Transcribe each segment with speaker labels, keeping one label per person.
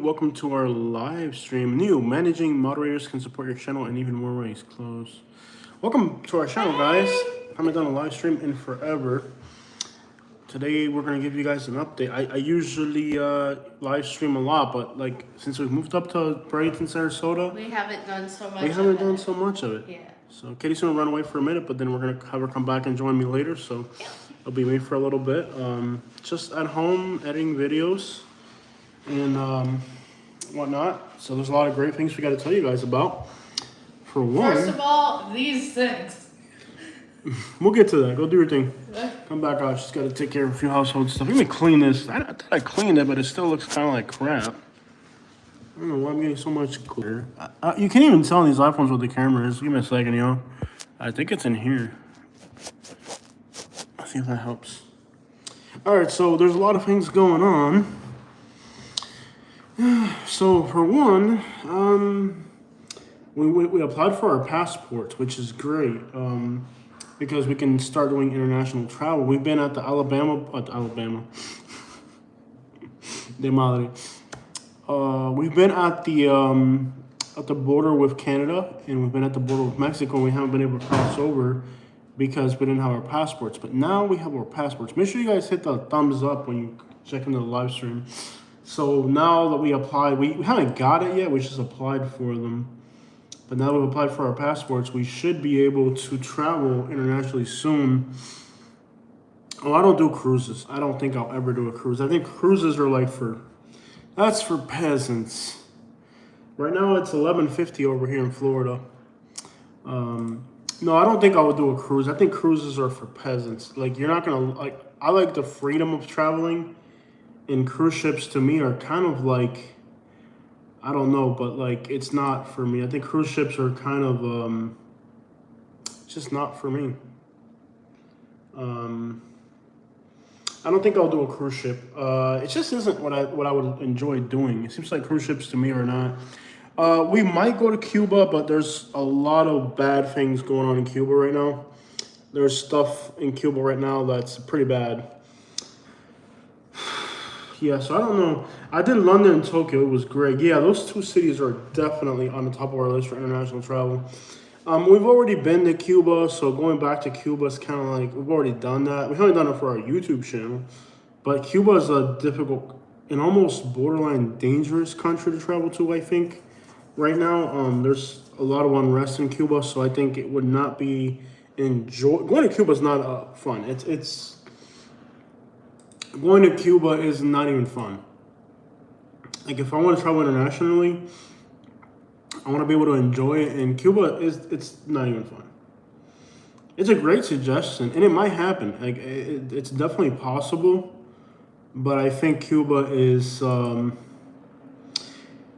Speaker 1: welcome to our live stream. New managing moderators can support your channel in even more ways. Close. Welcome to our channel, guys. I haven't done a live stream in forever. Today we're gonna give you guys an update. I usually live stream a lot, but like since we've moved up to Burlington, Sarasota,
Speaker 2: we haven't done so much.
Speaker 1: of it.
Speaker 2: Yeah.
Speaker 1: So Katie's gonna run away for a minute, but then we're gonna have her come back and join me later. So it'll be me for a little bit. Just at home editing videos and whatnot. So there's a lot of great things we got to tell you guys about. For one,
Speaker 2: First of all, these things.
Speaker 1: We'll get to that. Go do your thing. Come back out. She's got to take care of a few household stuff. Let me clean this. I thought I cleaned it, but it still looks kind of like crap. I don't know why I'm getting so much clear. You can't even tell on these iPhones what the camera is. Give me a second, yo. I think it's in here. Let's see if that helps. All right, so there's a lot of things going on. So for one, we applied for our passports, which is great because we can start doing international travel. We've been at the Alabama, de madre. We've been at the border with Canada, and we've been at the border with Mexico. And we haven't been able to cross over because we didn't have our passports. But now we have our passports. Make sure you guys hit the thumbs up when you check into the live stream. So now that we applied, we haven't got it yet. We just applied for them. But now that we've applied for our passports, we should be able to travel internationally soon. Oh, I don't do cruises. I don't think I'll ever do a cruise. I think cruises are like that's for peasants. Right now it's 11:50 over here in Florida. No, I don't think I would do a cruise. I think cruises are for peasants. Like you're not gonna I like the freedom of traveling. And cruise ships to me are kind of like, I don't know, but like it's not for me. I think cruise ships are kind of just not for me. I don't think I'll do a cruise ship. It just isn't what I would enjoy doing. It seems like cruise ships to me are not. We might go to Cuba, but there's a lot of bad things going on in Cuba right now. There's stuff in Cuba right now that's pretty bad. Yeah, so I don't know. I did London and Tokyo. It was great. Yeah, those two cities are definitely on the top of our list for international travel. We've already been to Cuba, so going back to Cuba is kind of like we've already done that. We haven't done it for our YouTube channel, but Cuba is a difficult and almost borderline dangerous country to travel to, I think, right now. There's a lot of unrest in Cuba, so I think it would not be going to Cuba is not fun. It's going to Cuba is not even fun. Like if I want to travel internationally, I want to be able to enjoy it, and Cuba it's not even fun. It's a great suggestion, and it might happen. Like it's definitely possible, but I think Cuba is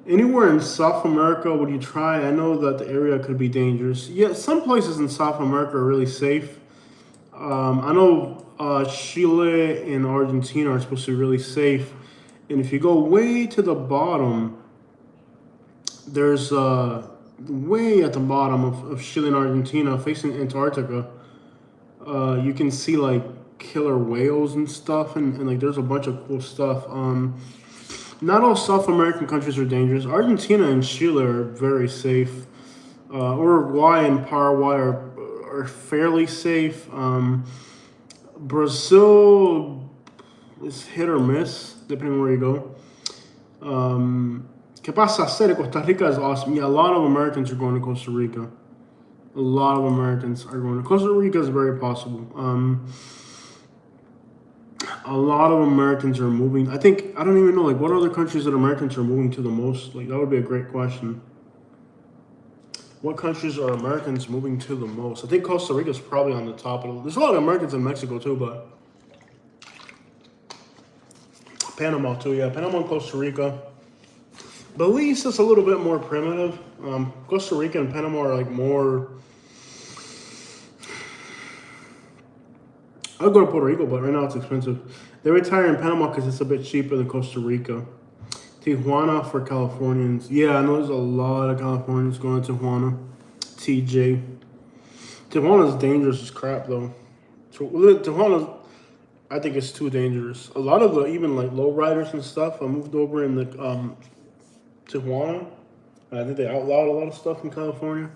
Speaker 1: anywhere in South America. Would you try? I know that the area could be dangerous. Yeah, some places in South America are really safe. I know Chile and Argentina are supposed to be really safe. And if you go way to the bottom, there's way at the bottom of Chile and Argentina facing Antarctica, you can see like killer whales and stuff. And like there's a bunch of cool stuff. Not all South American countries are dangerous. Argentina and Chile are very safe. Uruguay and Paraguay are fairly safe. Brazil is hit or miss, depending on where you go. ¿Qué pasa hacer? Costa Rica is awesome. Yeah, a lot of Americans are going to Costa Rica. A lot of Americans are going to Costa Rica is very possible. A lot of Americans are moving. I don't even know like what other countries that Americans are moving to the most. Like that would be a great question. What countries are Americans moving to the most? I think Costa Rica is probably on the top of it. There's a lot of Americans in Mexico too, but Panama too, yeah. Panama and Costa Rica. Belize is a little bit more primitive. Costa Rica and Panama are like more. I'll go to Puerto Rico, but right now it's expensive. They retire in Panama because it's a bit cheaper than Costa Rica. Tijuana for Californians. Yeah, I know there's a lot of Californians going to Tijuana. TJ. Tijuana is dangerous as crap, though. Tijuana, I think it's too dangerous. A lot of the even like low riders and stuff moved over in the Tijuana. I think they outlawed a lot of stuff in California.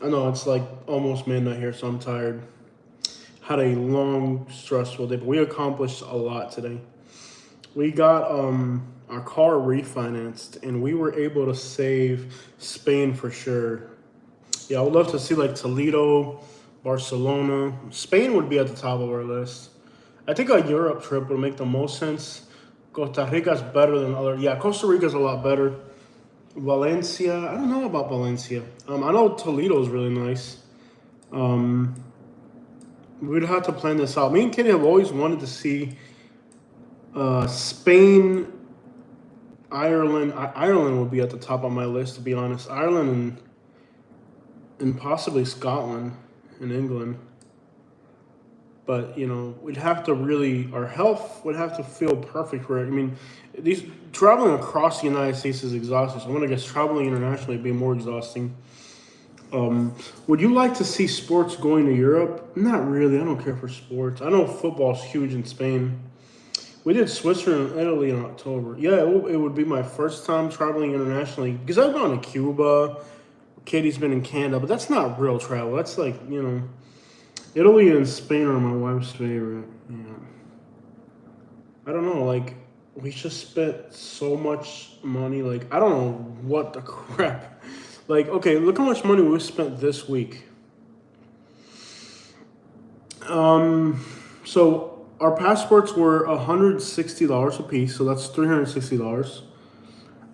Speaker 1: I know it's like almost midnight here, so I'm tired. Had a long, stressful day, but we accomplished a lot today. We got our car refinanced, and we were able to save Spain for sure. Yeah, I would love to see like Toledo, Barcelona. Spain would be at the top of our list. I think a Europe trip would make the most sense. Costa Rica's better than other. Yeah, Costa Rica's a lot better. Valencia, I don't know about Valencia. I know Toledo's really nice. We'd have to plan this out. Me and Kitty have always wanted to see Spain, Ireland. Ireland would be at the top of my list, to be honest. Ireland and possibly Scotland and England. But we'd have to really, our health would have to feel perfect for it. I mean, these traveling across the United States is exhausting. So I'm gonna guess traveling internationally would be more exhausting. Would you like to see sports going to Europe? Not really. I don't care for sports. I know football's huge in Spain. We did Switzerland and Italy in October. Yeah, it would be my first time traveling internationally because I've gone to Cuba. Katie's been in Canada, but that's not real travel. That's like, Italy and Spain are my wife's favorite. Yeah. I don't know, like, we just spent so much money. Like, I don't know what the crap. Like, okay, look how much money we spent this week. So our passports were $160 a piece, so that's $360.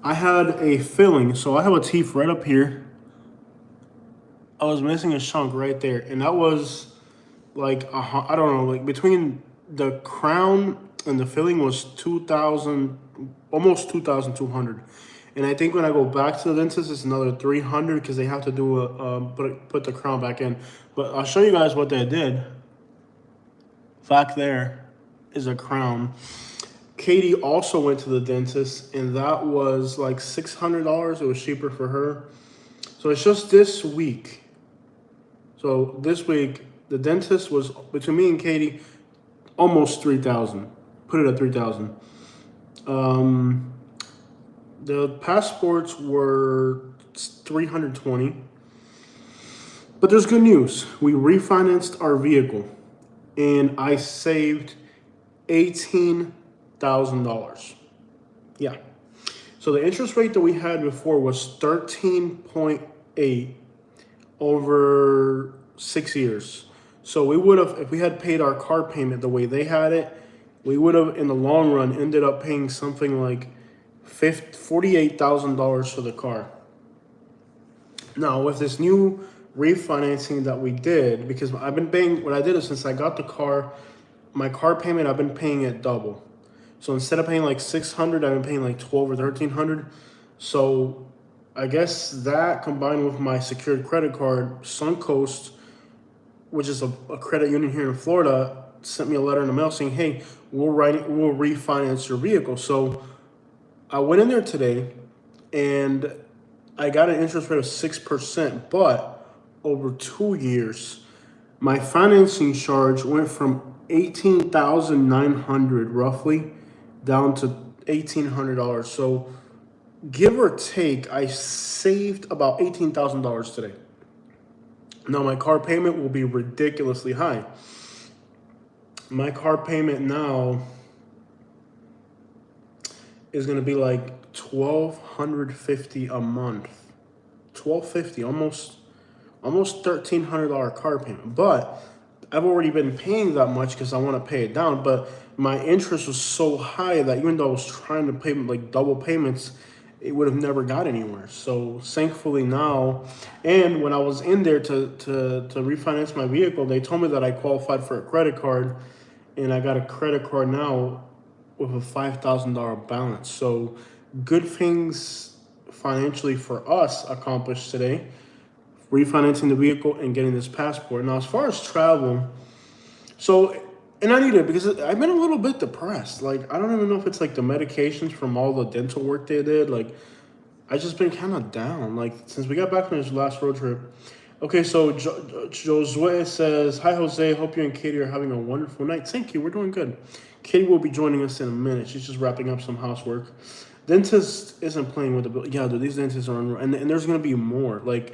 Speaker 1: I had a filling, so I have a teeth right up here. I was missing a chunk right there, and that was like I don't know, like between the crown and the filling was 2,000, almost 2,200. And I think when I go back to the dentist, it's another 300 because they have to do put the crown back in. But I'll show you guys what they did. Back there is a crown. Katie also went to the dentist, and that was like $600. It was cheaper for her. So it's just this week. So this week, the dentist was, between me and Katie, almost 3,000. Put it at 3,000. The passports were 320. But there's good news. We refinanced our vehicle, and I saved $18,000. Yeah. So the interest rate that we had before was 13.8 over 6 years. So we would have, if we had paid our car payment the way they had it, we would have, in the long run, ended up paying something like $48,000 for the car. Now, with this new refinancing that we did, because I've been paying, what I did is since I got the car, my car payment, I've been paying it double. So instead of paying like $600, I've been paying like $1,200 or $1,300. So I guess that combined with my secured credit card, Suncoast, which is a credit union here in Florida, sent me a letter in the mail saying, hey, we'll refinance your vehicle. So I went in there today and I got an interest rate of 6%, but over 2 years, my financing charge went from $18,900 roughly down to $1,800. So give or take, I saved about $18,000 today. Now my car payment will be ridiculously high. My car payment now is going to be like $1,250 a month. $1,250, almost $1,300 car payment. But I've already been paying that much because I want to pay it down. But my interest was so high that even though I was trying to pay like double payments, it would have never got anywhere. So thankfully now, and when I was in there to refinance my vehicle, they told me that I qualified for a credit card, and I got a credit card now with a $5,000 balance. So good things financially for us accomplished today, refinancing the vehicle and getting this passport. Now, as far as travel, and I need it because I've been a little bit depressed. Like, I don't even know if it's like the medications from all the dental work they did. Like, I just been kind of down, like, since we got back from this last road trip. Okay, so Josue says, hi, Jose. Hope you and Katie are having a wonderful night. Thank you. We're doing good. Katie will be joining us in a minute. She's just wrapping up some housework. Dentist isn't playing with the bill. Yeah, dude, these dentists are unreal. And there's gonna be more. Like,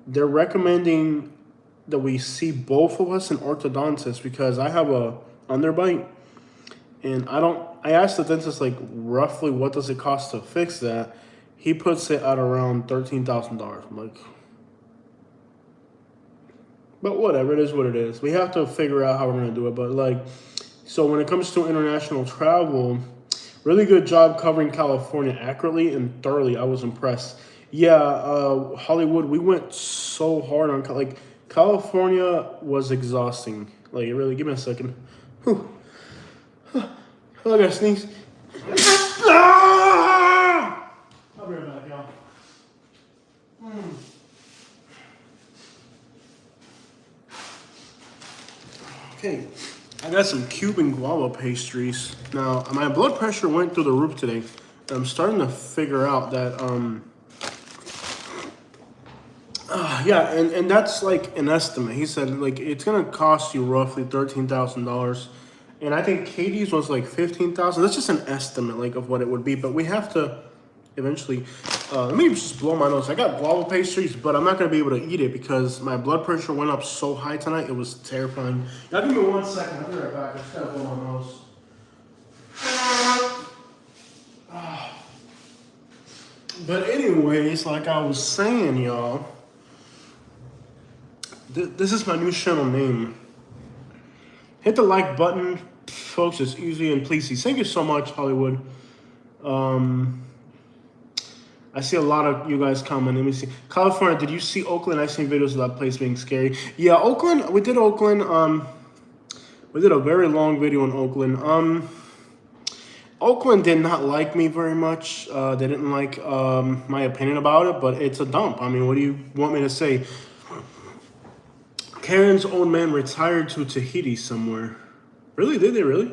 Speaker 1: they're recommending that we see both of us in orthodontists because I have a underbite, and I asked the dentist like roughly what does it cost to fix that. He puts it at around $13,000. I'm like, but whatever, it is what it is. We have to figure out how we're gonna do it. But like, so when it comes to international travel, really good job covering California accurately and thoroughly. I was impressed. Yeah, Hollywood, we went so hard on like California was exhausting. Like, it really. Give me a second. Whew. I gotta sneeze. Ah! I'll be right back, y'all. Okay, I got some Cuban guava pastries. Now, my blood pressure went through the roof today. I'm starting to figure out that, yeah, and that's like an estimate. He said like it's gonna cost you roughly $13,000, and I think Katie's was like 15,000. That's just an estimate, like of what it would be. But we have to eventually. Let me just blow my nose. I got guava pastries, but I'm not gonna be able to eat it because my blood pressure went up so high tonight. It was terrifying. Now give me 1 second. I'll be right back. I just gotta blow my nose. But anyways, like I was saying, y'all, this is my new channel name. Hit the like button, folks. It's easy and pleasy. Thank you so much, Hollywood. I see a lot of you guys comment. Let me see. California, did you see Oakland? I've seen videos of that place being scary. Yeah, Oakland. We did Oakland. We did a very long video on Oakland. Oakland did not like me very much. They didn't like my opinion about it, but it's a dump. I mean, what do you want me to say? Karen's old man retired to Tahiti somewhere. Really? Did they really?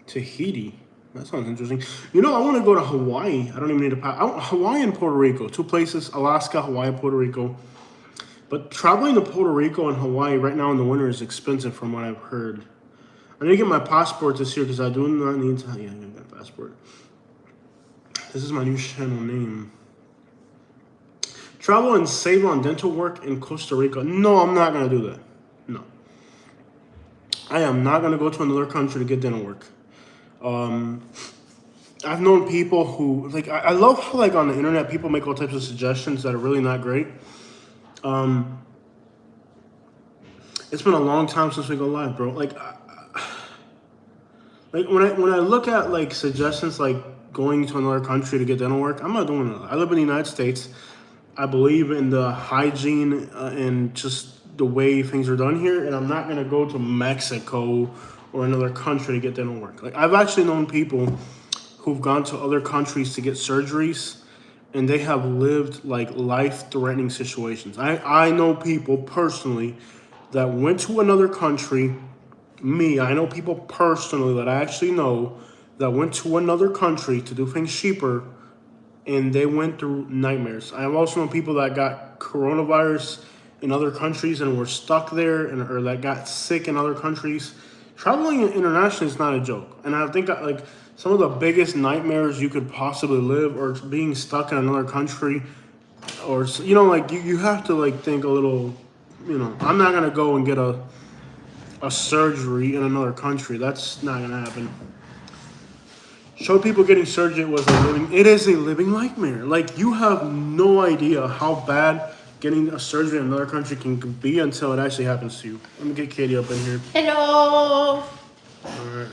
Speaker 1: Tahiti. That sounds interesting. You know, I want to go to Hawaii. I don't even need a pass. Hawaii and Puerto Rico. 2 places. Alaska, Hawaii, Puerto Rico. But traveling to Puerto Rico and Hawaii right now in the winter is expensive from what I've heard. I need to get my passport this year because I do not need to. Yeah, I got a passport. This is my new channel name. Travel and save on dental work in Costa Rica. No, I'm not going to do that. No. I am not going to go to another country to get dental work. I've known people who, like, I love how, like, on the internet, people make all types of suggestions that are really not great. It's been a long time since we go live, bro. Like when I look at, like, suggestions, like, going to another country to get dental work, I'm not doing it. I live in the United States. I believe in the hygiene and just the way things are done here, and I'm not going to go to Mexico or another country to get dental work. Like, I've actually known people who've gone to other countries to get surgeries, and they have lived like life-threatening situations. I know people personally that went to another country. I know people personally that I actually know that went to another country to do things cheaper, and they went through nightmares. I have also known people that got coronavirus in other countries and were stuck there, or that got sick in other countries. Traveling internationally is not a joke, and I think that, like, some of the biggest nightmares you could possibly live, or being stuck in another country, or, you know, like, you have to, like, think a little. You know, I'm not gonna go and get a surgery in another country. That's not gonna happen. Showed people getting surgery it is a living nightmare. Like, you have no idea how bad getting a surgery in another country can be until it actually happens to you. Let me get Katie up in here.
Speaker 2: Hello.
Speaker 1: All right.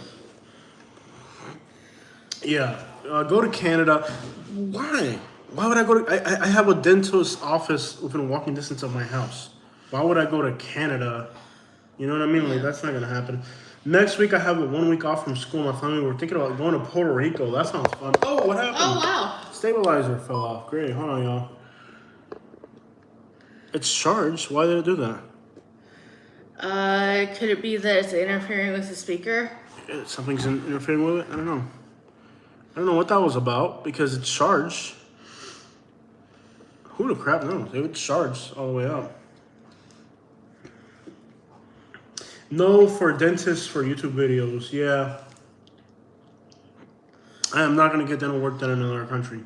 Speaker 1: Yeah, go to Canada. Why? Why would I go to? I have a dentist office within walking distance of my house. Why would I go to Canada? You know what I mean? Like, that's not gonna happen. Next week I have a 1 week off from school. My family, we're thinking about going to Puerto Rico. That sounds fun. Oh, what happened?
Speaker 2: Oh, wow.
Speaker 1: Stabilizer fell off. Great. Hold on, y'all. It's charged. Why did it do that?
Speaker 2: Could it be that it's interfering with the speaker?
Speaker 1: Something's interfering with it? I don't know. I don't know what that was about because it's charged. Who the crap knows? It's charged all the way up. No for dentists for YouTube videos. Yeah. I am not gonna get dental work done in another country.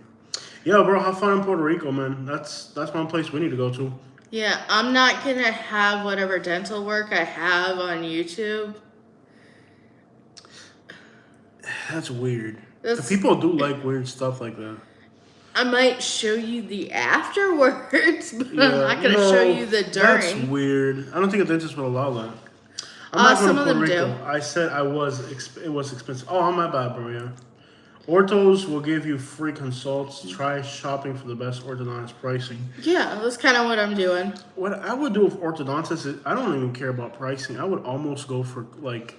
Speaker 1: Yeah, bro, have fun in Puerto Rico, man. That's one place we need to go to.
Speaker 2: Yeah, I'm not gonna have whatever dental work I have on YouTube.
Speaker 1: That's weird.
Speaker 2: That's-
Speaker 1: People do like weird stuff like that.
Speaker 2: I might show you the afterwards, but I'm
Speaker 1: Yeah,
Speaker 2: not gonna
Speaker 1: no,
Speaker 2: show you the
Speaker 1: That's
Speaker 2: during.
Speaker 1: weird. I don't think a dentist would allow that. I'm not
Speaker 2: Some
Speaker 1: going
Speaker 2: of
Speaker 1: to
Speaker 2: them
Speaker 1: Puerto
Speaker 2: do.
Speaker 1: Rico. I said it was expensive. Oh, my bad, bro. Yeah. Orthos will give you free consults. Try shopping for the best orthodontist pricing.
Speaker 2: Yeah, that's kind of what I'm doing.
Speaker 1: What I would do with orthodontists is I don't even care about pricing. I would almost go for like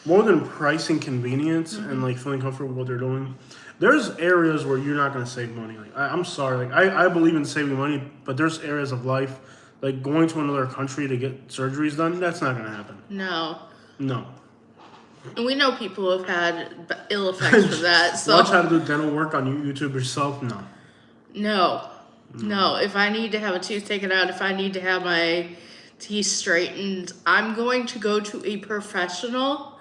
Speaker 1: more than pricing convenience and like feeling comfortable with what they're doing. There's areas where you're not going to save money. Like I'm sorry. Like I believe in saving money, but there's areas of life like going to another country to get surgeries done. That's not going to happen.
Speaker 2: No.
Speaker 1: No.
Speaker 2: And we know people have had ill effects from that. So
Speaker 1: Watch how to do dental work on YouTube yourself. No.
Speaker 2: No. If I need to have a tooth taken out, if I need to have my teeth straightened, I'm going to go to a professional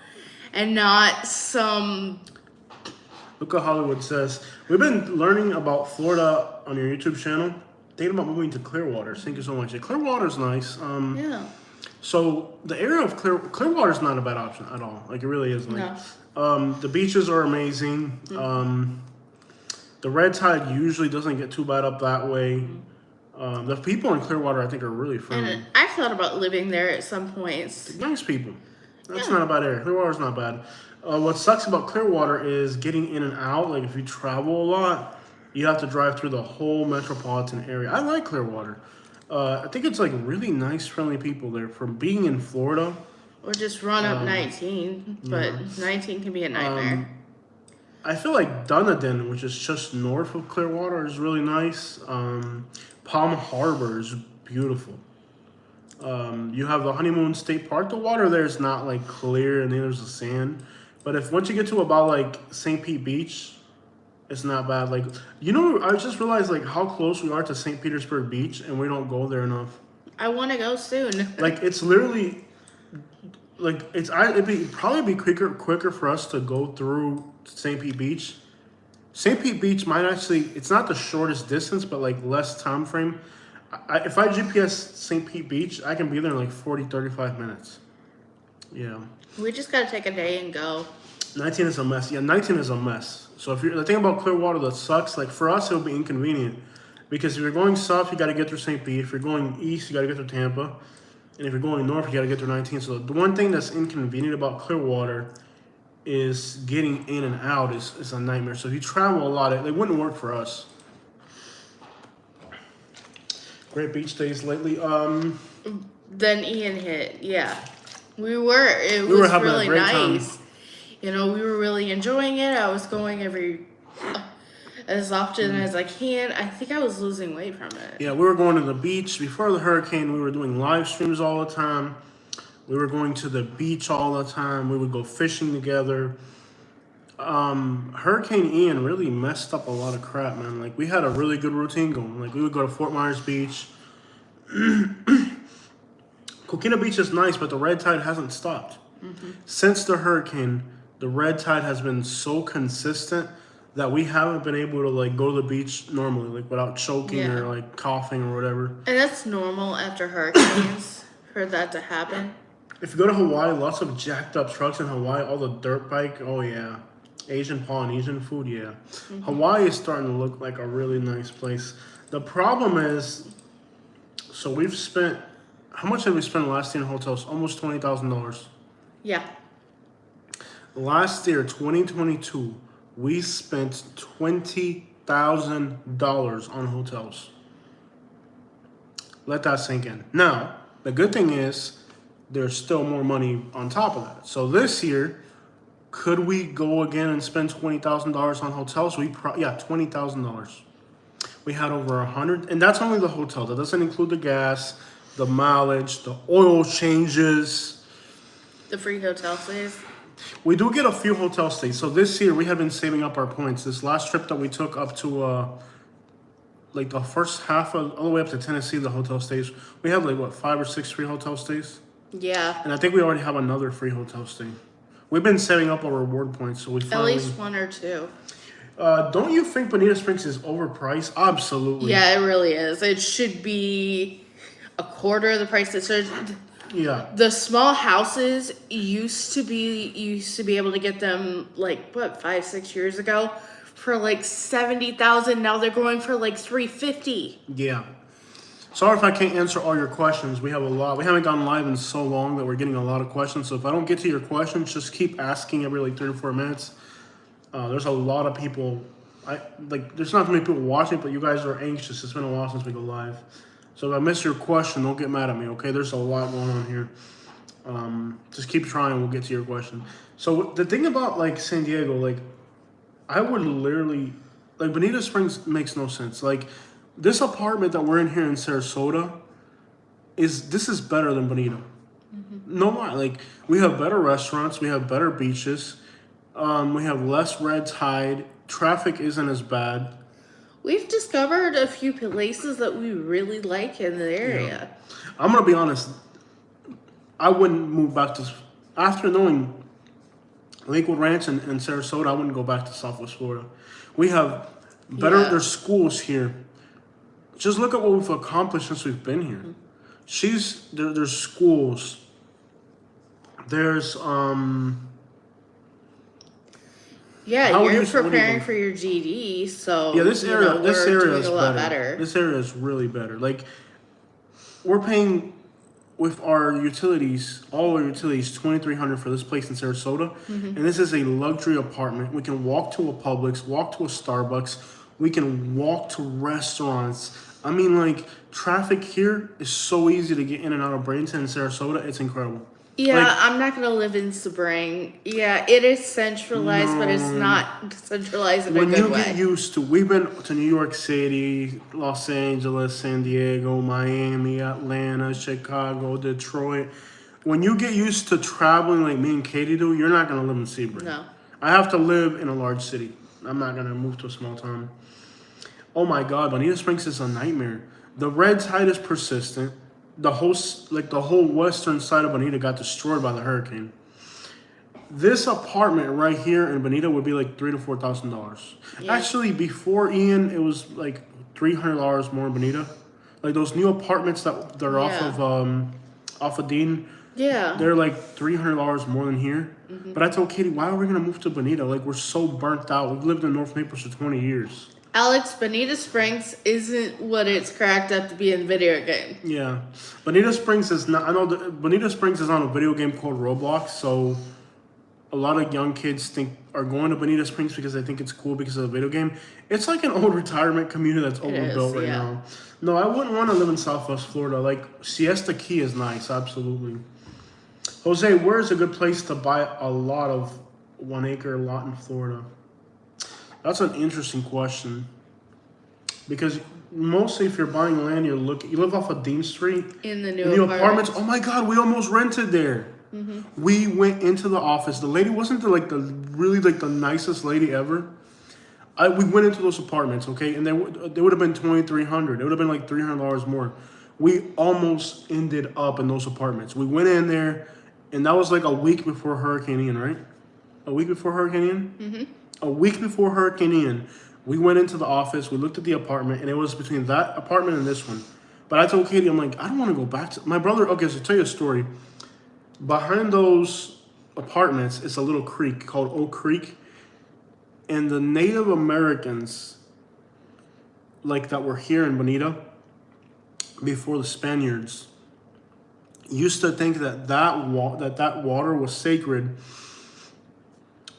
Speaker 2: and not some.
Speaker 1: Look what Hollywood says. We've been learning about Florida on your YouTube channel. Thinking about moving to Clearwater. Thank you so much. Yeah, Clearwater's nice.
Speaker 2: Yeah.
Speaker 1: So the area of Clearwater is not a bad option at all. Like it really isn't.
Speaker 2: No.
Speaker 1: The beaches are amazing. The red tide usually doesn't get too bad up that way. The people in Clearwater, I think, are really friendly.
Speaker 2: And I've thought about living there at some points.
Speaker 1: Nice people. That's
Speaker 2: Yeah.
Speaker 1: not a bad area. Clearwater's not bad. What sucks about Clearwater is getting in and out. Like if you travel a lot, you have to drive through the whole metropolitan area. I like Clearwater. I think it's like really nice, friendly people there. From being in Florida,
Speaker 2: Or just run up 19. But 19 can be a nightmare.
Speaker 1: I feel like Dunedin, which is just north of Clearwater, is really nice. Palm Harbor is beautiful. You have the Honeymoon State Park. The water there is not like clear, and then there's the sand. But if once you get to about like St. Pete Beach, it's not bad. Like I just realized like how close we are to St. Petersburg Beach, and we don't go there enough.
Speaker 2: I want to go soon.
Speaker 1: Like it's literally, like it'd probably be quicker for us to go through St. Pete Beach. St. Pete Beach might actually, it's not the shortest distance, but like less time frame. If I GPS St. Pete Beach, I can be there in like 35 minutes. Yeah.
Speaker 2: We just got to take a day and go.
Speaker 1: 19 is a mess. Yeah, 19 is a mess. So if you're the thing about Clearwater that sucks, like for us, it'll be inconvenient because if you're going south, you got to get through St. Pete. If you're going east, you got to get through Tampa, and if you're going north, you got to get through 19. So the one thing that's inconvenient about Clearwater is getting in and out is a nightmare. So if you travel a lot, it wouldn't work for us. Great beach days lately.
Speaker 2: Then Ian hit. Yeah. We were. It
Speaker 1: We were
Speaker 2: was
Speaker 1: having a
Speaker 2: really
Speaker 1: great time.
Speaker 2: nice. We were really enjoying it. I was going as often as I can. I think I was losing weight from it.
Speaker 1: Yeah, we were going to the beach before the hurricane. We were doing live streams all the time. We were going to the beach all the time. We would go fishing together. Hurricane Ian really messed up a lot of crap, man. Like we had a really good routine going. Like we would go to Fort Myers Beach. Coquina Beach is nice, but the red tide hasn't stopped. Since the hurricane, the red tide has been so consistent that we haven't been able to like go to the beach normally, like without choking
Speaker 2: Yeah.
Speaker 1: or like coughing or whatever.
Speaker 2: And that's normal after hurricanes for that to happen.
Speaker 1: If you go to Hawaii, lots of jacked up trucks in Hawaii, all the dirt bike, oh yeah. Asian Polynesian food, yeah. Hawaii is starting to look like a really nice place. The problem is, so we've spent, how much have we spent last year in hotels? Almost $20,000.
Speaker 2: Yeah.
Speaker 1: Last year, 2022, we spent $20,000 on hotels. Let that sink in. Now, the good thing is, there's still more money on top of that. So this year, could we go again and spend $20,000 on hotels? $20,000. We had over 100, and that's only the hotel. That doesn't include the gas, the mileage, the oil changes.
Speaker 2: The free hotel stays.
Speaker 1: We do get a few hotel stays. So this year we have been saving up our points. This last trip that we took up to like the first half of all the way up to Tennessee, the hotel stays. We have like 5 or 6 free hotel stays.
Speaker 2: Yeah.
Speaker 1: And I think we already have another free hotel stay. We've been setting up our reward points, so we
Speaker 2: At
Speaker 1: finally.
Speaker 2: least 1 or 2.
Speaker 1: Don't you think Bonita Springs is overpriced? Absolutely.
Speaker 2: Yeah, it really is. It should be a quarter of the price. It should.
Speaker 1: Yeah.
Speaker 2: The small houses used to be able to get them like what 5-6 years ago for like 70,000. Now they're going for like 350.
Speaker 1: Yeah. Sorry if I can't answer all your questions. We have a lot. We haven't gone live in so long that we're getting a lot of questions. So if I don't get to your questions, just keep asking every like 3 or 4 minutes. There's a lot of people. There's not many people watching, but you guys are anxious. It's been a while since we go live. So if I miss your question, don't get mad at me, okay? There's a lot going on here. Just keep trying. We'll get to your question. So the thing about like San Diego, like I would literally, like Bonita Springs makes no sense. Like this apartment that we're in here in Sarasota this is better than Bonita. No lie. Like we have better restaurants, we have better beaches, we have less red tide. Traffic isn't as bad.
Speaker 2: We've discovered a few places that we really like in the area.
Speaker 1: I'm gonna be honest. I wouldn't move back to after knowing Lakewood Ranch and Sarasota. I wouldn't go back to Southwest Florida. We have better.
Speaker 2: Yeah.
Speaker 1: There's schools here. Just look at what we've accomplished since we've been here. There's schools. There's
Speaker 2: Yeah,
Speaker 1: How
Speaker 2: you're
Speaker 1: what do you
Speaker 2: preparing
Speaker 1: think?
Speaker 2: for your GD, so
Speaker 1: Yeah, this area
Speaker 2: we're doing
Speaker 1: is
Speaker 2: a lot
Speaker 1: better. This area is really better. Like we're paying with our utilities, all our utilities, $2,300 for this place in Sarasota, and this is a luxury apartment. We can walk to a Publix, walk to a Starbucks. We can walk to restaurants. I mean, like traffic here is so easy to get in and out of Bradenton and Sarasota. It's incredible.
Speaker 2: Yeah,
Speaker 1: Like-
Speaker 2: I'm not gonna live in Spring. Yeah, it is centralized, but it's not centralized in a
Speaker 1: When
Speaker 2: good
Speaker 1: you
Speaker 2: way.
Speaker 1: get used to, we've been to New York City, Los Angeles, San Diego, Miami, Atlanta, Chicago, Detroit. When you get used to traveling like me and Katie do, you're not gonna live in Sebring.
Speaker 2: No.
Speaker 1: I have to live in a large city. I'm not gonna move to a small town. Oh my God, Bonita Springs is a nightmare. The red tide is persistent. The whole western side of Bonita got destroyed by the hurricane. This apartment right here in Bonita would be like $3,000 to $4,000.
Speaker 2: Yeah.
Speaker 1: Actually, before Ian, it was like $300 more in Bonita. Like those new apartments that they're off of Dean,
Speaker 2: Yeah.
Speaker 1: they're like $300 more than here. But I told Katie, why are we gonna move to Bonita? Like we're so burnt out. We've lived in North Naples for 20 years.
Speaker 2: Alex, Bonita Springs isn't what it's cracked up to be in video game.
Speaker 1: Yeah, Bonita Springs is not. I know Bonita Springs is on a video game called Roblox, so a lot of young kids are going to Bonita Springs because they think it's cool because of the video game. It's like an old retirement community that's overbuilt right
Speaker 2: yeah.
Speaker 1: now. No, I wouldn't want to live in Southwest Florida. Like Siesta Key is nice, absolutely. Jose, where is a good place to buy a lot of 1 acre lot in Florida? That's an interesting question. Because mostly if you're buying land, you live off of Dean Street.
Speaker 2: In the
Speaker 1: new
Speaker 2: new
Speaker 1: apartments. Oh my God, we almost rented there. We went into the office. The lady wasn't the nicest lady ever. We went into those apartments, okay, and they would have been $2,300. It would have been like $300 more. We almost ended up in those apartments. We went in there, and that was like a week before Hurricane Ian, right? A week before Hurricane Ian? Mm-hmm. A week before Hurricane Ian, we went into the office, we looked at the apartment, and it was between that apartment and this one. But I told Katie, I'm like, I don't want to go back to my brother. Okay, so I'll tell you a story. Behind those apartments is a little creek called Oak Creek. And the Native Americans, like that were here in Bonita before the Spaniards, used to think that water was sacred.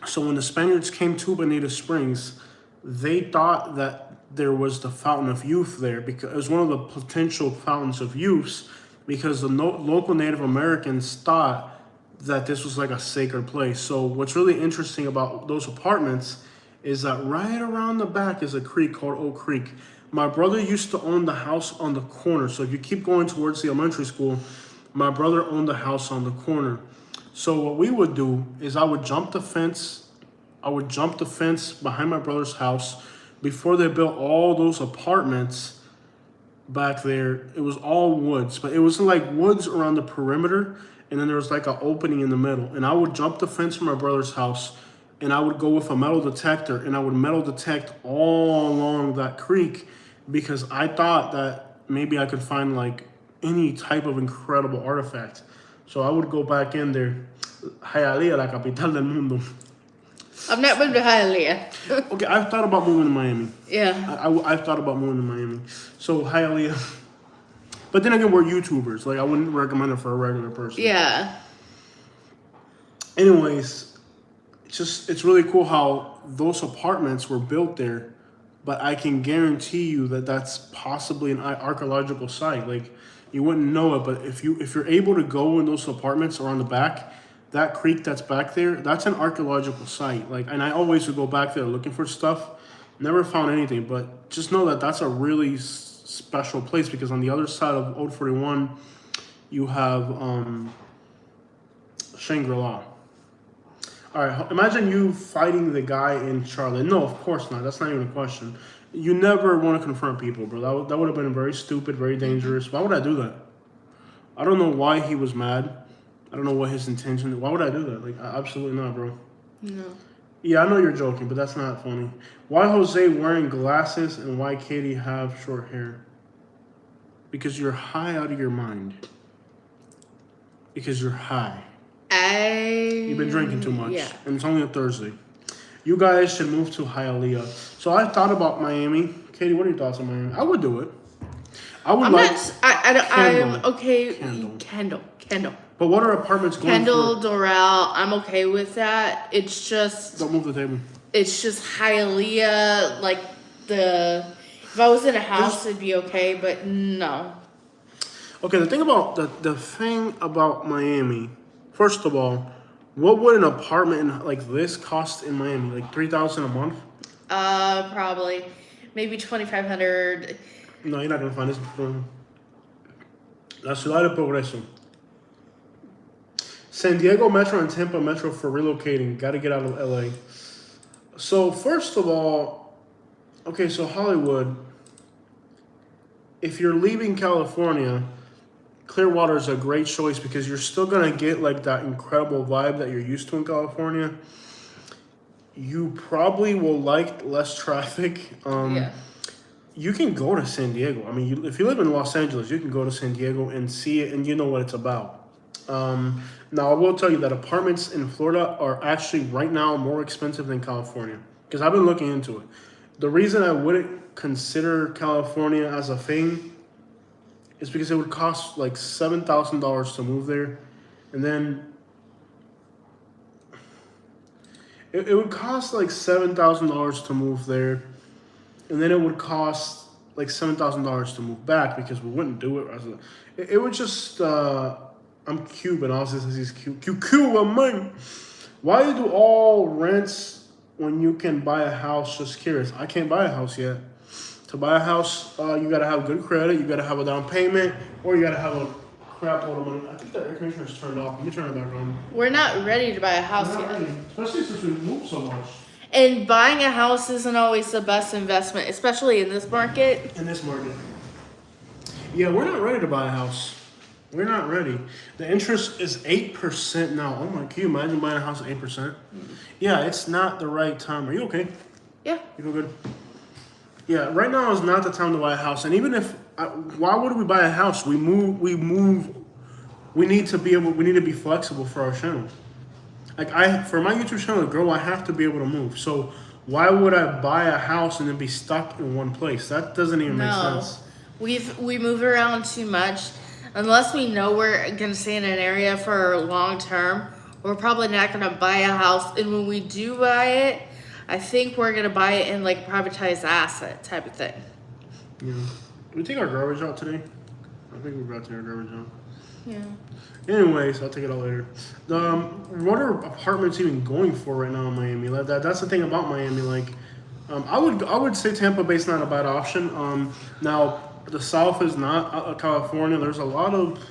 Speaker 1: So when the Spaniards came to Bonita Springs, they thought that there was the Fountain of Youth there because it was one of the potential fountains of youth because the local Native Americans thought that this was like a sacred place. So what's really interesting about those apartments is that right around the back is a creek called Oak Creek. My brother used to own the house on the corner. So if you keep going towards the elementary school, my brother owned the house on the corner. So what we would do is I would jump the fence behind my brother's house. Before they built all those apartments back there, it was all woods, but it was like woods around the perimeter, and then there was like an opening in the middle. And I would jump the fence from my brother's house, and I would go with a metal detector, and I would metal detect all along that creek because I thought that maybe I could find like any type of incredible artifact. So I would go back in there. Hialeah, la capital del mundo.
Speaker 2: I've not been to Hialeah.
Speaker 1: Okay, I've thought about moving to Miami.
Speaker 2: Yeah.
Speaker 1: I've thought about moving to Miami. So Hialeah. But then again, we're YouTubers. Like, I wouldn't recommend it for a regular person.
Speaker 2: Yeah.
Speaker 1: Anyways, it's really cool how those apartments were built there, but I can guarantee you that that's possibly an archaeological site. Like, you wouldn't know it, but if you're able to go in those apartments or on the back, that creek that's back there, that's an archaeological site. Like, and I always would go back there looking for stuff. Never found anything, but just know that that's a really special place because on the other side of Old 41, you have Shangri-La. All right, imagine you fighting the guy in Charlotte. No, of course not. That's not even a question. You never want to confront people, bro. That would have been very stupid, very dangerous. Why would I do that? I don't know why he was mad. I don't know what his intention. Why would I do that? Like, absolutely not, bro.
Speaker 2: No.
Speaker 1: Yeah, I know you're joking, but that's not funny. Why Jose wearing glasses and why Katie have short hair? Because you're high out of your mind. Because you're high. You've been drinking too much.
Speaker 2: Yeah.
Speaker 1: And it's only a Thursday. You guys should move to Hialeah. So I thought about Miami. Katie, what are your thoughts on Miami? I would do it. I'm
Speaker 2: okay. Kendall.
Speaker 1: But what are apartments going
Speaker 2: Kendall, Doral, I'm okay with that. It's just...
Speaker 1: Don't move the table.
Speaker 2: It's just Hialeah, like if I was in a house, it'd be okay, but no.
Speaker 1: Okay, the thing about Miami, first of all, what would an apartment like this cost in Miami? Like $3,000 a month?
Speaker 2: Probably, maybe $2,500.
Speaker 1: No, you're not gonna find this. La Ciudad de Progreso. San Diego Metro and Tampa Metro for relocating. Got to get out of LA. So first of all, okay, so Hollywood. If you're leaving California, Clearwater is a great choice because you're still gonna get like that incredible vibe that you're used to in California. You probably will like less traffic.
Speaker 2: Yeah.
Speaker 1: You can go to San Diego. I mean, if you live in Los Angeles, you can go to San Diego and see it, and you know what it's about. Now, I will tell you that apartments in Florida are actually right now more expensive than California because I've been looking into it. The reason I wouldn't consider California as a thing is because it would cost like $7,000 to move there, and then it would cost like $7,000 to move there, and then it would cost like $7,000 to move back because we wouldn't do it. It would just. I'm Cuban. Also says he's Cuban, man. Why do all rents when you can buy a house? Just curious. I can't buy a house yet. To buy a house, you gotta have good credit. You gotta have a down payment, or you gotta have a crap load of money. I think the air conditioner's turned off. Let me turn it back on.
Speaker 2: We're not ready to buy a house yet.
Speaker 1: Ready. Especially since we moved so much.
Speaker 2: And buying a house isn't always the best investment, especially in this market.
Speaker 1: Yeah, we're not ready to buy a house. We're not ready. The interest is 8% now. Oh my! Can you imagine buying a house at 8%? Mm-hmm. Yeah, it's not the right time. Are you okay?
Speaker 2: Yeah.
Speaker 1: You feel good? Yeah, right now is not the time to buy a house. And even if, why would we buy a house? We move. We need to be flexible for our channel. Like for my YouTube channel to grow, I have to be able to move. So why would I buy a house and then be stuck in one place? That doesn't even make sense.
Speaker 2: We move around too much. Unless we know we're gonna stay in an area for long term, we're probably not gonna buy a house. And when we do buy it, I think we're gonna buy it in like privatized asset type of thing.
Speaker 1: Yeah. Did we take our garbage out today? I think we brought our garbage out.
Speaker 2: Yeah.
Speaker 1: Anyways, I'll take it out later. What are apartments even going for right now in Miami? Like that's the thing about Miami. Like, I would say Tampa Bay's not a bad option. Now the South is not California. There's a lot of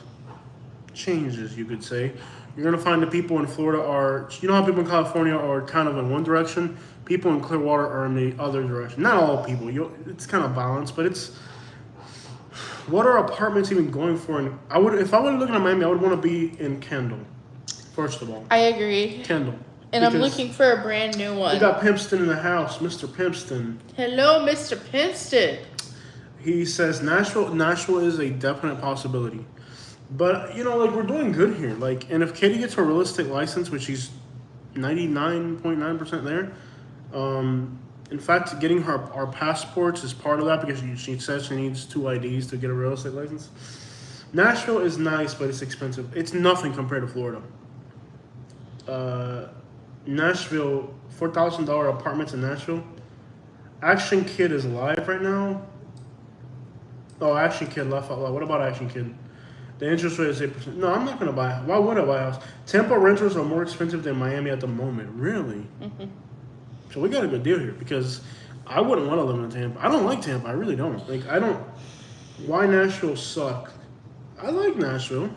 Speaker 1: changes, you could say. You're gonna find the people in Florida are, you know how people in California are kind of in one direction. People in Clearwater are in the other direction. Not all people. It's kind of balanced, but it's. What are apartments even going for? And if I were looking at Miami, I would want to be in Kendall. First of all,
Speaker 2: I agree.
Speaker 1: Kendall.
Speaker 2: And I'm
Speaker 1: Because
Speaker 2: looking for a brand new
Speaker 1: we
Speaker 2: one.
Speaker 1: got Pimpston in the house, Mr. Pimpston.
Speaker 2: Hello, Mr. Pimpston.
Speaker 1: He says Nashville is a definite possibility. But like we're doing good here. Like, and if Katie gets her real estate license, which she's 99.9% there, in fact, getting our passports is part of that because she says she needs 2 IDs to get a real estate license. Nashville is nice, but it's expensive. It's nothing compared to Florida. Nashville, $4,000 apartments in Nashville. Action Kid is live right now. Oh, Action Kid left out loud. What about Action Kid? The interest rate is 8%. No, I'm not going to buy. Why would I buy a house? Tampa renters are more expensive than Miami at the moment. Really? Mm-hmm. So we got a good deal here because I wouldn't want to live in Tampa. I don't like Tampa. I really don't. Like, I don't. Why Nashville suck? I like Nashville.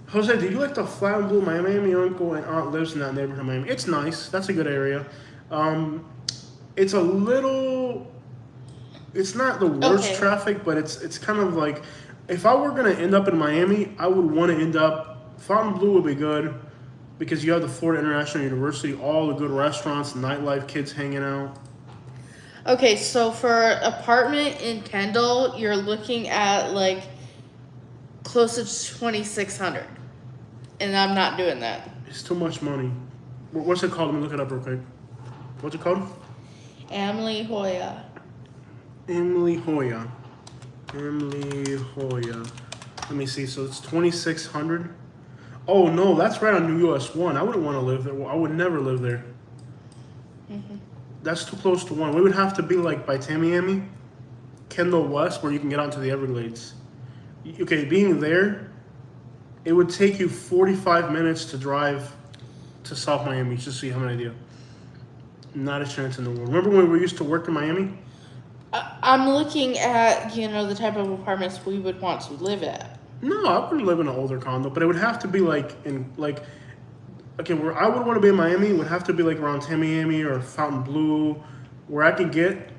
Speaker 1: Jose, do you like the flat and blue? My Miami uncle and aunt lives in that neighborhood in Miami. It's nice. That's a good area. It's a little. It's not the worst traffic, but it's kind of like, if I were gonna end up in Miami, I would want to end up. Fontainebleau would be good because you have the Florida International University, all the good restaurants, nightlife, kids hanging out.
Speaker 2: Okay, so for apartment in Kendall, you're looking at like close to $2,600, and I'm not doing that.
Speaker 1: It's too much money. What's it called? Let me look it up real quick. What's it called?
Speaker 2: Emily Hoya.
Speaker 1: Let me see. So it's 2,600. Oh no, that's right on New US 1. I wouldn't want to live there. I would never live there. Mm-hmm. That's too close to 1. We would have to be like by Tamiami, Kendall West, where you can get onto the Everglades. Okay, being there, it would take you 45 minutes to drive to South Miami, just so you have an idea. Not a chance in the world. Remember when we used to work in Miami?
Speaker 2: I'm looking at, the type of apartments we would want to live at.
Speaker 1: No, I wouldn't live in an older condo, but it would have to be where I would want to be in Miami would have to be like around Tamiami or Fontainebleau, where I can get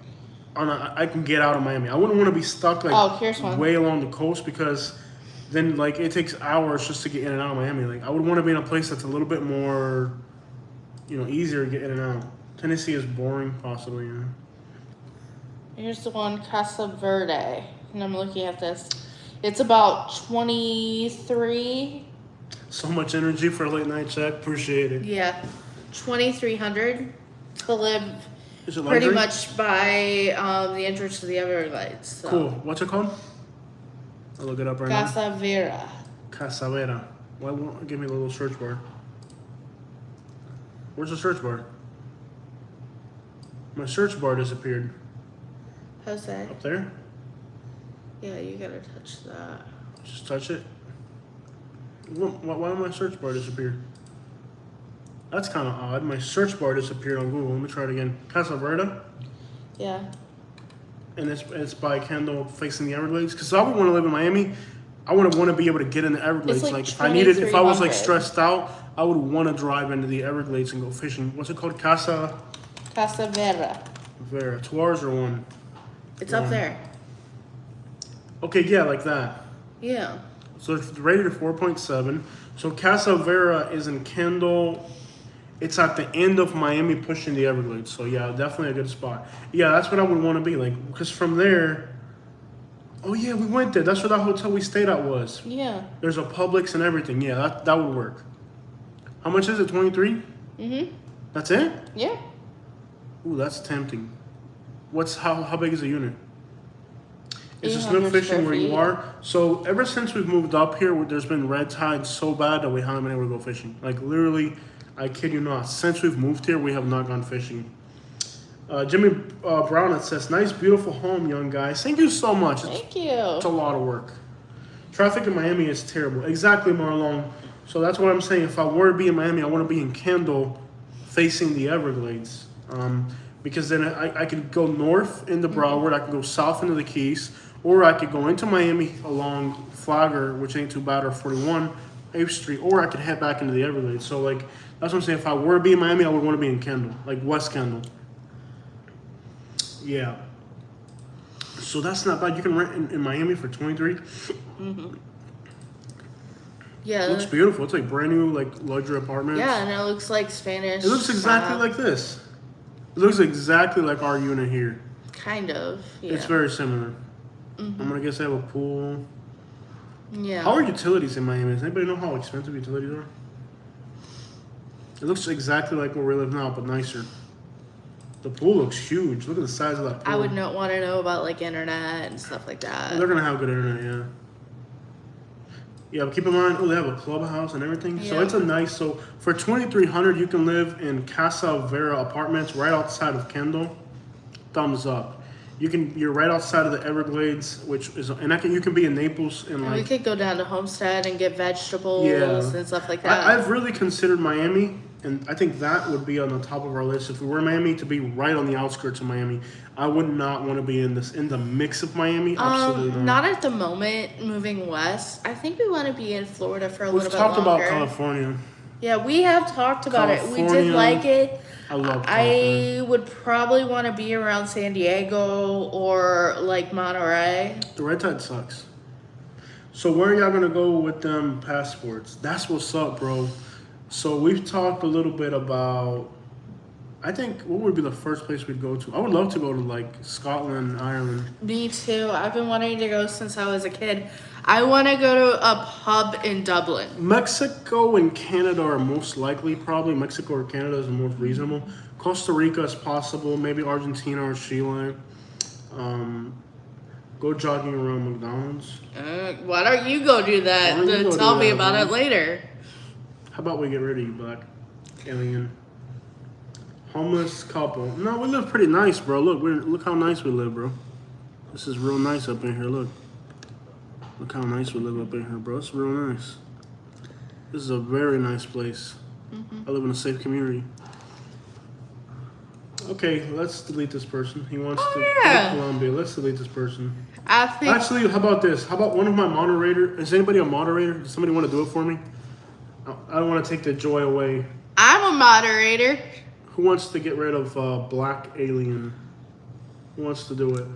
Speaker 1: out of Miami. I wouldn't want to be stuck
Speaker 2: here's one.
Speaker 1: Way along the coast because then it takes hours just to get in and out of Miami. Like I would want to be in a place that's a little bit more, easier to get in and out. Tennessee is boring, possibly. Yeah.
Speaker 2: Here's the one, Casa Verde, and I'm looking at this. It's about 23.
Speaker 1: So much energy for a late night check. Appreciate it.
Speaker 2: Yeah, 2,300 to live
Speaker 1: Is it
Speaker 2: pretty
Speaker 1: luxury?
Speaker 2: much by the entrance to the Everglades. So.
Speaker 1: Cool. What's it called? I'll look it up right now.
Speaker 2: Casa Vera.
Speaker 1: Casa Vera. Why won't it give me a little search bar? Where's the search bar? My search bar disappeared.
Speaker 2: Jose.
Speaker 1: Up there?
Speaker 2: Yeah, you gotta touch that.
Speaker 1: Just touch it. Why did my search bar disappear? That's kind of odd. My search bar disappeared on Google. Let me try it again. Casa Verde?
Speaker 2: Yeah.
Speaker 1: And it's by Kendall facing the Everglades. Because I would want to live in Miami. I would want to be able to get in the Everglades.
Speaker 2: It's like
Speaker 1: if I was
Speaker 2: 2,300.
Speaker 1: stressed out, I would want to drive into the Everglades and go fishing. What's it called? Casa
Speaker 2: Vera.
Speaker 1: Vera. 2 hours or 1?
Speaker 2: It's up there.
Speaker 1: Okay, yeah, like that.
Speaker 2: Yeah.
Speaker 1: So it's rated at 4.7. So Casa Vera is in Kendall. It's at the end of Miami pushing the Everglades. So yeah, definitely a good spot. Yeah, that's what I would want to be like. Because from there, oh yeah, we went there. That's where that hotel we stayed at was.
Speaker 2: Yeah.
Speaker 1: There's a Publix and everything. Yeah, that would work. How much is it? 23?
Speaker 2: Mm-hmm.
Speaker 1: That's it?
Speaker 2: Yeah.
Speaker 1: Ooh, that's tempting. How big is the unit? Is the snook
Speaker 2: 800
Speaker 1: fishing where you
Speaker 2: square feet.
Speaker 1: are? So ever since we've moved up here, there's been red tide so bad that we haven't been able to go fishing. Like literally, I kid you not. Since we've moved here, we have not gone fishing. Jimmy Brown, it says, nice, beautiful home, young guys. Thank you so much.
Speaker 2: Thank you.
Speaker 1: It's a lot of work. Traffic in Miami is terrible. Exactly, Marlon. So that's what I'm saying. If I were to be in Miami, I want to be in Kendall facing the Everglades. Because then I could go north into Broward, I could go south into the Keys, or I could go into Miami along Flagler, which ain't too bad, or 41, 8th Street, or I could head back into the Everglades. So, that's what I'm saying. If I were to be in Miami, I would want to be in Kendall, like West Kendall. Yeah. So that's not bad. You can rent in Miami for 23. Mm-hmm.
Speaker 2: Yeah.
Speaker 1: It looks beautiful. It's like brand new, like luxury apartments.
Speaker 2: Yeah, and it looks like Spanish.
Speaker 1: It looks exactly like this. It looks exactly like our unit here.
Speaker 2: Kind of. Yeah.
Speaker 1: It's very similar. I'm gonna guess they have a pool.
Speaker 2: Yeah.
Speaker 1: How are utilities in Miami? Does anybody know how expensive utilities are? It looks exactly like where we live now, but nicer. The pool looks huge. Look at the size of that pool.
Speaker 2: I would not want to know about like internet and stuff like that.
Speaker 1: They're gonna have good internet, yeah. Yeah, but keep in mind, they have a clubhouse and everything. So
Speaker 2: Yeah.
Speaker 1: it's a nice. So for $2,300, you can live in Casa Vera apartments right outside of Kendall. Thumbs up. You're right outside of the Everglades, which is, and you can be in Naples and
Speaker 2: And we
Speaker 1: like.
Speaker 2: could go down to Homestead and get vegetables
Speaker 1: Yeah.
Speaker 2: and stuff like that.
Speaker 1: I've really considered Miami, and I think that would be on the top of our list if we were in Miami to be right on the outskirts of Miami. I would not want to be in the mix of Miami. Absolutely
Speaker 2: Not at the moment. Moving west, I think we want to be in Florida for a
Speaker 1: We've
Speaker 2: little bit
Speaker 1: talked
Speaker 2: longer.
Speaker 1: about California.
Speaker 2: Yeah, we have talked about it. We did
Speaker 1: California.
Speaker 2: like it.
Speaker 1: I love California.
Speaker 2: I would probably want to be around San Diego or like Monterey.
Speaker 1: The red tide sucks. So where are y'all gonna go with them passports? That's what's up, bro. So we've talked a little bit about. I think what would be the first place we'd go to? I would love to go to like Scotland, Ireland.
Speaker 2: Me too. I've been wanting to go since I was a kid. I want to go to a pub in Dublin.
Speaker 1: Mexico and Canada are most likely, probably. Mexico or Canada is the most reasonable. Costa Rica is possible. Maybe Argentina or Chile. Go jogging around McDonald's.
Speaker 2: Why don't you go do that?
Speaker 1: Why don't you go
Speaker 2: Tell
Speaker 1: do
Speaker 2: me
Speaker 1: that,
Speaker 2: about
Speaker 1: man?
Speaker 2: it later.
Speaker 1: How about we get rid of you, black alien? Homeless couple. No, we live pretty nice, bro. Look how nice we live, bro. This is real nice up in here. Look how nice we live up in here, bro. It's real nice. This is a very nice place. I live in a safe community. Okay, let's delete this person. He wants to go
Speaker 2: yeah.
Speaker 1: to Colombia. Let's delete this person.
Speaker 2: I think
Speaker 1: Actually, how about this? How about one of my moderators? Is anybody a moderator? Does somebody want to do it for me? I don't want to take the joy away.
Speaker 2: I'm a moderator.
Speaker 1: Who wants to get rid of Black Alien? Who wants to do it?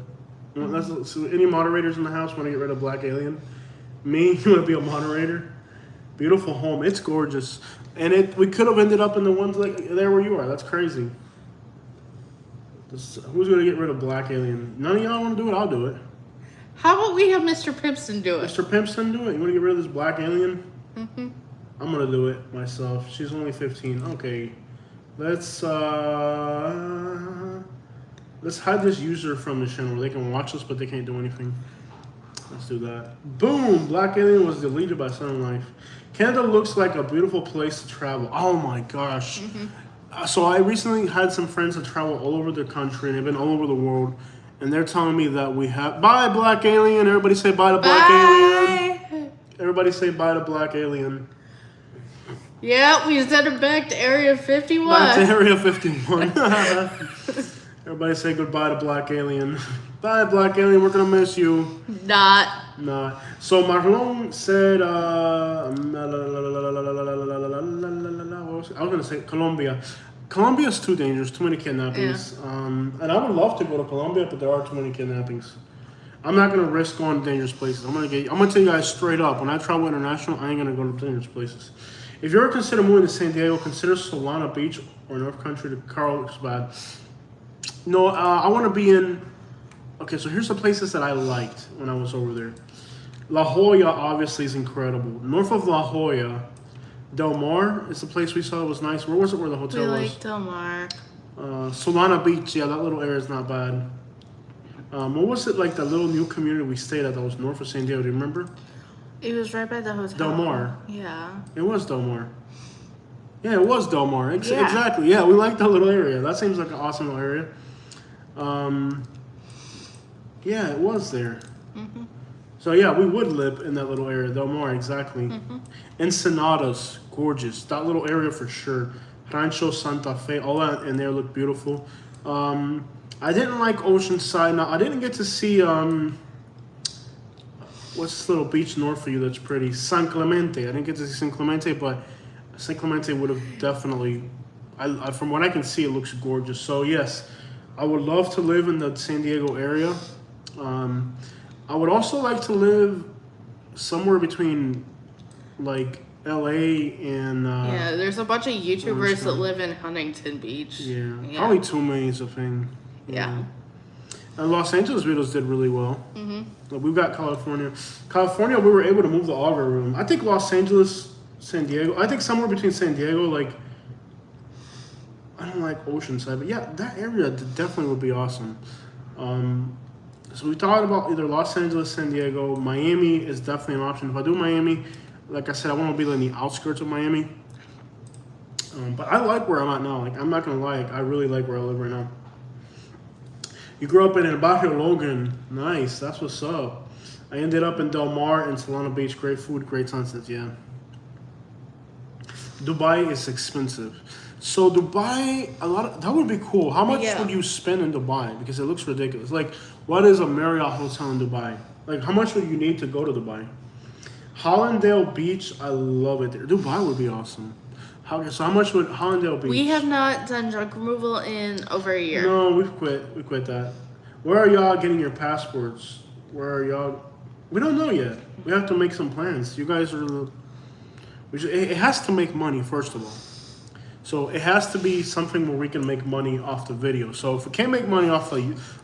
Speaker 1: So any moderators in the house want to get rid of Black Alien? Me? You want to be a moderator? Beautiful home. It's gorgeous. And we could have ended up in the ones like there where you are. That's crazy. Who's going to get rid of Black Alien? None of y'all want to do it? I'll do it.
Speaker 2: How about we have Mr. Pimpston do it?
Speaker 1: Mr. Pimpston do it? You want to get rid of this Black Alien? I'm going to do it myself. She's only 15. Okay. Let's hide this user from the channel where they can watch us, but they can't do anything. Let's do that. Boom! Black Alien was deleted by Sun Life. Canada looks like a beautiful place to travel. Oh my gosh. So I recently had some friends that travel all over the country, and they've been all over the world, and they're telling me that we have... Bye, Black Alien! Everybody say bye to Black Alien! Everybody say bye to Black Alien.
Speaker 2: Yeah, we sent him back to Area 51.
Speaker 1: Back to Area 51. Everybody say goodbye to Black Alien. Bye, Black Alien. We're gonna miss you.
Speaker 2: Not.
Speaker 1: Nah. So Marlon said, I was gonna say Colombia. Colombia's too dangerous. Too many kidnappings. And I would love to go to Colombia, but there are too many kidnappings. I'm not gonna risk going to dangerous places. I'm gonna tell you guys straight up. When I travel international, I ain't gonna go to dangerous places. If you're considering moving to San Diego, consider Solana Beach or North Country to Carlsbad. No, I want to be in... Okay, so here's the places that I liked when I was over there. La Jolla, obviously, is incredible. North of La Jolla, Del Mar is the place we saw. It was nice. Where was it where the hotel
Speaker 2: We
Speaker 1: was?
Speaker 2: like Del Mar.
Speaker 1: Solana Beach, yeah, that little area is not bad. What was it like, the little new community we stayed at that was north of San Diego? Do you remember?
Speaker 2: It was right by the hotel.
Speaker 1: Del Mar.
Speaker 2: Yeah.
Speaker 1: It was Del Mar. Yeah, it was Del Mar.
Speaker 2: Yeah.
Speaker 1: Exactly. Yeah, we like that little area. That seems like an awesome little area. Yeah, it was there. So yeah, we would live in that little area, Del Mar, exactly. Ensenadas, gorgeous. That little area for sure. Rancho Santa Fe, all that in there looked beautiful. I didn't like Oceanside. Now I didn't get to see what's this little beach north of you that's pretty? San Clemente. I didn't get to see San Clemente, but San Clemente would have definitely. From what I can see, it looks gorgeous. So yes, I would love to live in the San Diego area. I would also like to live somewhere between like LA and
Speaker 2: Yeah, there's a bunch of YouTubers that
Speaker 1: County.
Speaker 2: live in Huntington Beach.
Speaker 1: yeah, probably 2 million is a thing.
Speaker 2: Yeah.
Speaker 1: And Los Angeles videos did really well.
Speaker 2: Mm-hmm.
Speaker 1: Like, we've got California. California, we were able to move the auger room. I think Los Angeles, San Diego. I think somewhere between San Diego, like, I don't like Oceanside, but yeah, that area definitely would be awesome. So we thought about either Los Angeles, San Diego. Miami is definitely an option. If I do Miami, like I said, I want to be in the outskirts of Miami. But I like where I'm at now. Like, I'm not gonna lie, I really like where I live right now. You grew up in El Barrio Logan. Nice, that's what's up. I ended up in Del Mar and Solana Beach. Great food, great sunsets. Yeah. Dubai is expensive. So Dubai, that would be cool. How much
Speaker 2: Yeah.
Speaker 1: would you spend in Dubai? Because it looks ridiculous. Like, what is a Marriott hotel in Dubai? Like, how much would you need to go to Dubai? Hollandale Beach, I love it there. Dubai would be awesome. So how much would Hollandale Beach?
Speaker 2: We have not done junk removal in over a year.
Speaker 1: No, we've quit. We quit that. Where are y'all getting your passports? Where are y'all? We don't know yet. We have to make some plans. You guys are. It has to make money first of all. So it has to be something where we can make money off the video. So if we can't make money off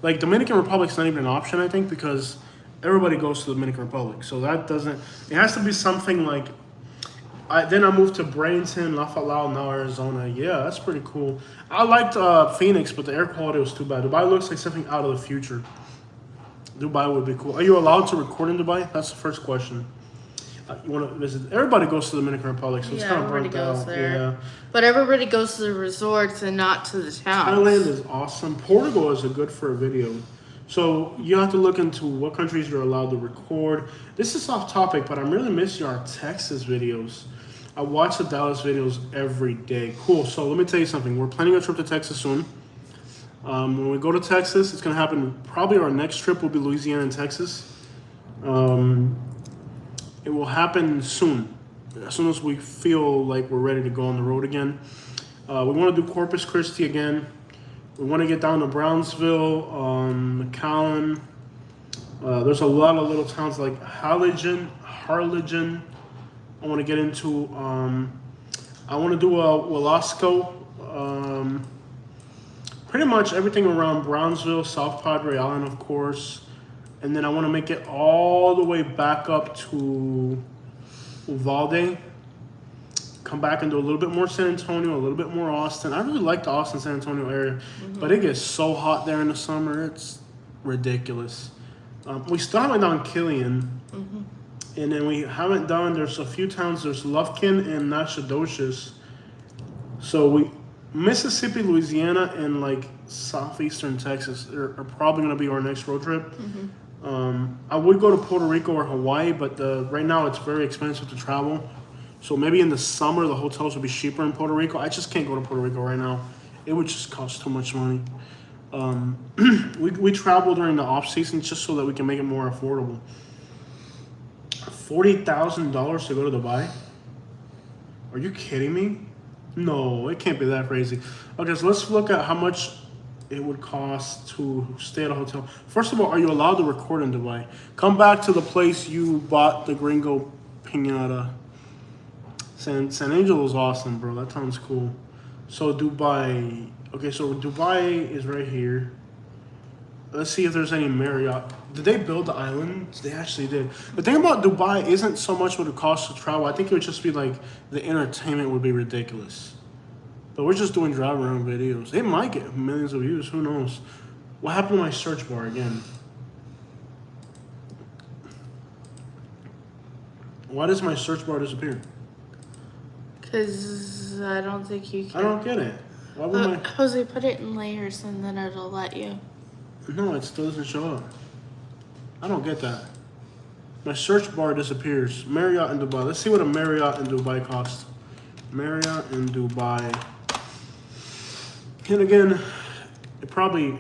Speaker 1: like Dominican Republic's not even an option, I think, because everybody goes to the Dominican Republic. So that doesn't. It has to be something like. Then I moved to Bradenton, Lafayette, now Arizona. Yeah, that's pretty cool. I liked Phoenix, but the air quality was too bad. Dubai looks like something out of the future. Dubai would be cool. Are you allowed to record in Dubai? That's the first question. You want to visit? Everybody goes to the Dominican Republic, so it's
Speaker 2: Yeah,
Speaker 1: kind of
Speaker 2: everybody
Speaker 1: burnt
Speaker 2: goes
Speaker 1: out.
Speaker 2: there.
Speaker 1: Yeah.
Speaker 2: But everybody goes to the resorts and not to the towns.
Speaker 1: Thailand is awesome. Portugal is good for a video. So you have to look into what countries you're allowed to record. This is off topic, but I'm really missing our Texas videos. I watch the Dallas videos every day. Cool. So let me tell you something. We're planning a trip to Texas soon. When we go to Texas, it's going to happen. Probably our next trip will be Louisiana and Texas. It will happen soon. As soon as we feel like we're ready to go on the road again. We want to do Corpus Christi again. We want to get down to Brownsville, McAllen. There's a lot of little towns like Harlingen. I want to get into. I want to do Willasco. Pretty much everything around Brownsville, South Padre Island, of course. And then I want to make it all the way back up to Uvalde. Come back and do a little bit more San Antonio, a little bit more Austin. I really like the Austin, San Antonio area. But it gets so hot there in the summer. It's ridiculous. We still haven't done Killian. And then we haven't done, there's a few towns, there's Lufkin and Nacogdoches. So Mississippi, Louisiana, and like southeastern Texas are probably going to be our next road trip. I would go to Puerto Rico or Hawaii, but right now it's very expensive to travel. So maybe in the summer the hotels will be cheaper in Puerto Rico. I just can't go to Puerto Rico right now. It would just cost too much money. We travel during the off season just so that we can make it more affordable. $40,000 to go to Dubai? Are you kidding me? No, it can't be that crazy. Okay, so let's look at how much it would cost to stay at a hotel. First of all, are you allowed to record in Dubai? Come back to the place you bought the Gringo Pinata. San Angelo is awesome, bro. That sounds cool. So Dubai. Okay, so Dubai is right here. Let's see if there's any Marriott. Did they build the island? They actually did. The thing about Dubai isn't so much what it costs to travel. I think it would just be like the entertainment would be ridiculous. But we're just doing drive around videos. It might get millions of views. Who knows? What happened to my search bar again? Why does my search bar disappear?
Speaker 2: Because I don't think you can.
Speaker 1: I don't get it. Why would my...
Speaker 2: Jose, put it in layers and then it'll let you.
Speaker 1: No, it still doesn't show up. I don't get that. My search bar disappears. Marriott in Dubai. Let's see what a Marriott in Dubai costs. Marriott in Dubai. And again, it probably...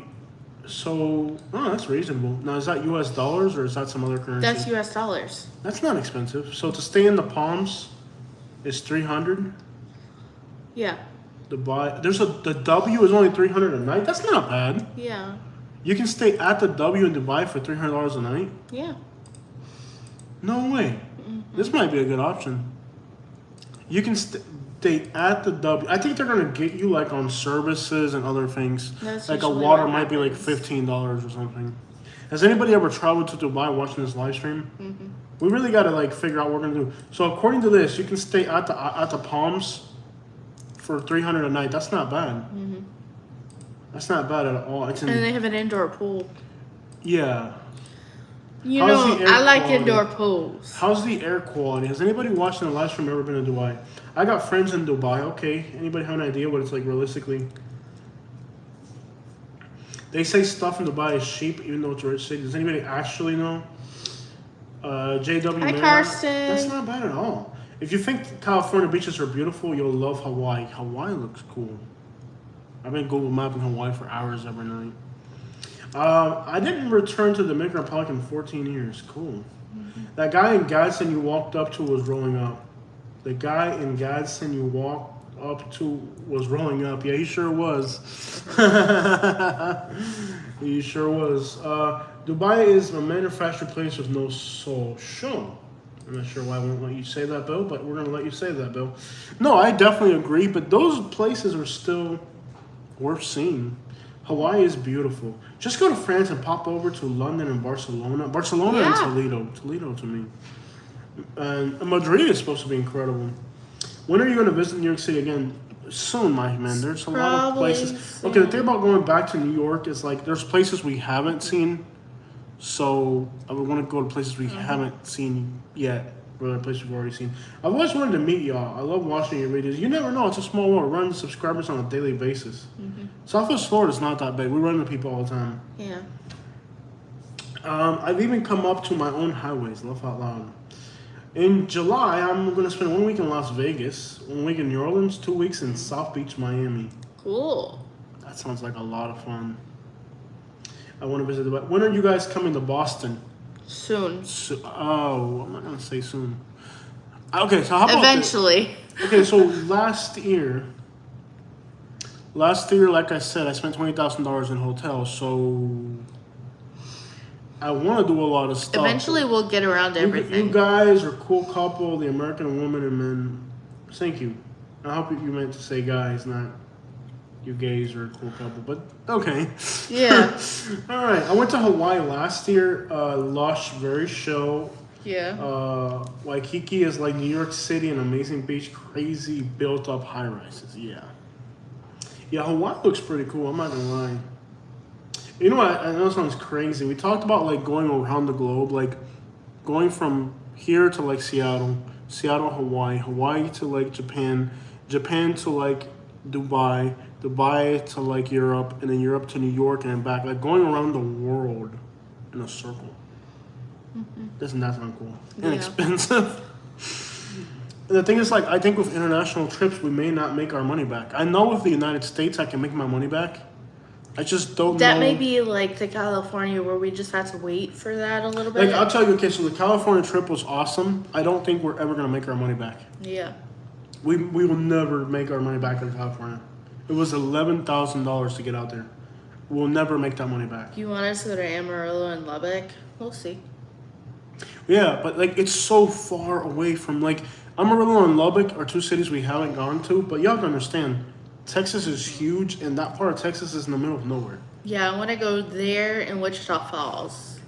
Speaker 1: So, oh, that's reasonable. Now, is that US dollars or is that some other currency?
Speaker 2: That's US dollars.
Speaker 1: That's not expensive. So to stay in the Palms is $300.
Speaker 2: Yeah.
Speaker 1: Dubai. The W is only $300 a night. That's not bad.
Speaker 2: Yeah.
Speaker 1: You can stay at the W in Dubai for $300 a night?
Speaker 2: Yeah.
Speaker 1: No way. This might be a good option. You can stay at the W. I think they're gonna get you like on services and other things.
Speaker 2: That's
Speaker 1: Like a
Speaker 2: usually
Speaker 1: water
Speaker 2: what
Speaker 1: might be like
Speaker 2: happens.
Speaker 1: $15 or something. Has anybody ever traveled to Dubai watching this live stream?
Speaker 2: Mm-hmm.
Speaker 1: We really gotta like figure out what we're gonna do. So according to this, you can stay at the Palms for $300 a night. That's not bad.
Speaker 2: Mm-hmm.
Speaker 1: That's not bad at all. It's in,
Speaker 2: And they have an indoor pool.
Speaker 1: yeah.
Speaker 2: You
Speaker 1: How's
Speaker 2: know,
Speaker 1: the air
Speaker 2: I like
Speaker 1: quality?
Speaker 2: indoor pools.
Speaker 1: How's the air quality? Has anybody watching the live stream ever been to Dubai? I got friends in Dubai. Okay, anybody have an idea what it's like realistically? They say stuff in Dubai is cheap, even though it's a rich city. Does anybody actually know? JW.
Speaker 2: Hi,
Speaker 1: Mayer?
Speaker 2: Karsten.
Speaker 1: That's not bad at all. If you think California beaches are beautiful, you'll love Hawaii. Hawaii looks cool. I've been Google mapping Hawaii for hours every night. I didn't return to the Dominican Republic in 14 years. Cool. That guy in Gadsden you walked up to was rolling up. The guy in Gadsden you walked up to was rolling up. Yeah, he sure was. He sure was. Dubai is a manufactured place with no soul. Sure. I'm not sure why I won't let you say that, Bill, but we're going to let you say that, Bill. No, I definitely agree, but those places are still worth seeing. Hawaii is beautiful. Just go to France and pop over to London and Barcelona. Barcelona and
Speaker 2: Yeah.
Speaker 1: Toledo. Toledo to me. And Madrid is supposed to be incredible. When are you going to visit New York City again? Soon, my man. There's a lot of
Speaker 2: Probably
Speaker 1: places.
Speaker 2: soon.
Speaker 1: Okay, the thing about going back to New York is like there's places we haven't seen. So I would want to go to places we haven't seen yet. Rather places we've already seen. I've always wanted to meet y'all. I love watching your videos. You never know. It's a small world. Run subscribers on a daily basis. Southwest Florida is not that big. We run into people all the time.
Speaker 2: Yeah.
Speaker 1: I've even come up to my own highways. Laugh out loud. In July, I'm going to spend 1 week in Las Vegas, 1 week in New Orleans, 2 weeks in South Beach, Miami.
Speaker 2: Cool.
Speaker 1: That sounds like a lot of fun. I want to visit Dubai. When are you guys coming to Boston?
Speaker 2: Soon.
Speaker 1: I'm not going to say soon. Okay, so how about
Speaker 2: Eventually.
Speaker 1: this? Okay, so last year, like I said, I spent $20,000 in hotels, so I want to do a lot of stuff.
Speaker 2: Eventually, we'll get around to
Speaker 1: You
Speaker 2: everything.
Speaker 1: guys are a cool couple, the American woman and men. Thank you. I hope you meant to say guys, not you gays are a cool couple, but okay.
Speaker 2: Yeah.
Speaker 1: All right. I went to Hawaii last year. Lush, very show.
Speaker 2: Yeah.
Speaker 1: Waikiki is like New York City, an amazing beach, crazy built up high rises. Yeah. Yeah, Hawaii looks pretty cool. I'm not gonna lie. You know what? I know it sounds crazy. We talked about like going around the globe, like going from here to like Seattle, Hawaii, Hawaii to like Japan, Japan to like Dubai, Dubai to like Europe, and then Europe to New York and then back. Like going around the world in a circle. Doesn't that sound cool?
Speaker 2: Yeah.
Speaker 1: Inexpensive. And the thing is, like, I think with international trips, we may not make our money back. I know with the United States, I can make my money back. I just don't know.
Speaker 2: That may be like the California where we just have to wait for that a little bit.
Speaker 1: Like, I'll tell you, okay, so the California trip was awesome. I don't think we're ever going to make our money back.
Speaker 2: Yeah.
Speaker 1: We will never make our money back in California. It was $11,000 to get out there. We'll never make that money back.
Speaker 2: You want us to go to Amarillo and Lubbock? We'll see.
Speaker 1: Yeah, but, like, it's so far away from, like, Amarillo and Lubbock are two cities we haven't gone to, but y'all can understand, Texas is huge, and that part of Texas is in the middle of nowhere.
Speaker 2: Yeah, I want to go there in Wichita Falls.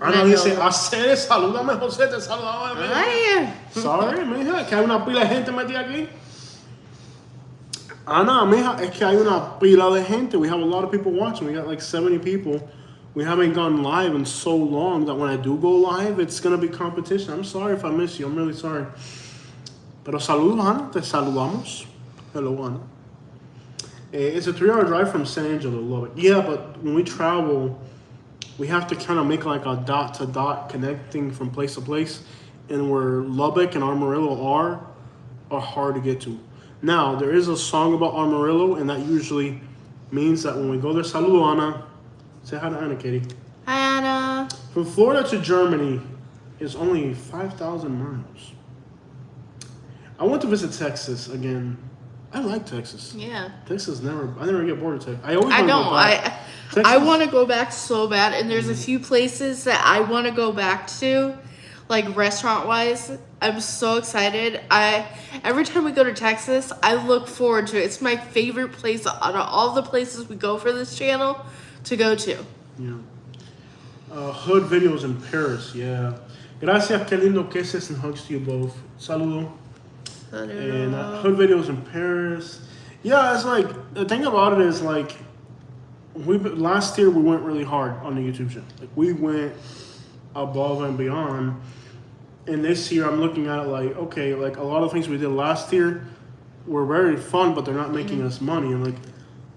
Speaker 1: I know, dice, hacer, salúdame, José, te saludaba.
Speaker 2: Ay.
Speaker 1: Sorry, mija, que hay una pila de gente metida aquí. Ana, mija, es que hay una pila de gente. We have a lot of people watching. We got like 70 people. We haven't gone live in so long that when I do go live, it's going to be competition. I'm sorry if I miss you. I'm really sorry. Pero saludos, Ana. Te saludamos. Hello, Ana. It's a 3-hour drive from San Angelo, Lubbock. Yeah, but when we travel, we have to kind of make like a dot-to-dot connecting from place to place. And where Lubbock and Amarillo are hard to get to. Now, there is a song about Amarillo, and that usually means that when we go there, saludo, Ana. Say hi to Anna, Katie.
Speaker 2: Hi, Anna.
Speaker 1: From Florida to Germany is only 5,000 miles. I want to visit Texas again. I like Texas.
Speaker 2: Yeah.
Speaker 1: I never get bored of Texas. I always
Speaker 2: I
Speaker 1: want to
Speaker 2: know.
Speaker 1: go back.
Speaker 2: I
Speaker 1: Texas-
Speaker 2: want to go back so bad, and there's a few places that I want to go back to, like restaurant wise. I'm so excited. Every time we go to Texas, I look forward to it. It's my favorite place out of all the places we go for this channel to go to.
Speaker 1: Yeah. Hood videos in Paris, yeah. Gracias, qué lindo kisses and hugs to you both. Saludo. And hood videos in Paris. Yeah, it's like, the thing about it is like, last year we went really hard on the YouTube channel. Like we went above and beyond. And this year I'm looking at it like, okay, like a lot of things we did last year were very fun, but they're not making us money. And like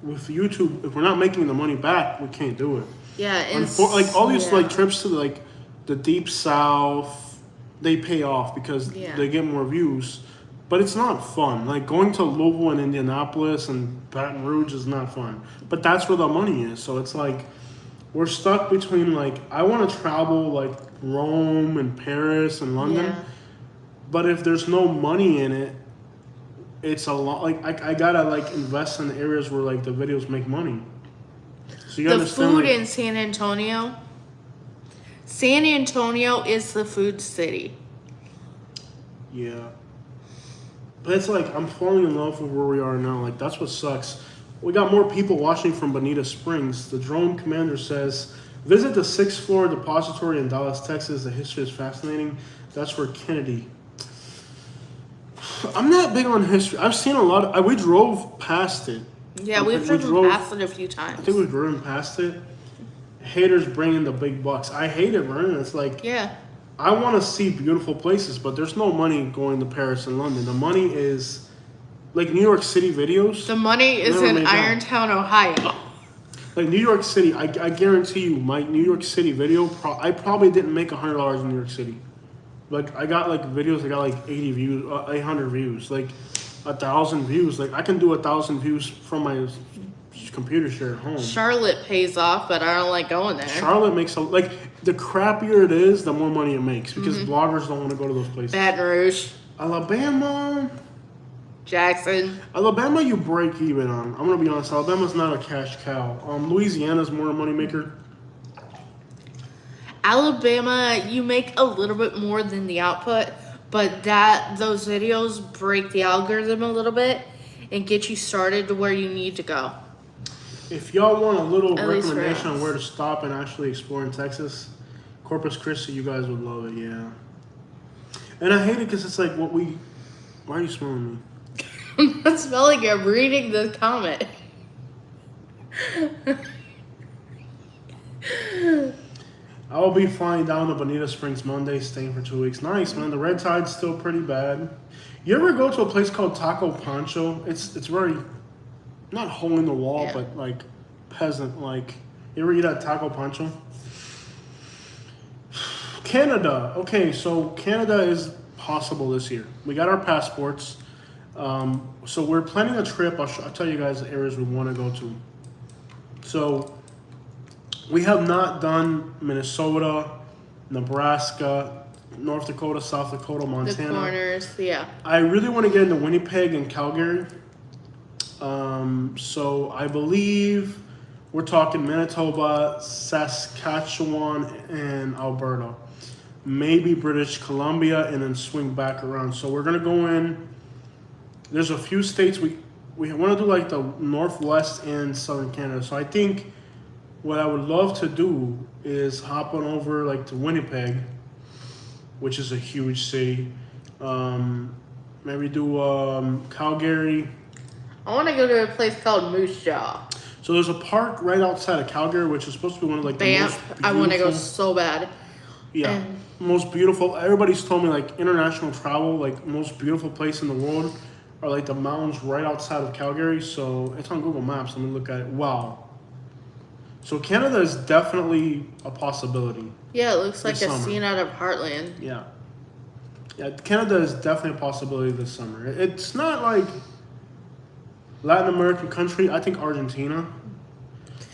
Speaker 1: with YouTube, if we're not making the money back, we can't do it.
Speaker 2: Yeah, and
Speaker 1: like all these like trips to like the deep south, they pay off because they get more views. But it's not fun. Like going to Louisville and Indianapolis and Baton Rouge is not fun. But that's where the money is. So it's like we're stuck between like I want to travel like Rome and Paris and London.
Speaker 2: Yeah.
Speaker 1: But if there's no money in it, it's a lot. Like I gotta like invest in areas where like the videos make money. So you
Speaker 2: the
Speaker 1: understand,
Speaker 2: food
Speaker 1: like,
Speaker 2: in San Antonio. San Antonio is the food city.
Speaker 1: Yeah. But it's like I'm falling in love with where we are now. Like that's what sucks. We got more people watching from Bonita Springs. The drone commander says, visit the 6th floor depository in Dallas, Texas. The history is fascinating. That's where Kennedy. I'm not big on history. I've seen a lot of, we drove past it.
Speaker 2: Yeah, we've driven past it a few times.
Speaker 1: I think we've driven past it. Haters bringing the big bucks. I hate it, man. It's like,
Speaker 2: yeah.
Speaker 1: I want to see beautiful places, but there's no money going to Paris and London. The money is like New York City videos.
Speaker 2: The money is in Irontown, Ohio.
Speaker 1: Like New York City, I guarantee you, my New York City video, I probably didn't make $100 in New York City. Like I got like videos, I got like 80 views, 800 views, like 1,000 views. Like I can do 1,000 views from my computer share at home.
Speaker 2: Charlotte pays off, but I don't like going there.
Speaker 1: Charlotte makes like the crappier it is, the more money it makes because bloggers don't want to go to those places.
Speaker 2: Baton Rouge,
Speaker 1: Alabama,
Speaker 2: Jackson.
Speaker 1: Alabama, you break even on. I'm gonna be honest. Alabama's not a cash cow. Louisiana's more a moneymaker.
Speaker 2: Alabama, you make a little bit more than the output, but those videos break the algorithm a little bit and get you started to where you need to go.
Speaker 1: If y'all want a little recommendation on where to stop and actually explore in Texas, Corpus Christi, you guys would love it, yeah. And I hate it because it's like why are you smelling me?
Speaker 2: I'm not smelling it, I'm reading the comment.
Speaker 1: I will be flying down to Bonita Springs Monday, staying for 2 weeks. Nice, man. The red tide's still pretty bad. You ever go to a place called Taco Pancho? It's very, not hole in the wall, but like peasant. Like, you ever eat at Taco Pancho? Canada. Okay, so Canada is possible this year. We got our passports. So we're planning a trip. I'll tell you guys the areas we want to go to. So we have not done Minnesota, Nebraska, North Dakota, South Dakota, Montana.
Speaker 2: The corners, yeah.
Speaker 1: I really want to get into Winnipeg and Calgary. So I believe we're talking Manitoba, Saskatchewan, and Alberta. Maybe British Columbia, and then swing back around. So we're going to go in. There's a few states we want to do like the Northwest and Southern Canada. So I think what I would love to do is hop on over like to Winnipeg, which is a huge city. Maybe do Calgary.
Speaker 2: I want to go to a place called Moose Jaw.
Speaker 1: So there's a park right outside of Calgary, which is supposed to be one of like the most beautiful.
Speaker 2: I want to go so bad.
Speaker 1: Yeah, most beautiful. Everybody's told me like international travel, like most beautiful place in the world are like the mountains right outside of Calgary. So it's on Google Maps. Let me look at it. Wow. So Canada is definitely a possibility.
Speaker 2: Yeah, it looks like a
Speaker 1: summer.
Speaker 2: scene out of Heartland.
Speaker 1: Yeah. Yeah, Canada is definitely a possibility this summer. It's not like Latin American country. I think Argentina.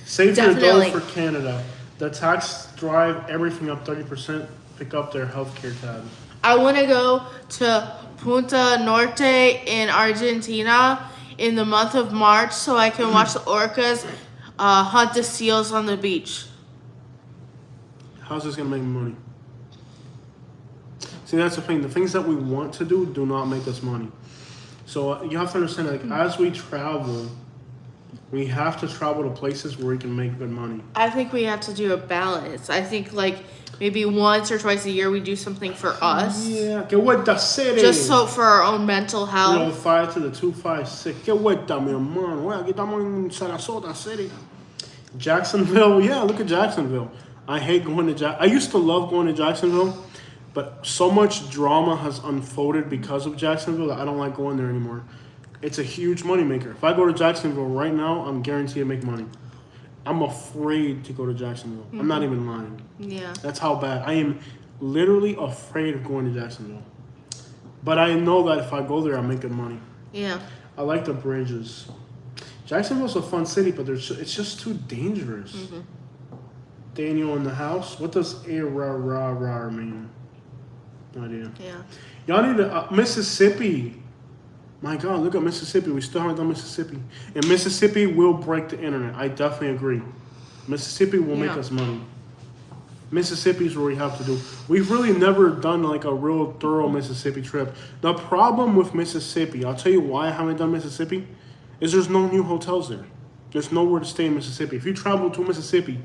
Speaker 1: Save your dough for Canada. The tax drive everything up 30%. Pick up their healthcare tab.
Speaker 2: I want to go to Punta Norte in Argentina in the month of March so I can watch the orcas hunt the seals on the beach.
Speaker 1: How's this gonna make me money? See, that's the thing. The things that we want to do not make us money. So you have to understand, like, as we travel, we have to travel to places where we can make good money.
Speaker 2: I think we have to do a balance. I think like maybe once or twice a year we do something for us.
Speaker 1: Yeah, que vuelta city.
Speaker 2: Just so for our own mental health.
Speaker 1: 305 to the 256. Que vuelta, mi hermano. Well, aquí estamos en Sarasota City. Jacksonville, yeah, look at Jacksonville. I hate going to I used to love going to Jacksonville, but so much drama has unfolded because of Jacksonville that I don't like going there anymore. It's a huge moneymaker. If I go to Jacksonville right now, I'm guaranteed to make money. I'm afraid to go to Jacksonville. I'm not even lying.
Speaker 2: Yeah.
Speaker 1: That's how bad. I am literally afraid of going to Jacksonville. But I know that if I go there, I'll make good money.
Speaker 2: Yeah.
Speaker 1: I like the bridges. Jacksonville's a fun city, but it's just too dangerous.
Speaker 2: Mm-hmm.
Speaker 1: Daniel in the house. What does A-R-R-R mean? No idea.
Speaker 2: Yeah.
Speaker 1: Y'all need to, Mississippi. My God, look at Mississippi. We still haven't done Mississippi. And Mississippi will break the internet. I definitely agree. Mississippi will make us money. Mississippi is where we have to do. We've really never done like a real thorough Mississippi trip. The problem with Mississippi, I'll tell you why I haven't done Mississippi, is there's no new hotels there. There's nowhere to stay in Mississippi. If you travel to Mississippi,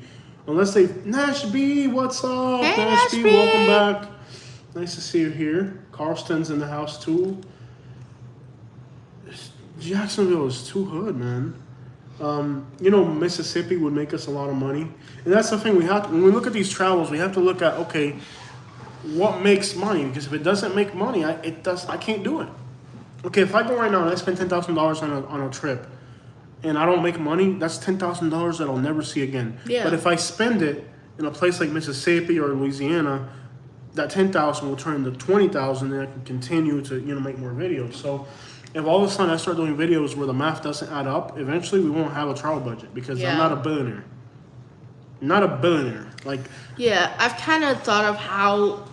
Speaker 1: unless they, Nash B, what's up?
Speaker 2: Hey,
Speaker 1: Nash B,
Speaker 2: Nash B.
Speaker 1: welcome back. Nice to see you here. Carlston's in the house too. Jacksonville is too hood, man. You know, Mississippi would make us a lot of money, and that's the thing. We have to, when we look at these travels, we have to look at, okay, what makes money? Because if it doesn't make money, I can't do it. Okay, if I go right now and I spend $10,000 on a trip, and I don't make money, that's $10,000 that I'll never see again.
Speaker 2: Yeah.
Speaker 1: But if I spend it in a place like Mississippi or Louisiana, that $10,000 will turn into $20,000, and I can continue to make more videos. So if all of a sudden I start doing videos where the math doesn't add up, eventually we won't have a travel budget because I'm not a billionaire. Not a billionaire. Like,
Speaker 2: yeah, I've kind of thought of how,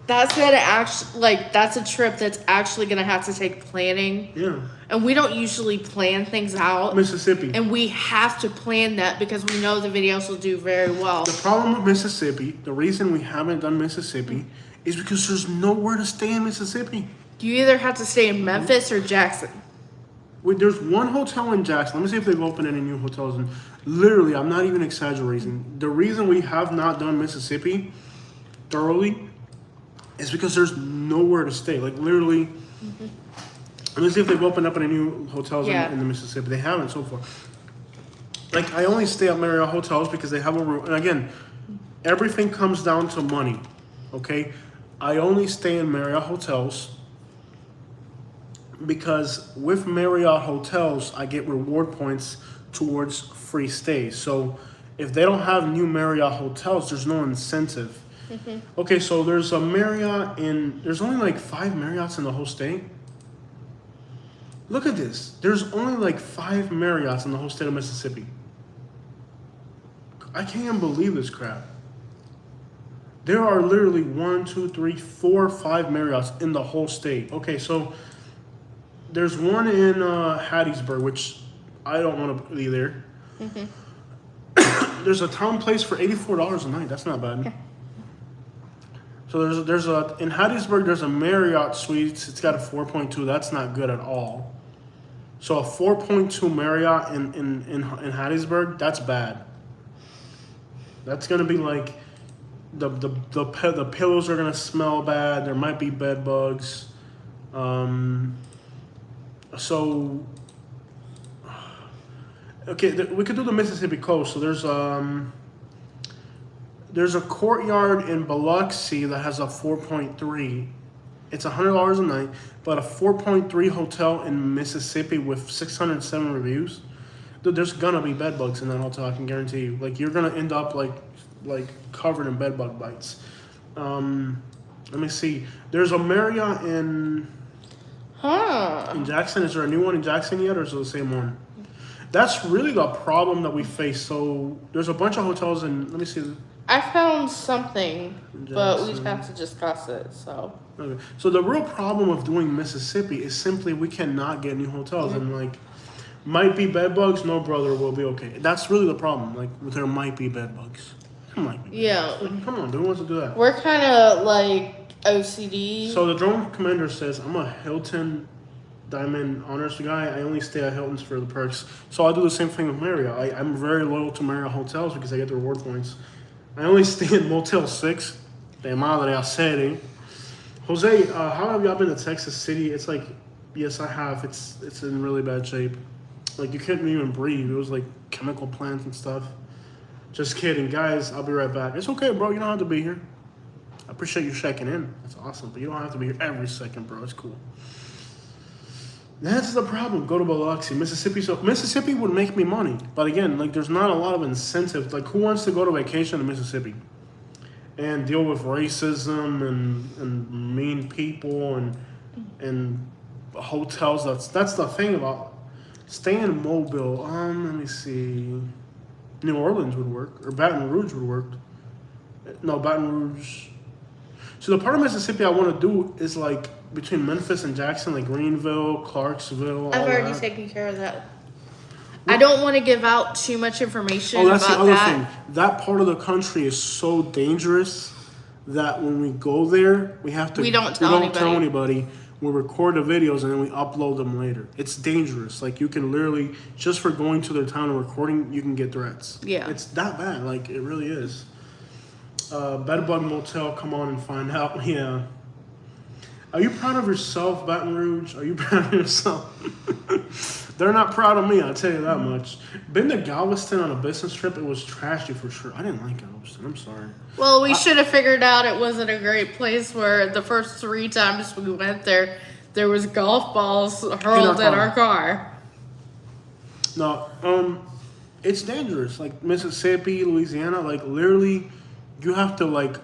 Speaker 2: that's that's a trip that's actually gonna have to take planning.
Speaker 1: yeah.
Speaker 2: And we don't usually plan things out.
Speaker 1: Mississippi.
Speaker 2: And we have to plan that because we know the videos will do very well.
Speaker 1: The problem with Mississippi, the reason we haven't done Mississippi, is because there's nowhere to stay in Mississippi.
Speaker 2: You either have to stay in Memphis or Jackson.
Speaker 1: Wait, there's one hotel in Jackson. Let me see if they've opened any new hotels. And literally, I'm not even exaggerating. The reason we have not done Mississippi thoroughly is because there's nowhere to stay. Like, literally, let me see if they've opened up any new hotels in the Mississippi. They haven't so far. Like, I only stay at Marriott hotels because they have a room. And again, everything comes down to money, okay? I only stay in Marriott hotels because with Marriott hotels, I get reward points towards free stays. So if they don't have new Marriott hotels, there's no incentive. Okay, so there's a Marriott there's only like 5 Marriotts in the whole state. Look at this. There's only like 5 Marriotts in the whole state of Mississippi. I can't even believe this crap. There are literally 1, 2, 3, 4, 5 Marriotts in the whole state. Okay, so there's one in Hattiesburg, which I don't want to be there. There's a town place for $84 a night. That's not bad. So there's in Hattiesburg, there's a Marriott Suites. It's got a 4.2. That's not good at all. So a 4.2 Marriott in Hattiesburg, that's bad. That's gonna be like the pillows are gonna smell bad. There might be bed bugs. So okay, we could do the Mississippi coast. So there's a Courtyard in Biloxi that has a 4.3. It's $100 a night, but a 4.3 hotel in Mississippi with 607 reviews. Dude, there's gonna be bed bugs in that hotel. I can guarantee you. Like, you're gonna end up like covered in bed bug bites. Let me see. There's a Marriott in Jackson. Is there a new one in Jackson yet, or is it the same one? That's really the problem that we face. So there's a bunch of hotels in. Let me see.
Speaker 2: I found something, but we'd have to discuss it. So.
Speaker 1: Okay. So the real problem of doing Mississippi is simply we cannot get new hotels, and like, might be bed bugs. No, brother, we'll be okay. That's really the problem. Like, there might be bed bugs. I'm like,
Speaker 2: Yeah.
Speaker 1: come on, dude, who wants to do that?
Speaker 2: We're kind of like OCD.
Speaker 1: So the drone commander says, I'm a Hilton Diamond Honors guy. I only stay at Hilton's for the perks. So I do the same thing with Marriott. I'm very loyal to Marriott hotels because I get the reward points. I only stay in Motel 6. De madre a serie. Jose, how have y'all been to Texas City? It's like, yes, I have. It's in really bad shape. Like, you couldn't even breathe. It was like chemical plants and stuff. Just kidding. Guys, I'll be right back. It's okay, bro. You don't have to be here. I appreciate you checking in. That's awesome. But you don't have to be here every second, bro. It's cool. That's the problem. Go to Biloxi, Mississippi. So Mississippi would make me money. But again, like, there's not a lot of incentive. Like, who wants to go to vacation to Mississippi and deal with racism and mean people and hotels? That's the thing about staying in Mobile. Let me see. New Orleans would work, or Baton Rouge would work. No, Baton Rouge. So the part of Mississippi I want to do is like between Memphis and Jackson, like Greenville, Clarksville.
Speaker 2: I've
Speaker 1: all
Speaker 2: already
Speaker 1: that.
Speaker 2: taken care of that. I don't want to give out too much information
Speaker 1: Oh, that's
Speaker 2: about
Speaker 1: the other
Speaker 2: that.
Speaker 1: thing. That part of the country is so dangerous that when we go there, we have to.
Speaker 2: We don't tell
Speaker 1: anybody. We record the videos and then we upload them later. It's dangerous. Like, you can literally, just for going to their town and recording, you can get threats.
Speaker 2: Yeah.
Speaker 1: It's that bad. Like, it really is. Bedbug Motel, come on and find out. Yeah. Are you proud of yourself, Baton Rouge? Are you proud of yourself? They're not proud of me, I'll tell you that much. Been to Galveston on a business trip. It was trashy for sure. I didn't like Galveston. I'm sorry.
Speaker 2: Well, we should have figured out it wasn't a great place where the first 3 times we went there was golf balls hurled at our car.
Speaker 1: No, it's dangerous. Like Mississippi, Louisiana, like literally, you have to like.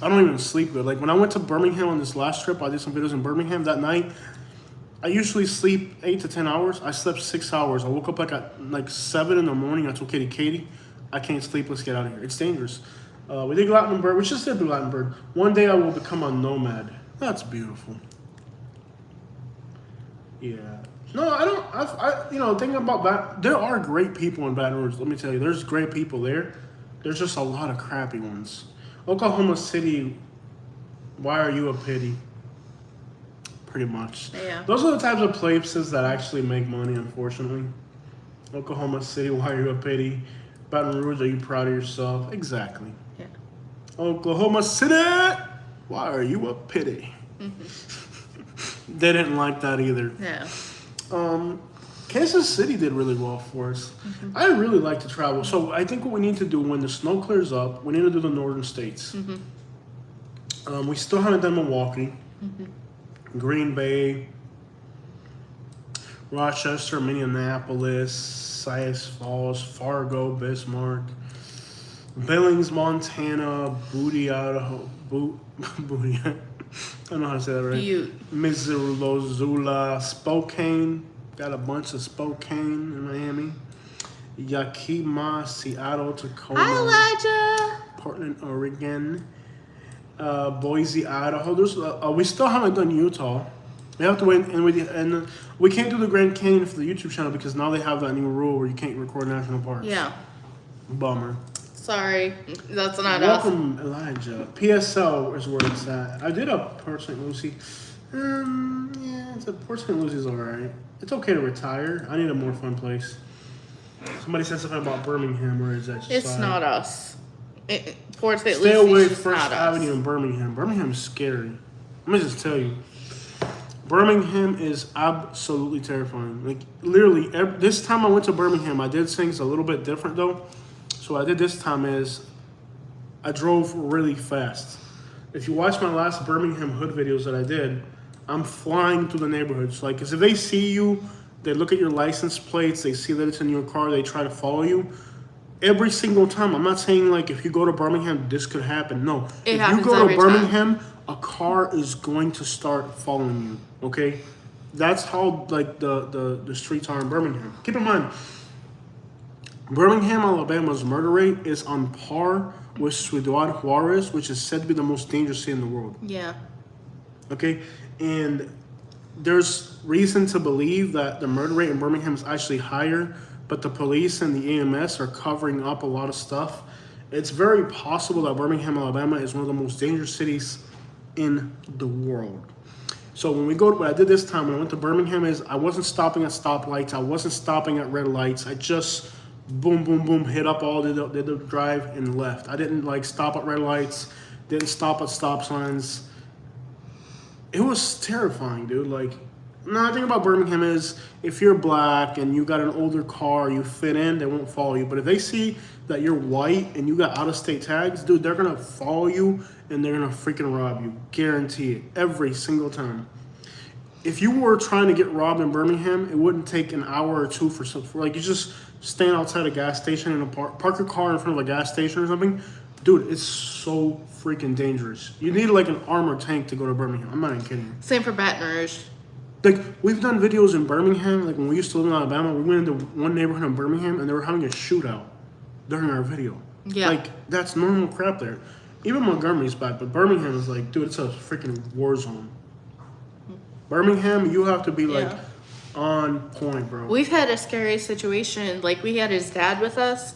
Speaker 1: I don't even sleep good. Like when I went to Birmingham on this last trip, I did some videos in Birmingham that night. I usually sleep 8 to 10 hours. I slept 6 hours. I woke up at 7 in the morning. I told Katie, I can't sleep. Let's get out of here. It's dangerous. We did Gatlinburg. We just did Gatlinburg. One day I will become a nomad. That's beautiful. Yeah. No, I don't. Thinking about that, there are great people in Baton Rouge. Let me tell you, there's great people there. There's just a lot of crappy ones. Oklahoma City, why are you a pity? Pretty much.
Speaker 2: Yeah.
Speaker 1: Those are the types of places that actually make money, unfortunately. Oklahoma City, why are you a pity? Baton Rouge, are you proud of yourself? Exactly.
Speaker 2: Yeah.
Speaker 1: Oklahoma City, why are you a pity?
Speaker 2: Mm-hmm.
Speaker 1: They didn't like that either.
Speaker 2: Yeah.
Speaker 1: Kansas City did really well for us. Mm-hmm. I really like to travel. So I think what we need to do when the snow clears up, we need to do the northern states. Mm-hmm. We still haven't done Milwaukee, Green Bay, Rochester, Minneapolis, Sias Falls, Fargo, Bismarck, Billings, Montana, Booty, Idaho, Booty. I don't know how to say that right.
Speaker 2: Butte.
Speaker 1: Missoula, Spokane. Got a bunch of Spokane in Miami. Yakima, Seattle, Tacoma.
Speaker 2: Hi, Elijah.
Speaker 1: Portland, Oregon. Boise, Idaho. We still haven't done Utah. We have to wait, and we can't do the Grand Canyon for the YouTube channel because now they have that new rule where you can't record national parks.
Speaker 2: Yeah.
Speaker 1: Bummer.
Speaker 2: Sorry, that's not us.
Speaker 1: Welcome, Elijah. PSL is where it's at. I did a Port St. Lucie. Port St. Lucie's alright. It's okay to retire. I need a more fun place. Somebody said something about Birmingham. Where is that?
Speaker 2: It's not us. Port St.
Speaker 1: Stay
Speaker 2: Lucie
Speaker 1: away
Speaker 2: is
Speaker 1: First
Speaker 2: not
Speaker 1: Avenue
Speaker 2: us.
Speaker 1: in Birmingham. Birmingham's scary. Let me just tell you. Birmingham is absolutely terrifying. Like, literally, this time I went to Birmingham, I did things a little bit different, though. So what I did this time is I drove really fast. If you watch my last Birmingham hood videos that I did, I'm flying through the neighborhoods. Like, because if they see you, they look at your license plates, they see that it's in your car, they try to follow you. Every single time. I'm not saying, like, if you go to Birmingham, this could happen. No.
Speaker 2: It
Speaker 1: if you go to
Speaker 2: happens every
Speaker 1: Birmingham, a car is going to start following you, okay? That's how, like, the streets are in Birmingham. Keep in mind, Birmingham, Alabama's murder rate is on par with Ciudad Juarez, which is said to be the most dangerous city in the world.
Speaker 2: Yeah.
Speaker 1: Okay? And there's reason to believe that the murder rate in Birmingham is actually higher, but the police and the EMS are covering up a lot of stuff. It's very possible that Birmingham, Alabama is one of the most dangerous cities in the world. So what I did this time when I went to Birmingham is I wasn't stopping at stoplights. I wasn't stopping at red lights. I just boom, boom, boom, hit up all, did the drive and left. I didn't like stop at red lights. Didn't stop at stop signs. It was terrifying, dude. Like, no, the thing about Birmingham is if you're black and you got an older car, you fit in, they won't follow you. But if they see that you're white and you got out-of-state tags, dude, they're gonna follow you and they're gonna freaking rob you. Guarantee it. Every single time. If you were trying to get robbed in Birmingham, it wouldn't take an hour or two for like you just stand outside a gas station and park your car in front of a gas station or something. Dude, it's so freaking dangerous. You need like an armored tank to go to Birmingham. I'm not even kidding.
Speaker 2: Same for Baton Rouge.
Speaker 1: Like, we've done videos in Birmingham. Like, when we used to live in Alabama, we went into one neighborhood in Birmingham and they were having a shootout during our video.
Speaker 2: Yeah.
Speaker 1: Like, that's normal crap there. Even Montgomery's bad, but Birmingham is like, dude, it's a freaking war zone. Birmingham, you have to be like on point, bro.
Speaker 2: We've had a scary situation. Like, we had his dad with us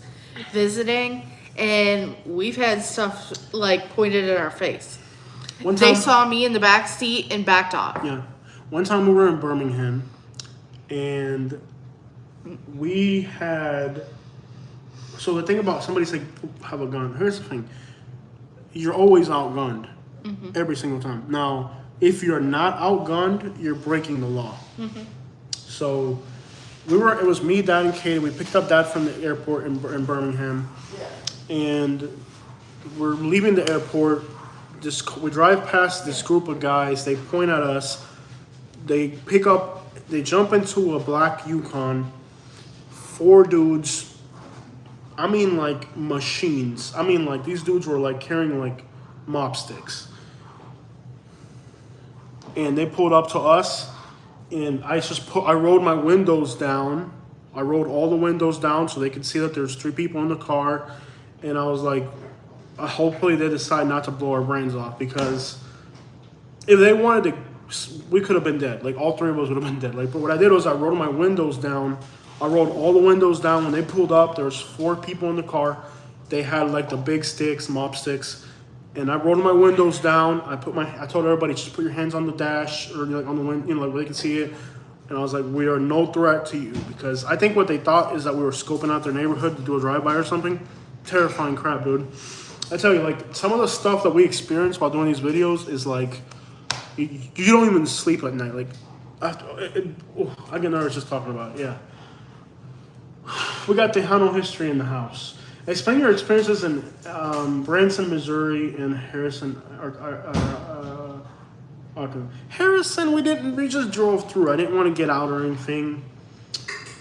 Speaker 2: visiting, and we've had stuff like pointed at our face. They saw me in the back seat and backed off.
Speaker 1: Yeah. One time we were in Birmingham, and we had. So the thing about somebody saying have a gun. Here's the thing: you're always outgunned, every single time. Now, if you're not outgunned, you're breaking the law. So it was me, Dad, and Katie. We picked up Dad from the airport in Birmingham, and we're leaving the airport. We drive past this group of guys. They point at us. They jump into a black Yukon. 4 dudes. I mean, like machines. I mean, like these dudes were like carrying like mop sticks. And they pulled up to us, and I rolled my windows down. I rolled all the windows down so they could see that there's 3 people in the car, and I was like, hopefully they decide not to blow our brains off, because if they wanted to, we could have been dead. Like, all 3 of us would have been dead. Like, but what I did was I rolled my windows down. I rolled all the windows down. When they pulled up, there was 4 people in the car. They had like the big sticks, mop sticks. And I rolled my windows down. I told everybody, just put your hands on the dash or like on the window, like where they can see it. And I was like, we are no threat to you, because I think what they thought is that we were scoping out their neighborhood to do a drive-by or something. Terrifying crap, dude. I tell you, like, some of the stuff that we experience while doing these videos is like, you don't even sleep at night. Like, I get nervous just talking about it. Yeah. We got Tejano history in the house. Explain your experiences in Branson, Missouri, and Harrison. Harrison, we just drove through. I didn't want to get out or anything.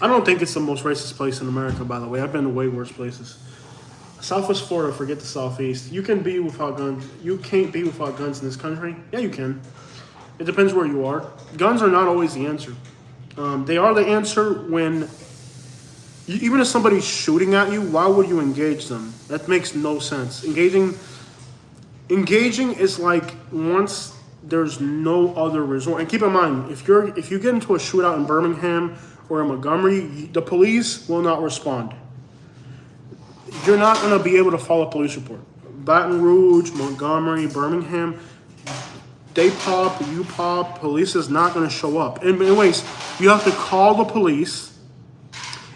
Speaker 1: I don't think it's the most racist place in America, by the way. I've been to way worse places. Southwest Florida, forget the Southeast. You can be without guns. You can't be without guns in this country. Yeah, you can. It depends where you are. Guns are not always the answer. They are the answer when, even if somebody's shooting at you, why would you engage them? That makes no sense. Engaging is like once there's no other resort. And keep in mind, if you get into a shootout in Birmingham or in Montgomery, the police will not respond. You're not going to be able to file a police report. Baton Rouge, Montgomery, Birmingham, they pop, you pop, police is not going to show up. Anyways, you have to call the police.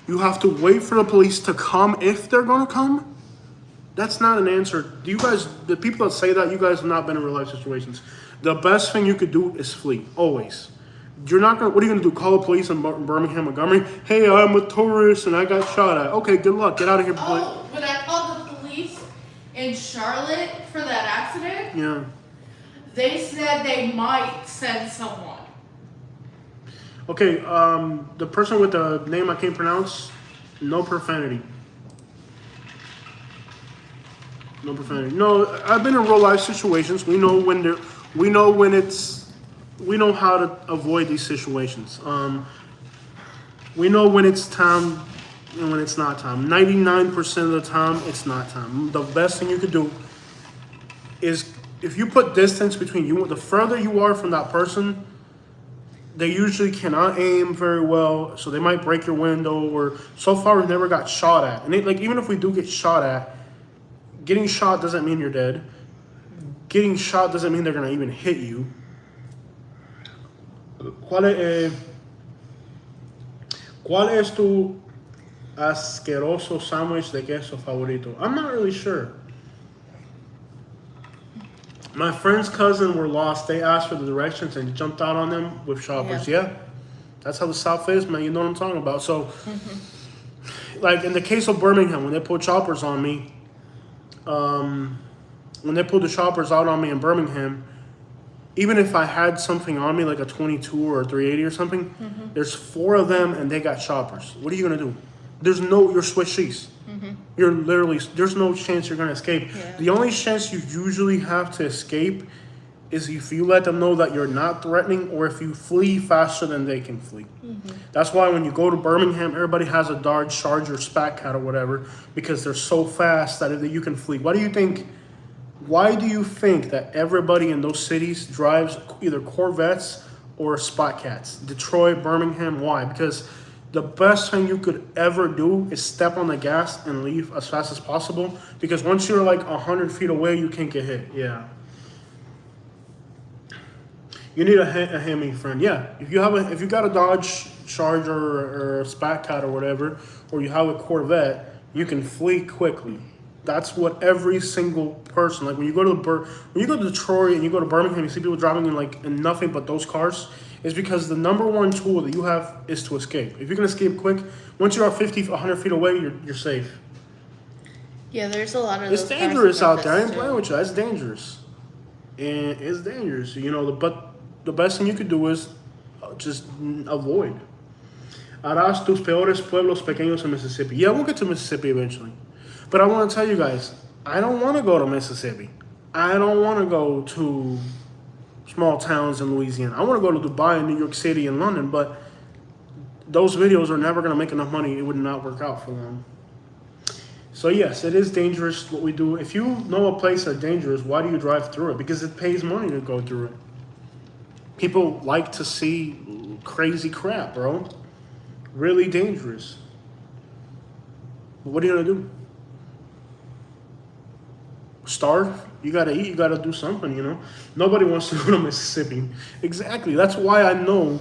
Speaker 1: You have to wait for the police to come if they're going to come. That's not an answer. The people that say that, you guys have not been in real life situations. The best thing you could do is flee, always. What are you going to do? Call the police in Birmingham, Montgomery? Hey, I'm a tourist and I got shot at. Okay, good luck. Get out of here.
Speaker 2: Oh, when I called the police in Charlotte for that accident,
Speaker 1: yeah,
Speaker 2: they said they might send someone.
Speaker 1: Okay, the person with the name I can't pronounce, no profanity. No profanity. No, I've been in real life situations. We know how to avoid these situations. We know when it's time and when it's not time. 99% of the time, it's not time. The best thing you could do is, if you put distance between you, the further you are from that person, they usually cannot aim very well, so they might break your window. Or so far, we've never got shot at. And even if we do get shot at, Getting shot doesn't mean you're dead. Getting shot doesn't mean they're gonna even hit you. ¿Cuál es tu asqueroso sandwich de queso favorito? I'm not really sure. My friend's cousin were lost. They asked for the directions and jumped out on them with choppers. Yeah. That's how the South is, man. You know what I'm talking about. So, like in the case of Birmingham, when they put choppers on me, when they pulled the choppers out on me in Birmingham, even if I had something on me, like a 22 or a 380 or something, there's 4 of them and they got choppers. What are you going to do? You're Swiss cheese. You're literally, there's no chance you're going to escape.
Speaker 2: Yeah.
Speaker 1: The only chance you usually have to escape is if you let them know that you're not threatening or if you flee faster than they can flee. That's why when you go to Birmingham, everybody has a Dodge Charger, Spat Cat or whatever, because they're so fast that you can flee. Why do you think that everybody in those cities drives either Corvettes or Spat Cats? Detroit, Birmingham, why? Because the best thing you could ever do is step on the gas and leave as fast as possible, because once you're like 100 feet away, you can't get hit. Yeah. You need a Hemi, friend. Yeah, if you got a Dodge Charger or a Spat Cat or whatever, or you have a Corvette, you can flee quickly. That's what every single person, like when you go to Detroit and you go to Birmingham, you see people driving in nothing but those cars. It's because the number one tool that you have is to escape. If you can escape quick, once you are 50, 100 feet away, you're safe.
Speaker 2: Yeah, there's a lot of.
Speaker 1: It's dangerous out there. I ain't playing with you. It's dangerous, and it's dangerous. You know, but the best thing you could do is just avoid. Harás tus peores pueblos pequeños in Mississippi. Yeah, we'll get to Mississippi eventually. But I want to tell you guys, I don't want to go to Mississippi. I don't want to go to small towns in Louisiana. I want to go to Dubai and New York City and London, but those videos are never going to make enough money. It would not work out for them. So yes, it is dangerous what we do. If you know a place that's dangerous, why do you drive through it? Because it pays money to go through it. People like to see crazy crap, bro. Really dangerous. But what are you going to do? Starve? You got to eat. You got to do something, you know? Nobody wants to go to Mississippi. Exactly. That's why I know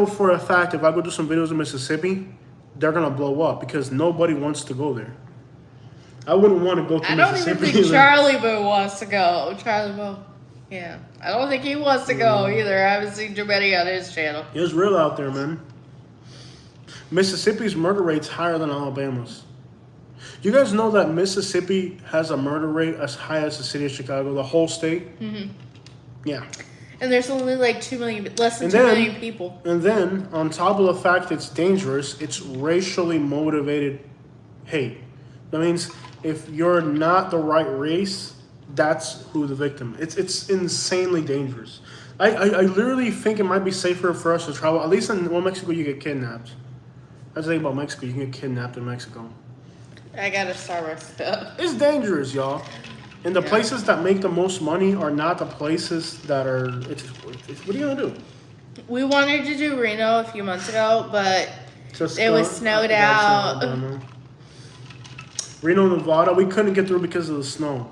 Speaker 1: for a fact if I go do some videos in Mississippi, they're going to blow up because nobody wants to go there. I wouldn't want to go to Mississippi.
Speaker 2: I don't even think Charlie Boo wants to go. Charlie Boo. Yeah. I don't think he wants to go either. I haven't seen too many on his channel.
Speaker 1: It's real out there, man. Mississippi's murder rate's higher than Alabama's. You guys know that Mississippi has a murder rate as high as the city of Chicago, the whole state? Mm-hmm. Yeah.
Speaker 2: And there's only like 2 million, less than 2 million people.
Speaker 1: And then, on top of the fact it's dangerous, it's racially motivated hate. That means if you're not the right race, that's who the victim. It's insanely dangerous. I literally think it might be safer for us to travel. At least in Mexico, you get kidnapped. That's the thing about Mexico. You can get kidnapped in Mexico.
Speaker 2: I got a Starbucks cup.
Speaker 1: It's dangerous, y'all. And the places that make the most money are not the places that are... what are you going to do?
Speaker 2: We wanted to do Reno a few months ago, but it was snowed out.
Speaker 1: Reno, Nevada, we couldn't get through because of the snow.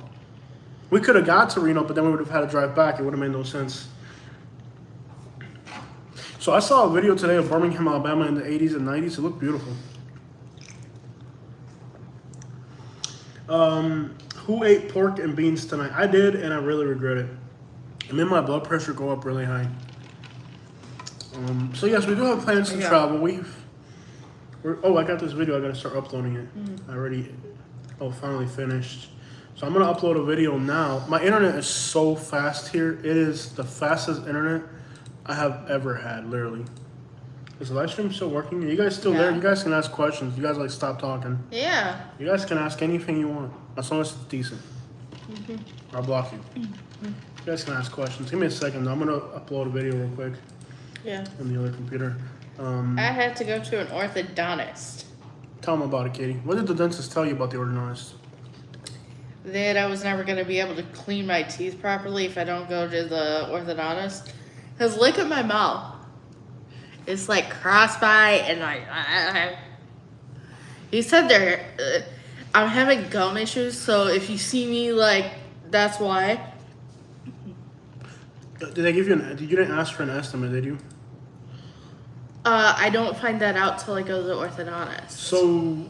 Speaker 1: We could have got to Reno, but then we would have had to drive back. It would have made no sense. So I saw a video today of Birmingham, Alabama in the 80s and 90s. It looked beautiful. Who ate pork and beans tonight? I did, and I really regret it. It made my blood pressure go up really high. So yes, we do have plans to travel. I got this video. I got to start uploading it. I already, finally finished. So I'm gonna upload a video now. My internet is so fast here. It is the fastest internet I have ever had, literally. Is the live stream still working? Are you guys still there? You guys can ask questions. You guys stop talking.
Speaker 2: Yeah.
Speaker 1: You guys can ask anything you want, as long as it's decent. I'll block you. You guys can ask questions. Give me a second. I'm gonna upload a video real quick.
Speaker 2: Yeah.
Speaker 1: On the other computer.
Speaker 2: I had to go to an orthodontist.
Speaker 1: Tell them about it, Katie. What did the dentist tell you about the orthodontist?
Speaker 2: That I was never gonna be able to clean my teeth properly if I don't go to the orthodontist. Cause look at my mouth. It's like crossbite and he said I'm having gum issues, so if you see me, like, that's why.
Speaker 1: Did they give you you didn't ask for an estimate, did you?
Speaker 2: I don't find that out till I go to the orthodontist.
Speaker 1: So,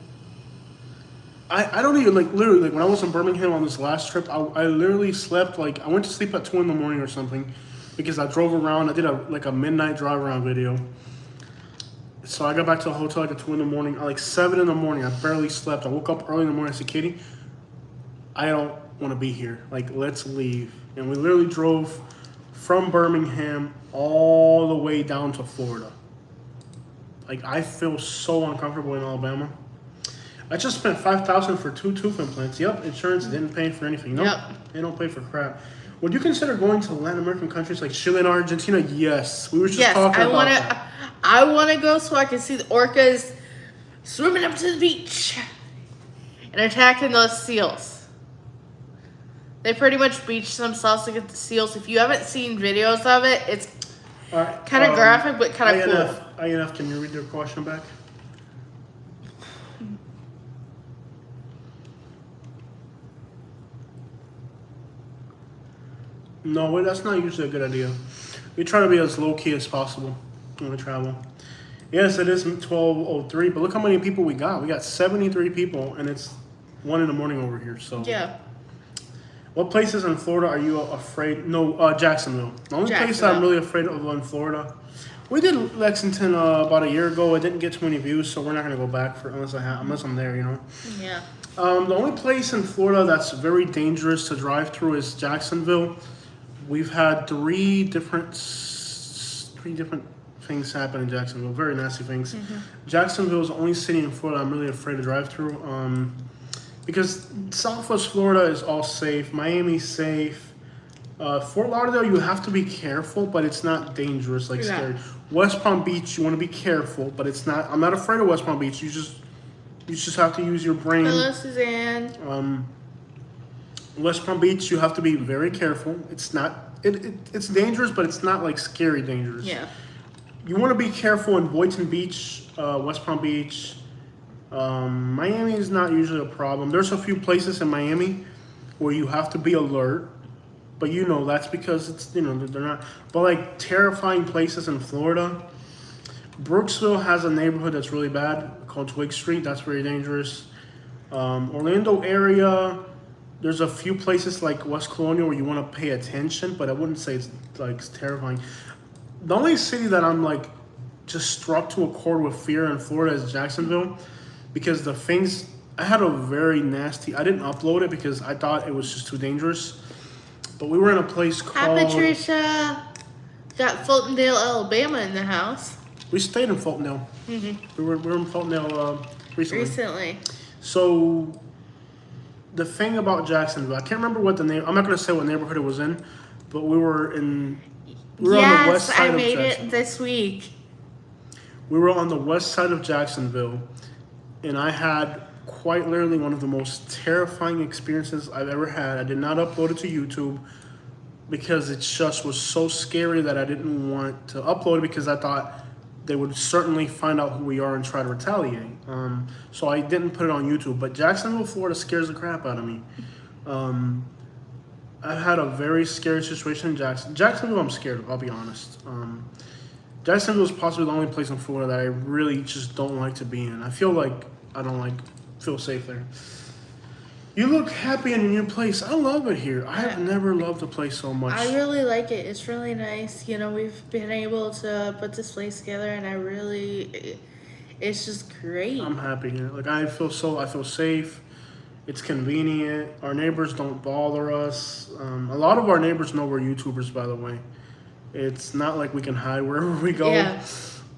Speaker 1: I don't even, like, literally, like, when I was in Birmingham on this last trip, I literally slept, like, I went to sleep at 2 in the morning or something because I drove around. I did a midnight drive around video. So I got back to the hotel like at 2 in the morning. Like 7 in the morning, I barely slept. I woke up early in the morning. I said, Katie, I don't want to be here. Like, let's leave. And we literally drove from Birmingham all the way down to Florida. Like, I feel so uncomfortable in Alabama. I just spent $5,000 for 2 tooth implants. Yep, insurance didn't pay for anything. Nope,
Speaker 2: Yep.
Speaker 1: They don't pay for crap. Would you consider going to Latin American countries like Chile and Argentina? Yes, we were just talking about that.
Speaker 2: I want to go so I can see the orcas swimming up to the beach and attacking those seals. They pretty much beach themselves to get the seals. If you haven't seen videos of it, it's
Speaker 1: All right,
Speaker 2: kind of graphic, but kind of cool.
Speaker 1: INF, can you read your question back? No, that's not usually a good idea. We try to be as low key as possible when we travel. Yes, it is 12:03, but look how many people we got. We got 73 people, and it's 1 in the morning over here. So
Speaker 2: Yeah.
Speaker 1: What places in Florida are you afraid? No, Jacksonville. The only place I'm really afraid of in Florida. We did Lexington about a year ago. It didn't get too many views, so we're not gonna go back for unless I'm there, you know.
Speaker 2: Yeah.
Speaker 1: The only place in Florida that's very dangerous to drive through is Jacksonville. We've had three different things happen in Jacksonville. Very nasty things. Jacksonville is the only city in Florida I'm really afraid to drive through. Because Southwest Florida is all safe. Miami's safe. Fort Lauderdale, you have to be careful, but it's not dangerous, like scary. West Palm Beach, you want to be careful, but it's not. I'm not afraid of West Palm Beach. You just have to use your brain.
Speaker 2: Hello, Suzanne.
Speaker 1: West Palm Beach, you have to be very careful. It's not. It's dangerous, but it's not like scary dangerous.
Speaker 2: Yeah.
Speaker 1: You want to be careful in Boynton Beach, West Palm Beach. Miami is not usually a problem. There's a few places in Miami where you have to be alert, but that's because it's they're not. But like terrifying places in Florida, Brooksville has a neighborhood that's really bad called Twig Street. That's very dangerous. Orlando area, there's a few places like West Colonial where you want to pay attention, but I wouldn't say it's like terrifying. The only city that I'm like just struck to a chord with fear in Florida is Jacksonville. Because the things, I had a very nasty, I didn't upload it because I thought it was just too dangerous. But we were in a place called...
Speaker 2: Hi, Patricia. Got Fultondale, Alabama in the house.
Speaker 1: We stayed in Fultondale. We were in Fultondale recently. So, the thing about Jacksonville, I can't remember what the name, I'm not going to say what neighborhood it was in, but we were on the west side of Jacksonville.
Speaker 2: Yes, I made it this week.
Speaker 1: We were on the west side of Jacksonville. And I had quite literally one of the most terrifying experiences I've ever had. I did not upload it to YouTube because it just was so scary that I didn't want to upload it because I thought they would certainly find out who we are and try to retaliate. So I didn't put it on YouTube. But Jacksonville, Florida scares the crap out of me. I've had a very scary situation in Jacksonville, I'm scared of, I'll be honest. Jacksonville is possibly the only place in Florida that I really just don't like to be in. I feel like I don't feel safe there. You look happy in your new place. I love it here. I have never loved a place so much.
Speaker 2: I really like it. It's really nice. We've been able to put this place together, and it's just great.
Speaker 1: I'm happy here. Like I feel safe. It's convenient. Our neighbors don't bother us. A lot of our neighbors know we're YouTubers, by the way. It's not like we can hide wherever we go.
Speaker 2: Yeah.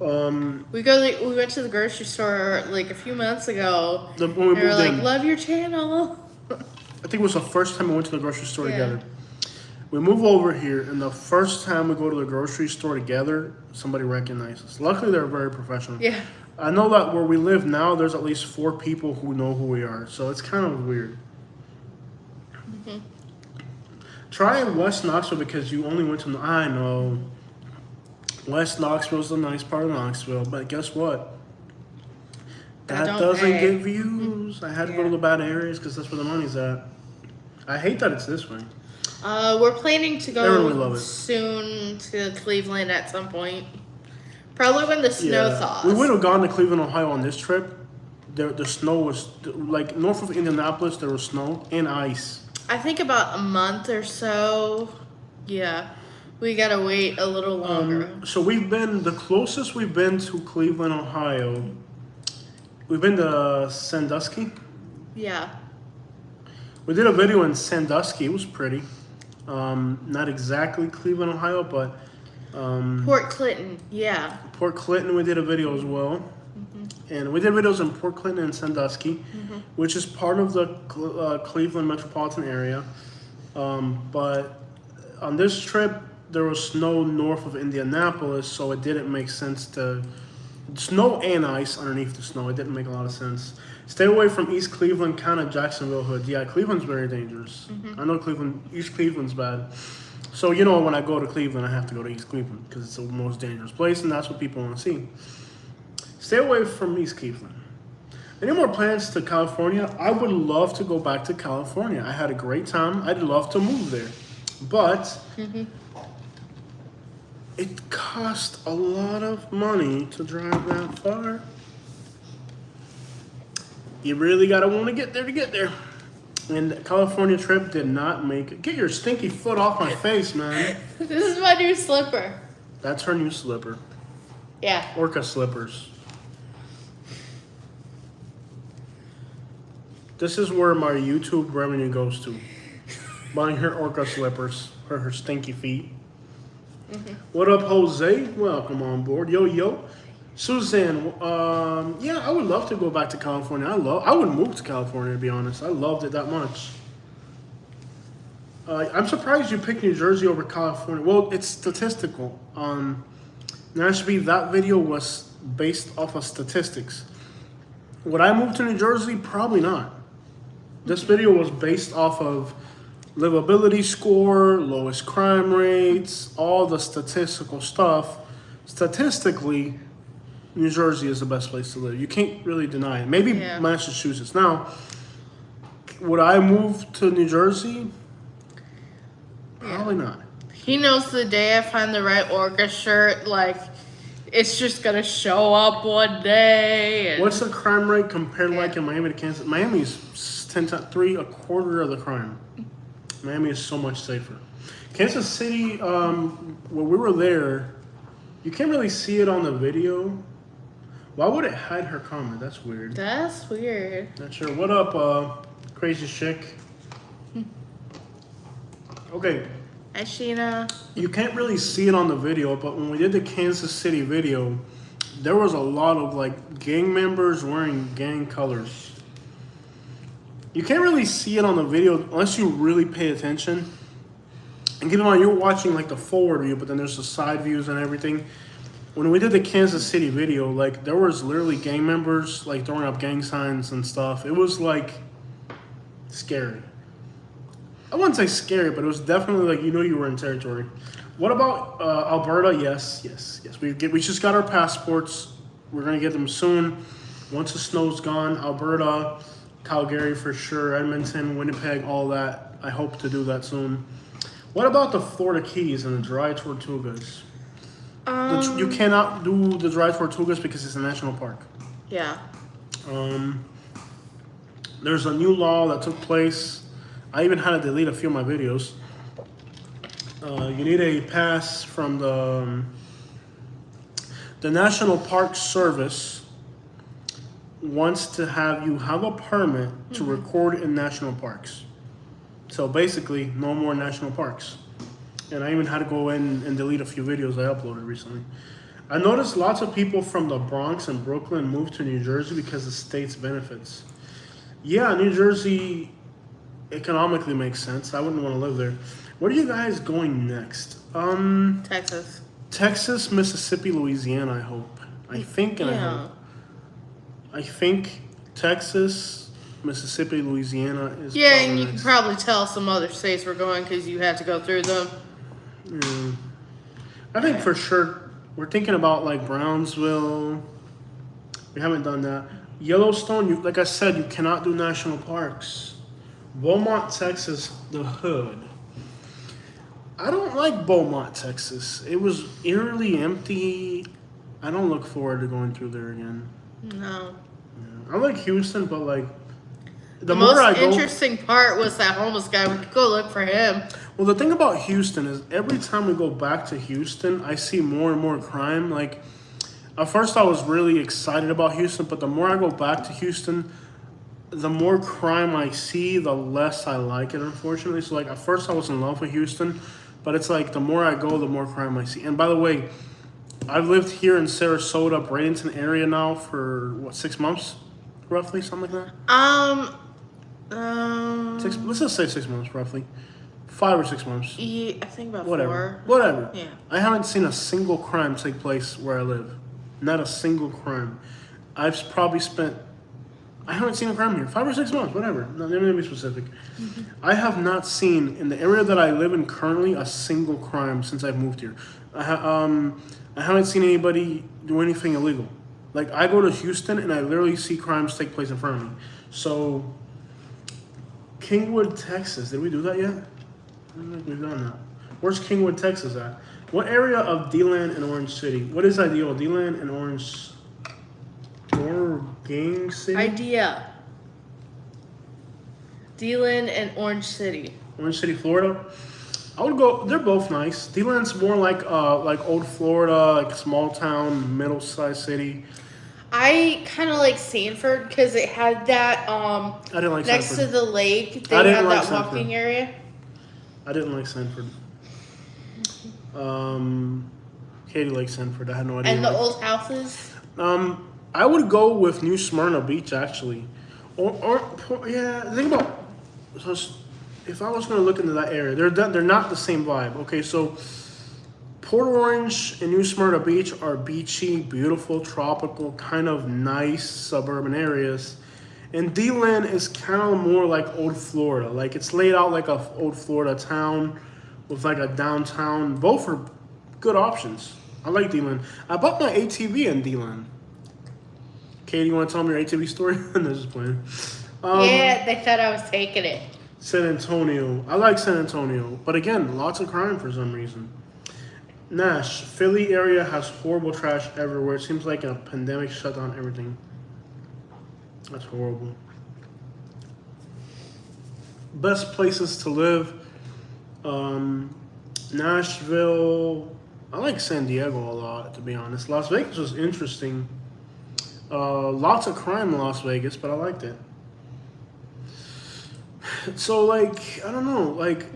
Speaker 2: We went to the grocery store like a few months ago.
Speaker 1: When we
Speaker 2: were like,
Speaker 1: in.
Speaker 2: Love your channel.
Speaker 1: I think it was the first time we went to the grocery store together. We move over here, and the first time we go to the grocery store together, somebody recognizes us. Luckily, they're very professional.
Speaker 2: Yeah.
Speaker 1: I know that where we live now, there's at least 4 people who know who we are, so it's kind of weird. Try West Knoxville because you only went to... I know. West Knoxville is the nice part of Knoxville, but guess what? That
Speaker 2: don't
Speaker 1: doesn't
Speaker 2: pay.
Speaker 1: get views. I had to go to the bad areas because that's where the money's at. I hate that it's this way.
Speaker 2: We're planning to
Speaker 1: Everyone would
Speaker 2: go
Speaker 1: love it.
Speaker 2: soon to Cleveland at some point. Probably when the snow thaws.
Speaker 1: We would have gone to Cleveland, Ohio on this trip. The snow was like north of Indianapolis. There was snow and ice.
Speaker 2: I think about a month or so. Yeah, we gotta wait a little longer.
Speaker 1: So the closest we've been to Cleveland, Ohio. We've been to Sandusky.
Speaker 2: Yeah.
Speaker 1: We did a video in Sandusky. It was pretty. Not exactly Cleveland, Ohio, but
Speaker 2: Port Clinton. Yeah.
Speaker 1: Port Clinton. We did a video as well, and we did videos in Port Clinton and Sandusky, which is part of the Cleveland metropolitan area. But on this trip, there was snow north of Indianapolis, so it didn't make sense to snow and ice underneath the snow. It didn't make a lot of sense. Stay away from East Cleveland, kind of Jacksonville hood. Yeah, Cleveland's very dangerous. I know East Cleveland's bad. So, when I go to Cleveland, I have to go to East Cleveland because it's the most dangerous place, and that's what people want to see. Stay away from East Cleveland. Any more plans to California? I would love to go back to California. I had a great time. I'd love to move there. But it costs a lot of money to drive that far. You really gotta want to get there to get there. And the California trip did not make it. Get your stinky foot off my face, man.
Speaker 2: This is my new slipper.
Speaker 1: That's her new slipper.
Speaker 2: Yeah.
Speaker 1: Orca slippers. This is where my YouTube revenue goes to. Buying her orca slippers for her stinky feet. What up, Jose? Welcome on board. Yo. Suzanne, yeah, I would love to go back to California. I would move to California, to be honest. I loved it that much. I'm surprised you picked New Jersey over California. Well, it's statistical. Naturally, that video was based off of statistics. Would I move to New Jersey? Probably not. This video was based off of livability score, lowest crime rates, all the statistical stuff. Statistically, New Jersey is the best place to live. You can't really deny it. Maybe Massachusetts. Now, would I move to New Jersey? Probably not.
Speaker 2: He knows the day I find the right Orca shirt, like, it's just gonna show up one day. And
Speaker 1: What's the crime rate compared like in Miami to Kansas? Miami is a quarter of the crime. Miami is so much safer. Kansas City, when we were there, you can't really see it on the video. Why would it hide her comment? That's weird.
Speaker 2: That's weird.
Speaker 1: Not sure. What up, crazy chick? Okay.
Speaker 2: Hi, Sheena.
Speaker 1: You can't really see it on the video, but when we did the Kansas City video, there was a lot of like gang members wearing gang colors. You can't really see it on the video unless you really pay attention. And keep in mind, you're watching like the forward view, but then there's the side views and everything. When we did the Kansas City video, like there was literally gang members like throwing up gang signs and stuff. It was like scary. I wouldn't say scary, but it was definitely like you were in territory. What about Alberta? Yes. We just got our passports. We're gonna get them soon. Once the snow's gone, Alberta, Calgary for sure, Edmonton, Winnipeg, all that. I hope to do that soon. What about the Florida Keys and the Dry Tortugas? You cannot do the Dry Tortugas because it's a national park.
Speaker 2: Yeah.
Speaker 1: There's a new law that took place. I even had to delete a few of my videos. You need a pass from the National Park Service wants to have you have a permit to record in national parks. So basically, no more national parks. And I even had to go in and delete a few videos I uploaded recently. I noticed lots of people from the Bronx and Brooklyn moved to New Jersey because of state's benefits. Yeah, New Jersey economically makes sense. I wouldn't want to live there. Where are you guys going next?
Speaker 2: Texas.
Speaker 1: Texas, Mississippi, Louisiana, I hope. I think Texas, Mississippi, Louisiana is.
Speaker 2: Yeah, and you can probably tell some other states we're going because you had to go through them.
Speaker 1: Yeah. I think for sure we're thinking about like Brownsville. We haven't done that. Yellowstone, like I said, you cannot do national parks. Beaumont, Texas, the hood. I don't like Beaumont, Texas. It was eerily empty. I don't look forward to going through there again.
Speaker 2: No.
Speaker 1: I like Houston, but like
Speaker 2: The
Speaker 1: more
Speaker 2: most
Speaker 1: I go,
Speaker 2: interesting part was that homeless guy. We could go look for him.
Speaker 1: well, the thing about Houston is every time we go back to Houston, I see more and more crime. Like at first, I was really excited about Houston, but the more I go back to Houston, the more crime I see, the less I like it. Unfortunately, so like at first I was in love with Houston, but it's like the more I go, the more crime I see. And by the way, I've lived here in Sarasota, Bradenton area now for what 6 months, roughly, something like that. Let's just say 6 months, roughly, 5 or 6 months.
Speaker 2: Yeah, I think about
Speaker 1: Whatever.
Speaker 2: 4.
Speaker 1: Whatever.
Speaker 2: Yeah.
Speaker 1: I haven't seen a single crime take place where I live. Not a single crime. I've probably spent. I haven't seen a crime here. 5 or 6 months, whatever. Let me be specific. I have not seen in the area that I live in currently a single crime since I've moved here. I haven't seen anybody do anything illegal. Like I go to Houston and I literally see crimes take place in front of me. So, Kingwood, Texas. Did we do that yet? I don't think we've done that. Where's Kingwood, Texas at? What area of D-Land and Orange City? What is ideal? D-Land and Orange Gang City?
Speaker 2: Idea. D-Land and Orange City.
Speaker 1: Orange City, Florida. I would go. They're both nice. D-Land's more like old Florida, like small town, middle-sized city.
Speaker 2: I kind of like Sanford because it had that
Speaker 1: I didn't like
Speaker 2: next
Speaker 1: Sanford.
Speaker 2: to the lake. They
Speaker 1: I didn't
Speaker 2: had
Speaker 1: like
Speaker 2: that
Speaker 1: Sanford.
Speaker 2: walking area.
Speaker 1: I didn't like Sanford. Katie likes Sanford. I had no idea.
Speaker 2: And the
Speaker 1: why.
Speaker 2: old houses.
Speaker 1: I would go with New Smyrna Beach actually, or yeah. Think about so if I was going to look into that area, they're not the same vibe. Okay, so Port Orange and New Smyrna Beach are beachy, beautiful, tropical, kind of nice suburban areas. And D-Land is kind of more like old Florida. Like it's laid out like a old Florida town with like a downtown. Both are good options. I like D-Land. I bought my ATV in D-Land. Katie, you want to tell me your ATV story? I'm just playing.
Speaker 2: Yeah, they thought I was taking it.
Speaker 1: San Antonio. I like San Antonio. But again, lots of crime for some reason. Nash. Philly area has horrible trash everywhere. It seems like a pandemic shut down everything. That's horrible. Best places to live. Nashville. I like San Diego a lot, to be honest. Las Vegas was interesting. Lots of crime in Las Vegas, but I liked it. So, like, I don't know. Like,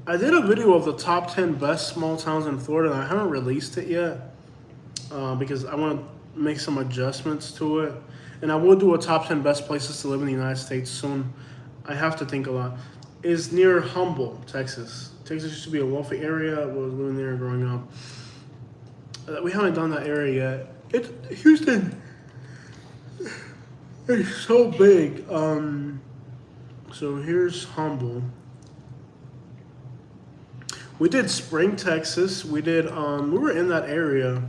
Speaker 1: I did a video of the top 10 best small towns in Florida, and I haven't released it yet because I want to make some adjustments to it. And I will do a top 10 best places to live in the United States soon. I have to think a lot. Is near Humble, Texas. Texas used to be a wealthy area. I was living there growing up. We haven't done that area yet. Houston is so big. So here's Humble. We did Spring, Texas. We did. We were in that area.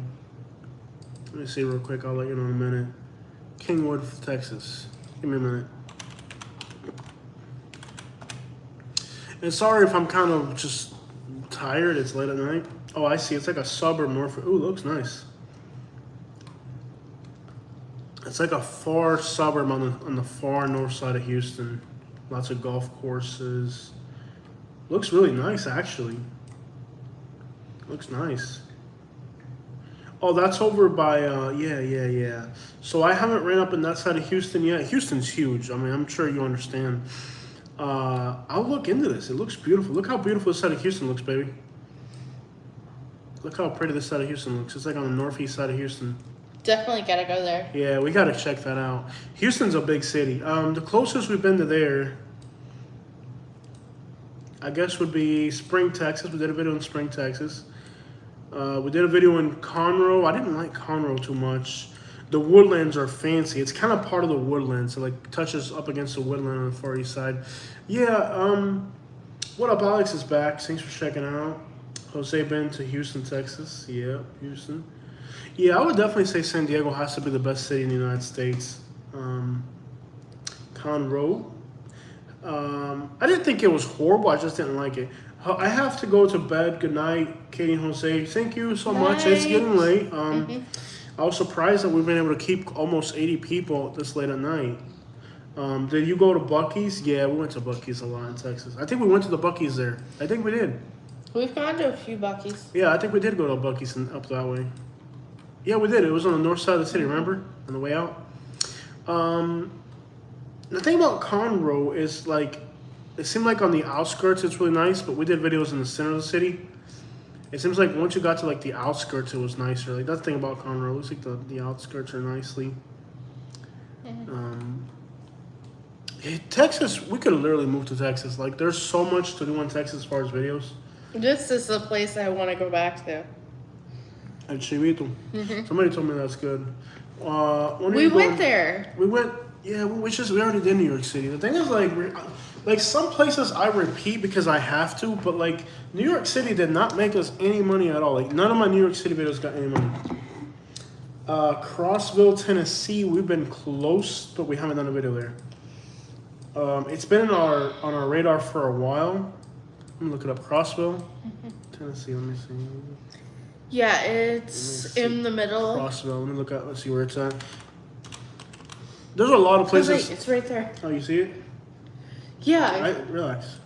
Speaker 1: Let me see real quick. I'll let you know in a minute. Kingwood, Texas. Give me a minute. And sorry if I'm kind of just tired. It's late at night. Oh, I see. It's like a suburb north. Ooh, looks nice. It's like a far suburb on the far north side of Houston. Lots of golf courses. Looks really nice, actually. Looks nice. Oh, that's over by, yeah. So I haven't ran up in that side of Houston yet. Houston's huge. I mean, I'm sure you understand. I'll look into this. It looks beautiful. Look how beautiful this side of Houston looks, baby. Look how pretty this side of Houston looks. It's like on the northeast side of Houston.
Speaker 2: Definitely gotta go there.
Speaker 1: Yeah, we gotta check that out. Houston's a big city. The closest we've been to there, I guess, would be Spring, Texas. We did a video in Spring, Texas. We did a video in Conroe. I didn't like Conroe too much. The woodlands are fancy. It's kind of part of the woodlands. It like touches up against the woodland on the far east side. Yeah, what up, Alex is back. Thanks for checking out. Jose been to Houston, Texas. Yeah, Houston. Yeah, I would definitely say San Diego has to be the best city in the United States. Conroe. I didn't think it was horrible. I just didn't like it. I have to go to bed. Good night, Katie and Jose. Thank you so much. It's getting late. I was surprised that we've been able to keep almost 80 people this late at night. Did you go to Buc-ee's? Yeah, we went to Buc-ee's a lot in Texas. I think we went to the Buc-ee's there. I think we did.
Speaker 2: We've gone to a few Buc-ee's.
Speaker 1: Yeah, I think we did go to Buc-ee's and up that way. Yeah, we did. It was on the north side of the city, remember? On the way out. The thing about Conroe is like, it seemed like on the outskirts it's really nice, but we did videos in the center of the city. It seems like once you got to like the outskirts, it was nicer. Like that's the thing about Conroe. It looks like the outskirts are nicely. Texas, we could literally move to Texas. Like there's so much to do in Texas as far as videos.
Speaker 2: This is the place I want to go back to.
Speaker 1: El Chivito. Somebody told me that's good. When are
Speaker 2: We
Speaker 1: you
Speaker 2: went
Speaker 1: going?
Speaker 2: there.
Speaker 1: We went. Yeah, we already did New York City. The thing is, like some places I repeat because I have to, but like New York City did not make us any money at all. Like none of my New York City videos got any money. Crossville, Tennessee, we've been close, but we haven't done a video there. It's been on our radar for a while. Let me look it up. Crossville, Tennessee. Let me see.
Speaker 2: Yeah, it's in the middle.
Speaker 1: Crossville. Let me look at. Let's see where it's at. There's a lot of
Speaker 2: Oh,
Speaker 1: places.
Speaker 2: wait, it's right there.
Speaker 1: Oh, you see it?
Speaker 2: Yeah.
Speaker 1: Relax.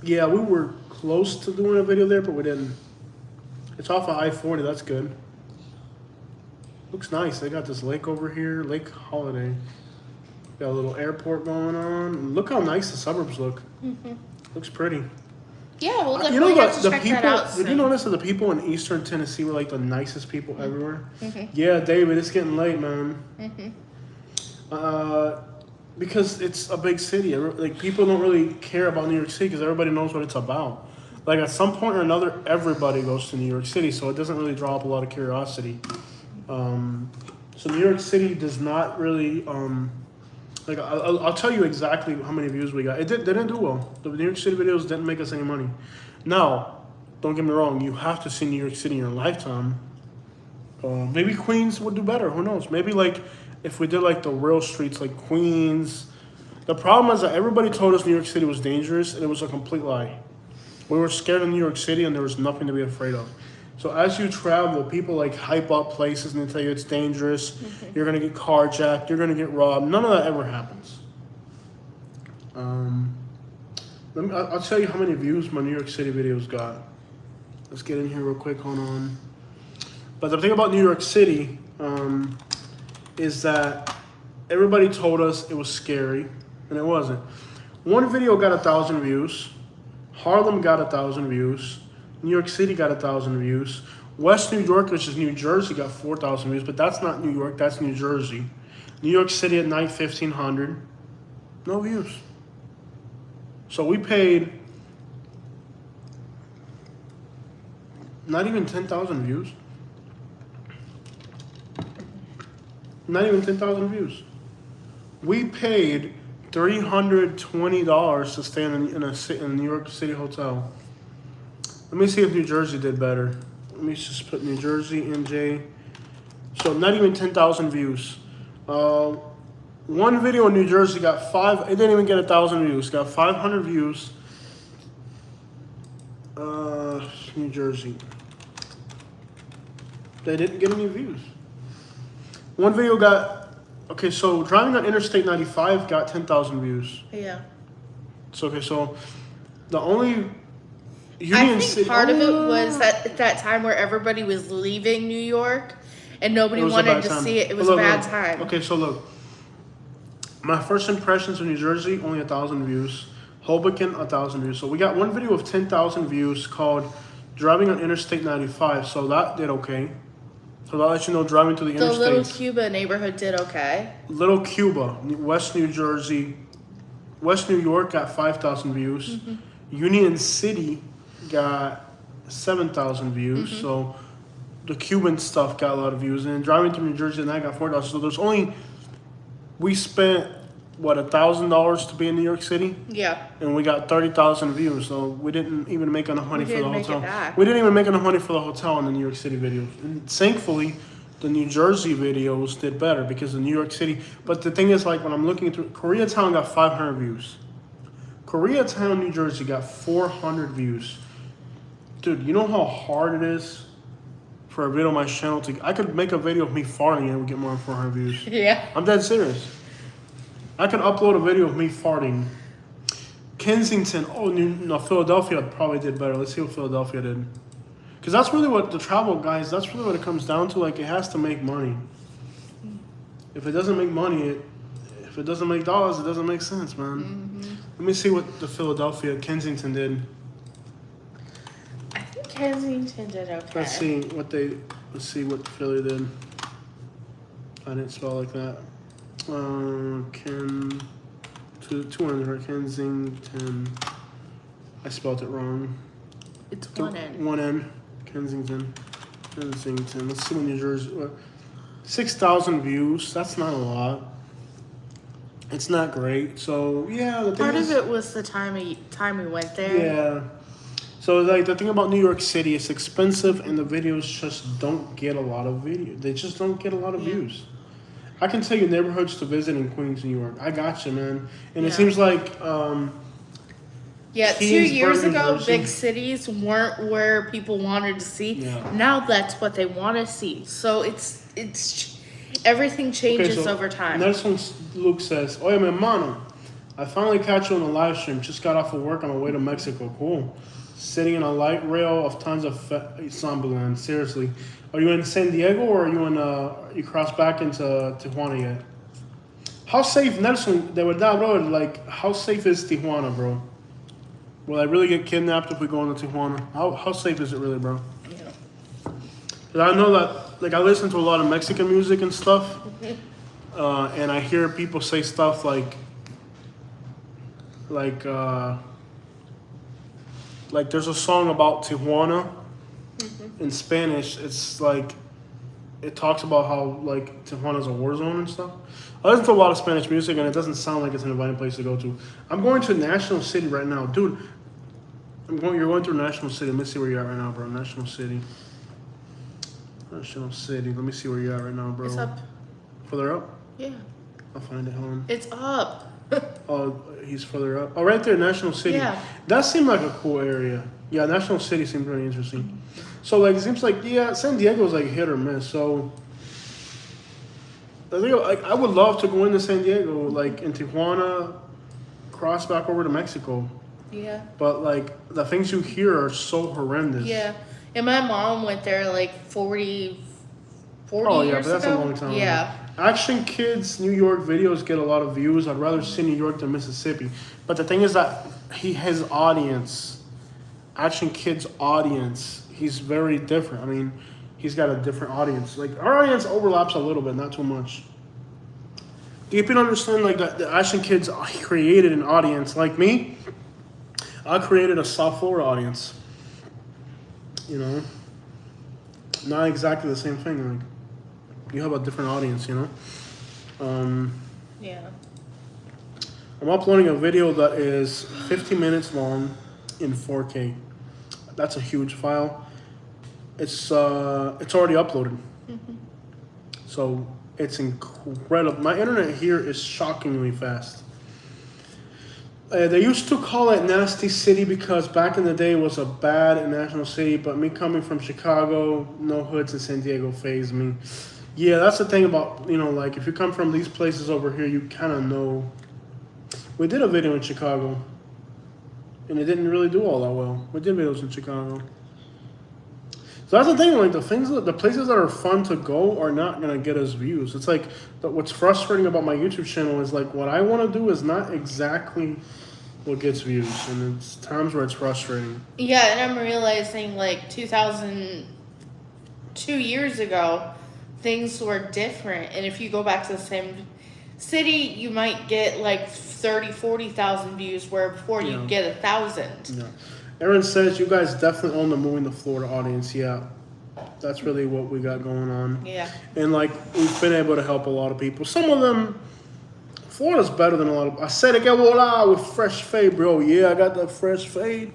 Speaker 1: Yeah, we were close to doing a video there, but we didn't. It's off of I-40. That's good. Looks nice. They got this lake over here, Lake Holiday. Got a little airport going on. Look how nice the suburbs look. Looks pretty.
Speaker 2: Yeah, we'll
Speaker 1: You know
Speaker 2: definitely have to
Speaker 1: the
Speaker 2: check
Speaker 1: people.
Speaker 2: that out
Speaker 1: Did you
Speaker 2: soon.
Speaker 1: notice that the people in Eastern Tennessee were like the nicest people everywhere? Yeah, David, it's getting late, man. Because it's a big city. Like people don't really care about New York City because everybody knows what it's about. Like at some point or another, everybody goes to New York City, so it doesn't really draw up a lot of curiosity. So New York City does not really. Like I'll tell you exactly how many views we got. They didn't do well. The New York City videos didn't make us any money. Now, don't get me wrong. You have to see New York City in your lifetime. Maybe Queens would do better. Who knows? Maybe like if we did like the real streets like Queens. The problem is that everybody told us New York City was dangerous, and it was a complete lie. We were scared of New York City, and there was nothing to be afraid of. So as you travel, people like hype up places and they tell you it's dangerous. You're gonna get carjacked. You're gonna get robbed. None of that ever happens. I'll tell you how many views my New York City videos got. Let's get in here real quick. Hold on. But the thing about New York City is that everybody told us it was scary, and it wasn't. One video got 1,000 views. Harlem got 1,000 views. New York City got 1,000 views. West New York, which is New Jersey, got 4,000 views, but that's not New York, that's New Jersey. New York City at night, 1,500. No views. So we paid not even 10,000 views. Not even 10,000 views. We paid $320 to stay in a New York City hotel. Let me see if New Jersey did better. Let me just put New Jersey, NJ. So not even 10,000 views. One video in New Jersey got it didn't even get 1,000 views. Got 500 views. New Jersey. They didn't get any views. One video so driving on Interstate 95 got 10,000 views.
Speaker 2: Yeah.
Speaker 1: So, the only
Speaker 2: I think part of it was that time where everybody was leaving New York and nobody wanted to see it. It was a bad time.
Speaker 1: Okay, so look. My first impressions of New Jersey, only 1,000 views. Hoboken, 1,000 views. So we got one video of 10,000 views called Driving on Interstate 95. So that did okay. So that lets you know driving to the
Speaker 2: The Little
Speaker 1: interstates.
Speaker 2: Cuba neighborhood did okay.
Speaker 1: Little Cuba, West New Jersey. West New York got 5,000 views. Union City got 7,000 views. So the Cuban stuff got a lot of views. And then driving to New Jersey, and I got 4,000. So we spent, $1,000 to be in New York City?
Speaker 2: Yeah.
Speaker 1: And we got 30,000 views. So we didn't even make enough money for the
Speaker 2: didn't make
Speaker 1: hotel.
Speaker 2: it back.
Speaker 1: We didn't even make enough money for the hotel in the New York City videos. And thankfully, the New Jersey videos did better because of New York City. But the thing is, like, when I'm looking through, Koreatown got 500 views. Koreatown, New Jersey got 400 views. Dude, you know how hard it is for a video on my channel to... I could make a video of me farting and it would get more than 400 views.
Speaker 2: Yeah.
Speaker 1: I'm dead serious. I could upload a video of me farting. Kensington, Philadelphia probably did better. Let's see what Philadelphia did. Because that's really what the travel guys, that's really what it comes down to. Like, it has to make money. If it doesn't make money, if it doesn't make dollars, it doesn't make sense, man.
Speaker 2: Mm-hmm.
Speaker 1: Let me see what the Kensington did.
Speaker 2: I think Kensington did okay.
Speaker 1: Let's see what Philly did. I didn't spell like that. 200 Kensington. I spelled it wrong.
Speaker 2: It's one N.
Speaker 1: One N. Kensington. Let's see what New Jersey. 6,000 views. That's not a lot. It's not great. So yeah, the thing
Speaker 2: Part
Speaker 1: is,
Speaker 2: of it was the time we went there.
Speaker 1: yeah. So like the thing about New York City, it's expensive, and the videos just don't get a lot of They just don't get a lot of views. I can tell you neighborhoods to visit in Queens, New York. I got you, man. And it seems like.
Speaker 2: Yeah, 2
Speaker 1: Keensburg,
Speaker 2: years
Speaker 1: New
Speaker 2: ago,
Speaker 1: Jersey.
Speaker 2: big cities weren't where people wanted to see.
Speaker 1: Yeah.
Speaker 2: Now that's what they want to see. So it's everything changes over time.
Speaker 1: Nelson Luke says, "Oye, mi hermano, I finally caught you on the live stream. Just got off of work on my way to Mexico. Cool. Sitting in a light rail of tons of Zombieland. Seriously, are you in San Diego or are you you crossed back into Tijuana yet? How safe, Nelson? De verdad, bro. Like, how safe is Tijuana, bro? Will I really get kidnapped if we go into Tijuana? How safe is it really, bro?
Speaker 2: Yeah.
Speaker 1: 'Cause I know that, like, I listen to a lot of Mexican music and stuff, and I hear people say stuff like there's a song about Tijuana in Spanish. It's like, it talks about how, like, Tijuana's a war zone and stuff. I listen to a lot of Spanish music, and it doesn't sound like it's an inviting place to go to. I'm going to National City right now. Dude, you're going through National City. Let me see where you're at right now, bro. National City. National City. Let me see where you're at right now, bro.
Speaker 2: It's up.
Speaker 1: Further up?
Speaker 2: Yeah.
Speaker 1: I'll find it. Hold on.
Speaker 2: It's up.
Speaker 1: Oh, he's further up. Oh, right there, National City.
Speaker 2: Yeah.
Speaker 1: That seemed like a cool area. Yeah, National City seemed really interesting. So, like, it seems like, yeah, San Diego's like hit or miss. So, I think, like, I would love to go into San Diego, like, in Tijuana, cross back over to Mexico.
Speaker 2: Yeah.
Speaker 1: But, like, the things you hear are so horrendous.
Speaker 2: Yeah. And my mom went there like 40
Speaker 1: Oh, yeah,
Speaker 2: years
Speaker 1: but that's
Speaker 2: ago.
Speaker 1: a long time ago.
Speaker 2: Yeah.
Speaker 1: Action Kids New York videos get a lot of views. I'd rather see New York than Mississippi. But the thing is that his audience, Action Kids audience, he's very different. I mean, he's got a different audience. Like, our audience overlaps a little bit, not too much. You can understand, like, that the Action Kids created an audience. Like me, I created a South Florida audience. You know? Not exactly the same thing. Like, you have a different audience, you know?
Speaker 2: Yeah.
Speaker 1: I'm uploading a video that is 50 minutes long in 4K. That's a huge file. It's already uploaded. So it's incredible. My internet here is shockingly fast. They used to call it Nasty City because back in the day it was a bad national city, but me coming from Chicago, no hoods in San Diego fazed me. Yeah, that's the thing about, you know, like, if you come from these places over here, you kind of know. We did a video in Chicago, and it didn't really do all that well. We did videos in Chicago. So that's the thing, like, the places that are fun to go are not going to get us views. It's like, what's frustrating about my YouTube channel is, like, what I want to do is not exactly what gets views, and it's times where it's frustrating.
Speaker 2: Yeah, and I'm realizing, like, 2 years ago, things were different. And if you go back to the same city, you might get, like, 30, 40,000 views, where before you'd get 1,000.
Speaker 1: Yeah. Aaron says, you guys definitely own the Moving to Florida audience. Yeah, that's really what we got going on.
Speaker 2: Yeah.
Speaker 1: And, like, we've been able to help a lot of people. Some of them, Florida's better than a lot of... I said it, get voila with fresh fade, bro. Yeah, I got that fresh fade.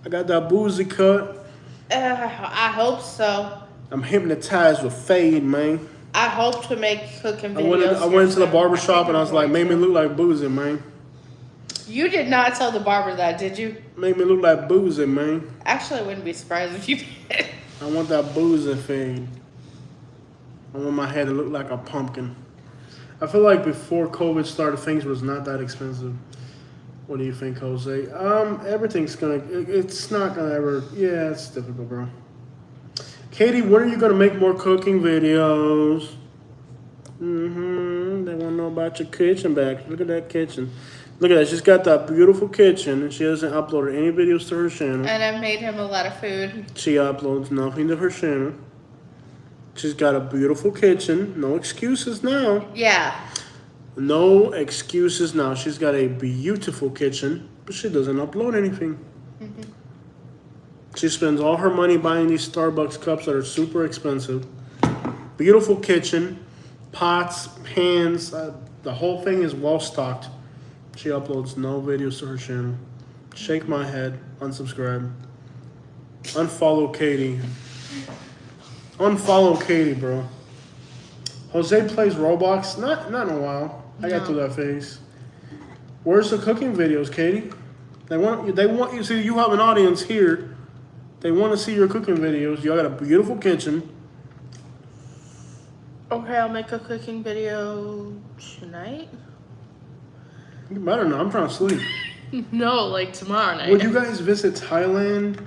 Speaker 1: I got that boozy cut.
Speaker 2: I hope so.
Speaker 1: I'm hypnotized with fade, man.
Speaker 2: I hope to make cooking
Speaker 1: I
Speaker 2: videos.
Speaker 1: went into the
Speaker 2: soon.
Speaker 1: barber
Speaker 2: I
Speaker 1: shop
Speaker 2: think
Speaker 1: and I
Speaker 2: I'm
Speaker 1: was like,
Speaker 2: going
Speaker 1: made me
Speaker 2: to.
Speaker 1: look like Boozy, man.
Speaker 2: You did not tell the barber that, did you?
Speaker 1: Made me look like Boozy, man.
Speaker 2: Actually, I wouldn't be surprised if you did.
Speaker 1: I want that Boozy fade. I want my hair to look like a pumpkin. I feel like before COVID started, things was not that expensive. What do you think, Jose? Everything's gonna. It's not gonna ever. Yeah, it's difficult, bro. Katie, when are you gonna make more cooking videos? They wanna know about your kitchen back. Look at that kitchen. Look at that. She's got that beautiful kitchen, and she hasn't uploaded any videos to her channel.
Speaker 2: And I've made him a lot of food.
Speaker 1: She uploads nothing to her channel. She's got a beautiful kitchen. No excuses now.
Speaker 2: Yeah.
Speaker 1: No excuses now. She's got a beautiful kitchen, but she doesn't upload anything. She spends all her money buying these Starbucks cups that are super expensive. Beautiful kitchen, pots, pans, the whole thing is well stocked. She uploads no videos to her channel. Shake my head, unsubscribe. Unfollow Katie. Unfollow Katie, bro. Jose plays Roblox. Not in a while. I got through that phase. Where's the cooking videos, Katie? They want you. See, you have an audience here. They want to see your cooking videos. You got a beautiful kitchen.
Speaker 2: Okay, I'll make a cooking video tonight.
Speaker 1: You better not. I'm trying to sleep.
Speaker 2: No, like tomorrow night.
Speaker 1: Would you guys visit Thailand?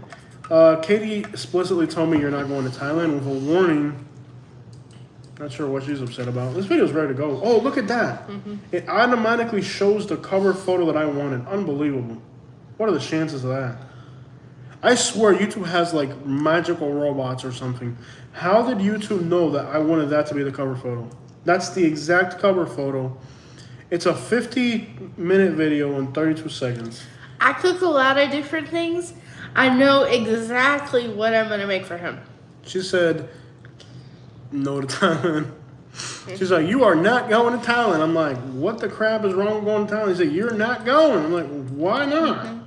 Speaker 1: Katie explicitly told me you're not going to Thailand with a warning. Not sure what she's upset about. This video's ready to go. Oh, look at that. It automatically shows the cover photo that I wanted. Unbelievable. What are the chances of that? I swear YouTube has like magical robots or something. How did YouTube know that I wanted that to be the cover photo? That's the exact cover photo. It's a 50-minute video in 32 seconds.
Speaker 2: I cook a lot of different things. I know exactly what I'm going to make for him.
Speaker 1: She said, no to Thailand. She's like, you are not going to Thailand. I'm like, what the crap is wrong with going to Thailand? She said, you're not going. I'm like, why not?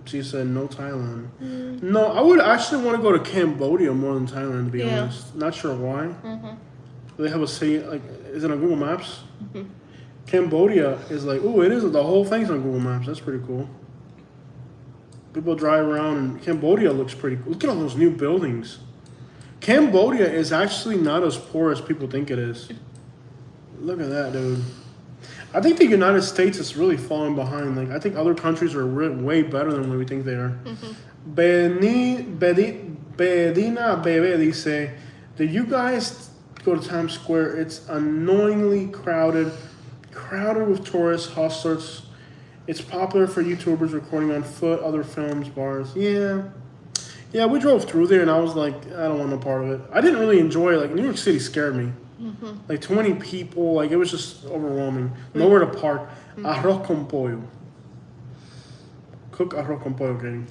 Speaker 1: She said, no Thailand. No, I would actually want to go to Cambodia more than Thailand, to be honest. Not sure why. They have a city, like, is it on Google Maps? Cambodia is like, ooh, it is. The whole thing's on Google Maps. That's pretty cool. People drive around, and Cambodia looks pretty cool. Look at all those new buildings. Cambodia is actually not as poor as people think it is. Look at that, dude. I think the United States is really falling behind. Like, I think other countries are way better than what we think they are. Bedina Bebe dice, did you guys go to Times Square? It's annoyingly crowded with tourists, hustlers. It's popular for YouTubers recording on foot, other films, bars. Yeah, we drove through there, and I was like, I don't want no part of it. I didn't really enjoy it. Like, New York City scared me. Like, 20 people, like, it was just overwhelming. Nowhere to park. Arroz con pollo. Cook arroz con pollo, Katie.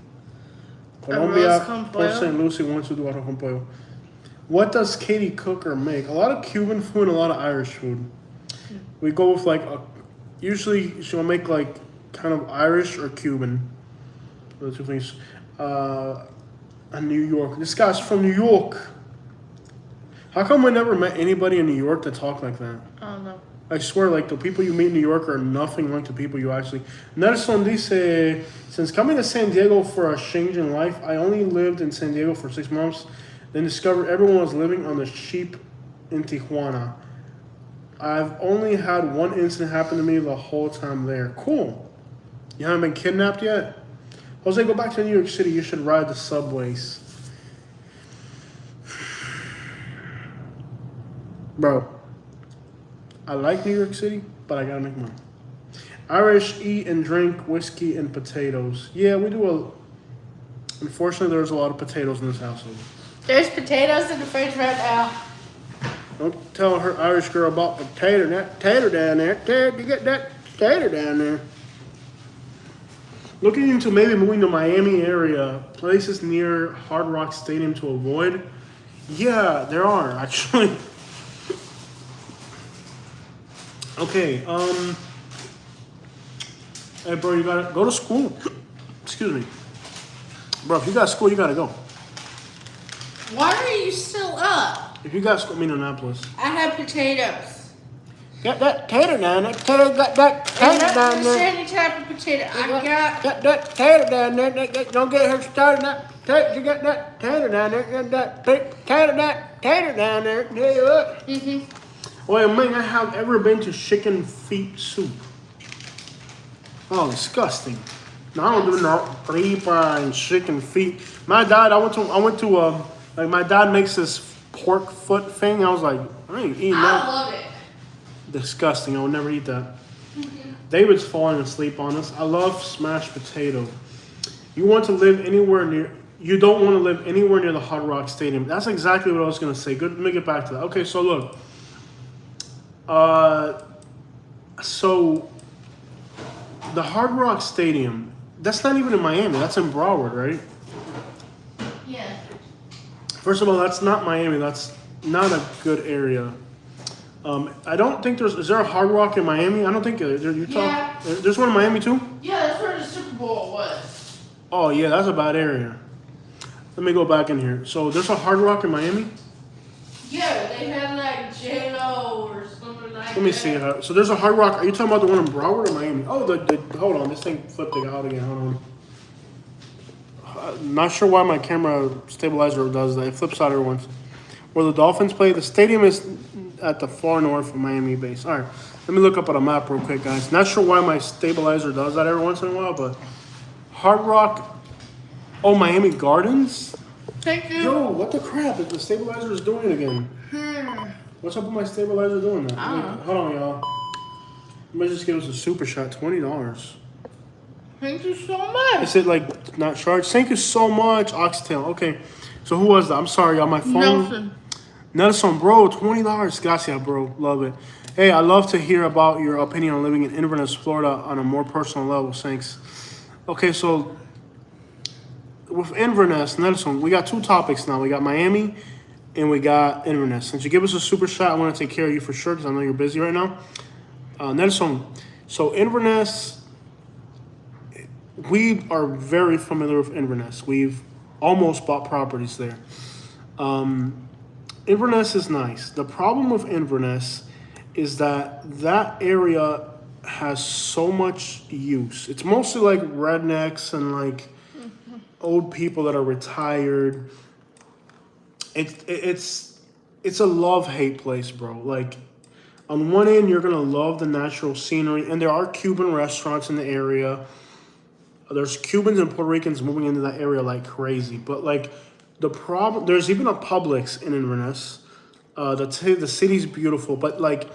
Speaker 1: Colombia, Port St. Lucie wants to do arroz con pollo. What does Katie cook or make? A lot of Cuban food and a lot of Irish food. We go with, like, usually she'll make, like, kind of Irish or Cuban. Those two things. New York. This guy's from New York. How come we never met anybody in New York that talked like that?
Speaker 2: I don't know.
Speaker 1: I swear, like, the people you meet in New York are nothing like the people you actually... Nelson dice, since coming to San Diego for a change in life, I only lived in San Diego for 6 months, then discovered everyone was living on the cheap in Tijuana. I've only had one incident happen to me the whole time there. Cool. You haven't been kidnapped yet? Jose, go back to New York City. You should ride the subways. Bro, I like New York City, but I gotta make money. Irish eat and drink whiskey and potatoes. Yeah, we do unfortunately, there's a lot of potatoes in this household.
Speaker 2: There's potatoes in the fridge right now.
Speaker 1: Don't tell her Irish girl about that tater down there. You get that tater down there. Looking into maybe moving to Miami area, places near Hard Rock Stadium to avoid. Yeah, there are actually. Okay, hey bro, you gotta go to school. Excuse me. Bro, if you got school, you gotta go.
Speaker 2: up.
Speaker 1: If you guys, I mean Annapolis.
Speaker 2: I had potatoes.
Speaker 1: Got that tater down there. Tater got that tater down
Speaker 2: Not
Speaker 1: there.
Speaker 2: any type of potato. I got.
Speaker 1: Got that tater down there. Don't get her started. You got that tater down there. Got that tater down there. Tell you what. Well, man, I have ever been to chicken feet soup. Oh, disgusting. No, I don't do no tripa and chicken feet. My dad, I went to like my dad makes this pork foot thing. I was like, I ain't eating that.
Speaker 2: I love it.
Speaker 1: Disgusting. I would never eat that. David's falling asleep on us. I love smashed potato. You want to live anywhere near. You don't want to live anywhere near the Hard Rock Stadium. That's exactly what I was gonna say. Good. Let me get back to that. Okay, so look. So the Hard Rock Stadium. That's not even in Miami. That's in Broward, right?
Speaker 2: Yeah.
Speaker 1: First of all, that's not Miami. That's not a good area. I don't think is there a Hard Rock in Miami? I don't think
Speaker 2: Yeah.
Speaker 1: There's one in Miami too?
Speaker 2: Yeah, that's where the Super Bowl was.
Speaker 1: Oh yeah, that's a bad area. Let me go back in here. So there's a Hard Rock in Miami?
Speaker 2: Yeah, they had like J-Lo or something like that.
Speaker 1: Let me see. So there's a Hard Rock. Are you talking about the one in Broward or Miami? Oh, hold on. This thing flipped it out again. Hold on. Not sure why my camera stabilizer does that. It flips out every once. Where the Dolphins play, the stadium is at the far north of Miami base. All right, let me look up at a map real quick, guys. Not sure why my stabilizer does that every once in a while, but Hard Rock, Miami Gardens?
Speaker 2: Thank you.
Speaker 1: Yo, what the crap is the stabilizer is doing again? What's up with my stabilizer doing that? Hold on, y'all. Let me just give us a super shot, $20.
Speaker 2: Thank you so much.
Speaker 1: Is it like not charged? Thank you so much, Oxtail. Okay, so who was that? I'm sorry, y'all. My phone. Nelson, bro, $20. Gracias, bro. Love it. Hey, I love to hear about your opinion on living in Inverness, Florida on a more personal level. Thanks. Okay, so with Inverness, Nelson, we got two topics now. We got Miami and we got Inverness. Since you give us a super shot, I want to take care of you for sure because I know you're busy right now. Nelson, so Inverness, we are very familiar with Inverness. We've almost bought properties there. Inverness is nice. The problem with Inverness is that area has so much use. It's mostly like rednecks and like old people that are retired. It's a love-hate place, bro. Like on one end, you're gonna love the natural scenery, and there are Cuban restaurants in the area. There's Cubans and Puerto Ricans moving into that area like crazy. But like the problem, there's even a Publix in Inverness. The city's beautiful, but like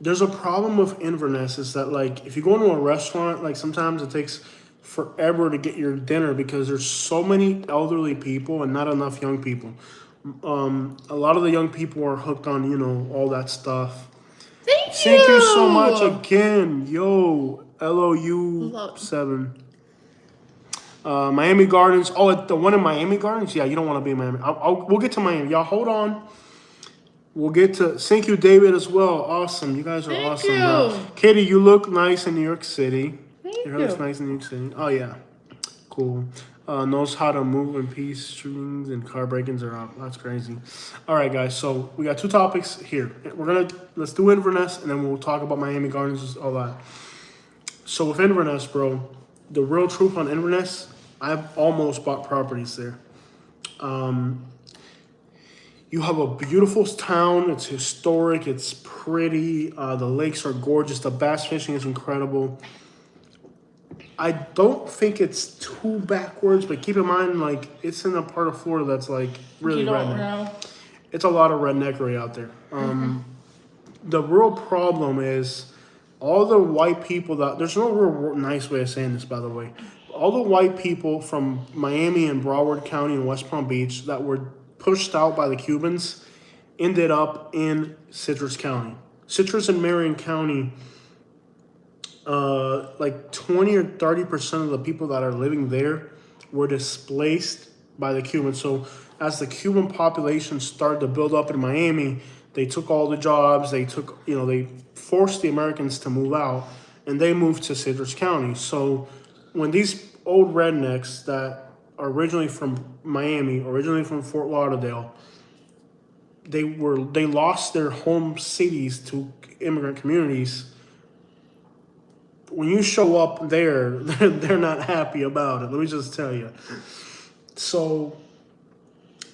Speaker 1: there's a problem with Inverness is that like if you go into a restaurant, like sometimes it takes forever to get your dinner because there's so many elderly people and not enough young people. A lot of the young people are hooked on, all that stuff. Thank you so much again. Yo, LOU7. Miami Gardens. Oh, the one in Miami Gardens? Yeah, you don't want to be in Miami. We'll get to Miami. Y'all hold on. We'll get to... Thank you, David, as well. Awesome. You guys are awesome.
Speaker 2: You.
Speaker 1: Katie, you look nice in New York City.
Speaker 2: Thank
Speaker 1: Your hair looks nice in New York City. Oh, yeah. Cool. Knows how to move in peace. Shootings and car break-ins are up. That's crazy. All right, guys. So we got two topics here. Let's do Inverness, and then we'll talk about Miami Gardens, all that. So with Inverness, bro, the real truth on Inverness, I've almost bought properties there. You have a beautiful town. It's historic. It's pretty. The lakes are gorgeous. The bass fishing is incredible. I don't think it's too backwards, but keep in mind, like, it's in a part of Florida that's, like, really redneck. It's a lot of redneckery out there. The real problem is all the white people there's no real nice way of saying this, by the way. All the white people from Miami and Broward County and West Palm Beach that were pushed out by the Cubans ended up in Citrus County. Citrus and Marion County, like 20 or 30% of the people that are living there were displaced by the Cubans. So as the Cuban population started to build up in Miami, they took all the jobs, they forced the Americans to move out, and they moved to Citrus County. So when these old rednecks that are originally from Miami, originally from Fort Lauderdale, they lost their home cities to immigrant communities. When you show up there, they're not happy about it. Let me just tell you. So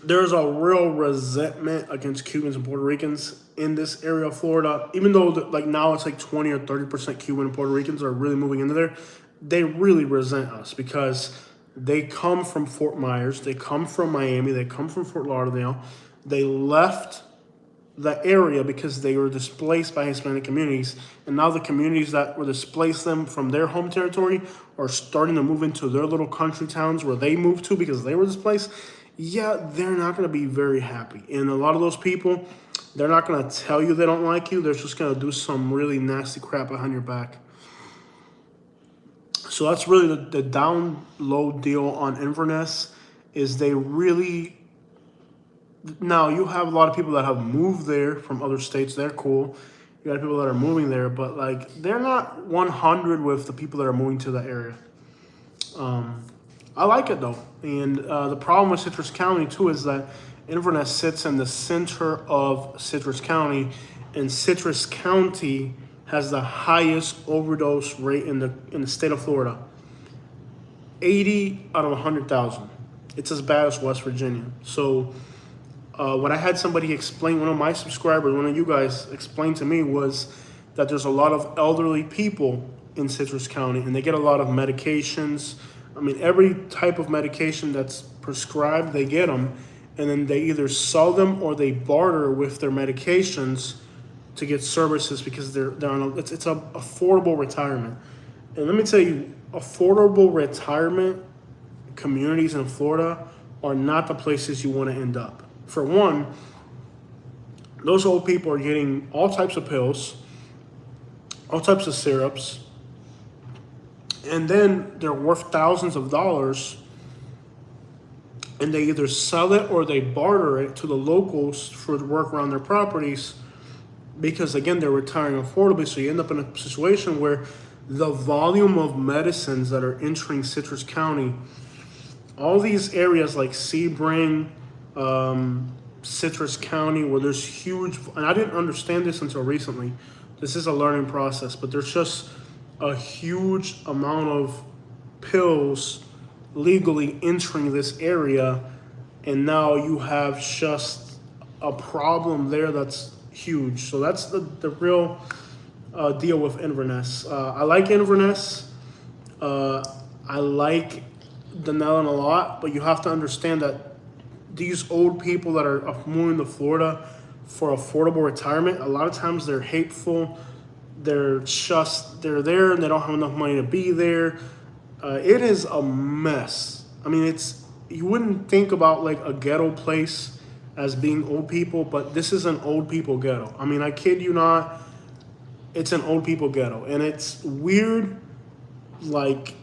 Speaker 1: there's a real resentment against Cubans and Puerto Ricans in this area of Florida. Even though like now it's like 20 or 30% Cuban and Puerto Ricans are really moving into there, they really resent us because they come from Fort Myers, they come from Miami, they come from Fort Lauderdale. They left the area because they were displaced by Hispanic communities, and now the communities that were displaced them from their home territory are starting to move into their little country towns where they moved to because they were displaced. Yeah, they're not going to be very happy, and a lot of those people, they're not going to tell you they don't like you. They're just going to do some really nasty crap behind your back. So that's really the down low deal on Inverness is they really. Now, you have a lot of people that have moved there from other states. They're cool. You got people that are moving there, but like they're not 100 with the people that are moving to the area. I like it though, and the problem with Citrus County too is that Inverness sits in the center of Citrus County, and Citrus County has the highest overdose rate in the state of Florida. 80 out of 100,000. It's as bad as West Virginia. So. What I had somebody explain, one of my subscribers, one of you guys explained to me was that there's a lot of elderly people in Citrus County and they get a lot of medications. I mean, every type of medication that's prescribed, they get them, and then they either sell them or they barter with their medications to get services because they're on it's a affordable retirement. And let me tell you, affordable retirement communities in Florida are not the places you want to end up. For one, those old people are getting all types of pills, all types of syrups, and then they're worth thousands of dollars, and they either sell it or they barter it to the locals for the work around their properties because, again, they're retiring affordably. So you end up in a situation where the volume of medicines that are entering Citrus County, all these areas like Sebring, Citrus County, where there's huge, and I didn't understand this until recently. This is a learning process, but there's just a huge amount of pills legally entering this area, and now you have just a problem there that's huge. So that's the real deal with Inverness. I like Inverness. I like Denellen a lot, but you have to understand that these old people that are moving to Florida for affordable retirement, a lot of times they're hateful. They're there and they don't have enough money to be there. It is a mess. I mean, you wouldn't think about like a ghetto place as being old people, but this is an old people ghetto. I mean, I kid you not, it's an old people ghetto, and it's weird. Like,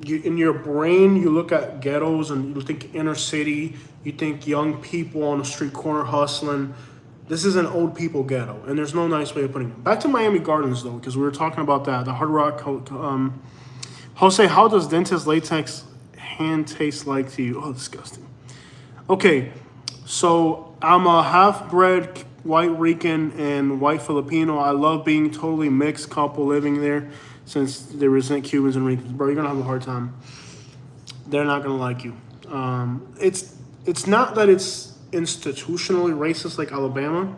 Speaker 1: in your brain, you look at ghettos and you think inner city, you think young people on the street corner hustling. This is an old people ghetto, and there's no nice way of putting it. Back to Miami Gardens, though, because we were talking about that, the Hard Rock. Jose, how does dentist latex hand taste like to you? Oh, disgusting. Okay, so I'm a half-bred white Rican and white Filipino. I love being totally mixed couple living there, since they resent Cubans and Ricans. Bro, you're gonna have a hard time. They're not gonna like you. It's not that it's institutionally racist like Alabama.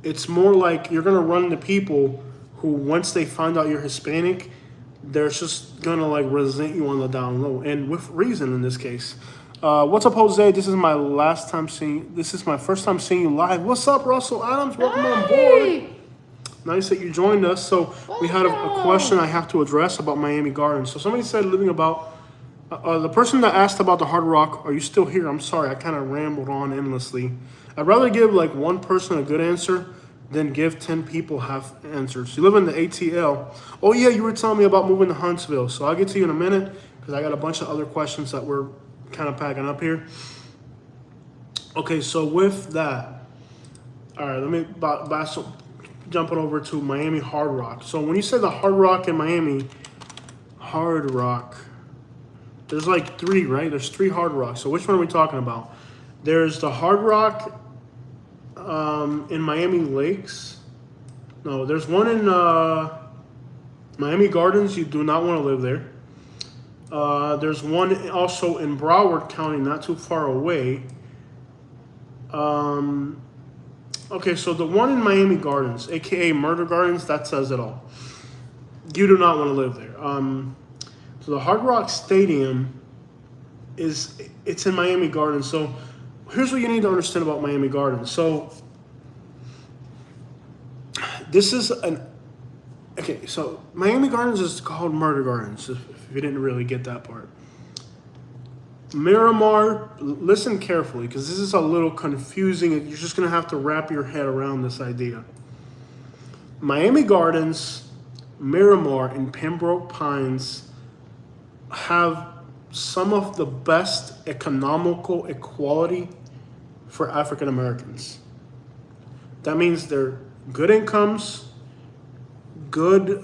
Speaker 1: It's more like you're gonna run into people who, once they find out you're Hispanic, they're just gonna like resent you on the down low, and with reason in this case. What's up, Jose? This is my first time seeing you live. What's up, Russell Adams? Welcome on board. Nice that you joined us. So we had a question I have to address about Miami Gardens. So somebody said living about, the person that asked about the Hard Rock, are you still here? I'm sorry, I kind of rambled on endlessly. I'd rather give like one person a good answer than give 10 people half answers. You live in the ATL. Oh yeah, you were telling me about moving to Huntsville. So I'll get to you in a minute because I got a bunch of other questions that we're kind of packing up here. Okay, so with that, all right, let me jumping over to Miami Hard Rock. So when you say the Hard Rock in Miami, Hard Rock, there's like three, right? There's three Hard Rocks. So which one are we talking about? There's the Hard Rock in Miami Lakes. No, there's one in Miami Gardens. You do not want to live there. There's one also in Broward County, not too far away. Okay, so the one in Miami Gardens, aka Murder Gardens, that says it all. You do not want to live there. So the Hard Rock Stadium it's in Miami Gardens. So here's what you need to understand about Miami Gardens. So this is so Miami Gardens is called Murder Gardens, if you didn't really get that part. Miramar, listen carefully, because this is a little confusing. You're just going to have to wrap your head around this idea. Miami Gardens, Miramar, and Pembroke Pines have some of the best economical equality for African Americans. That means they're good incomes, good,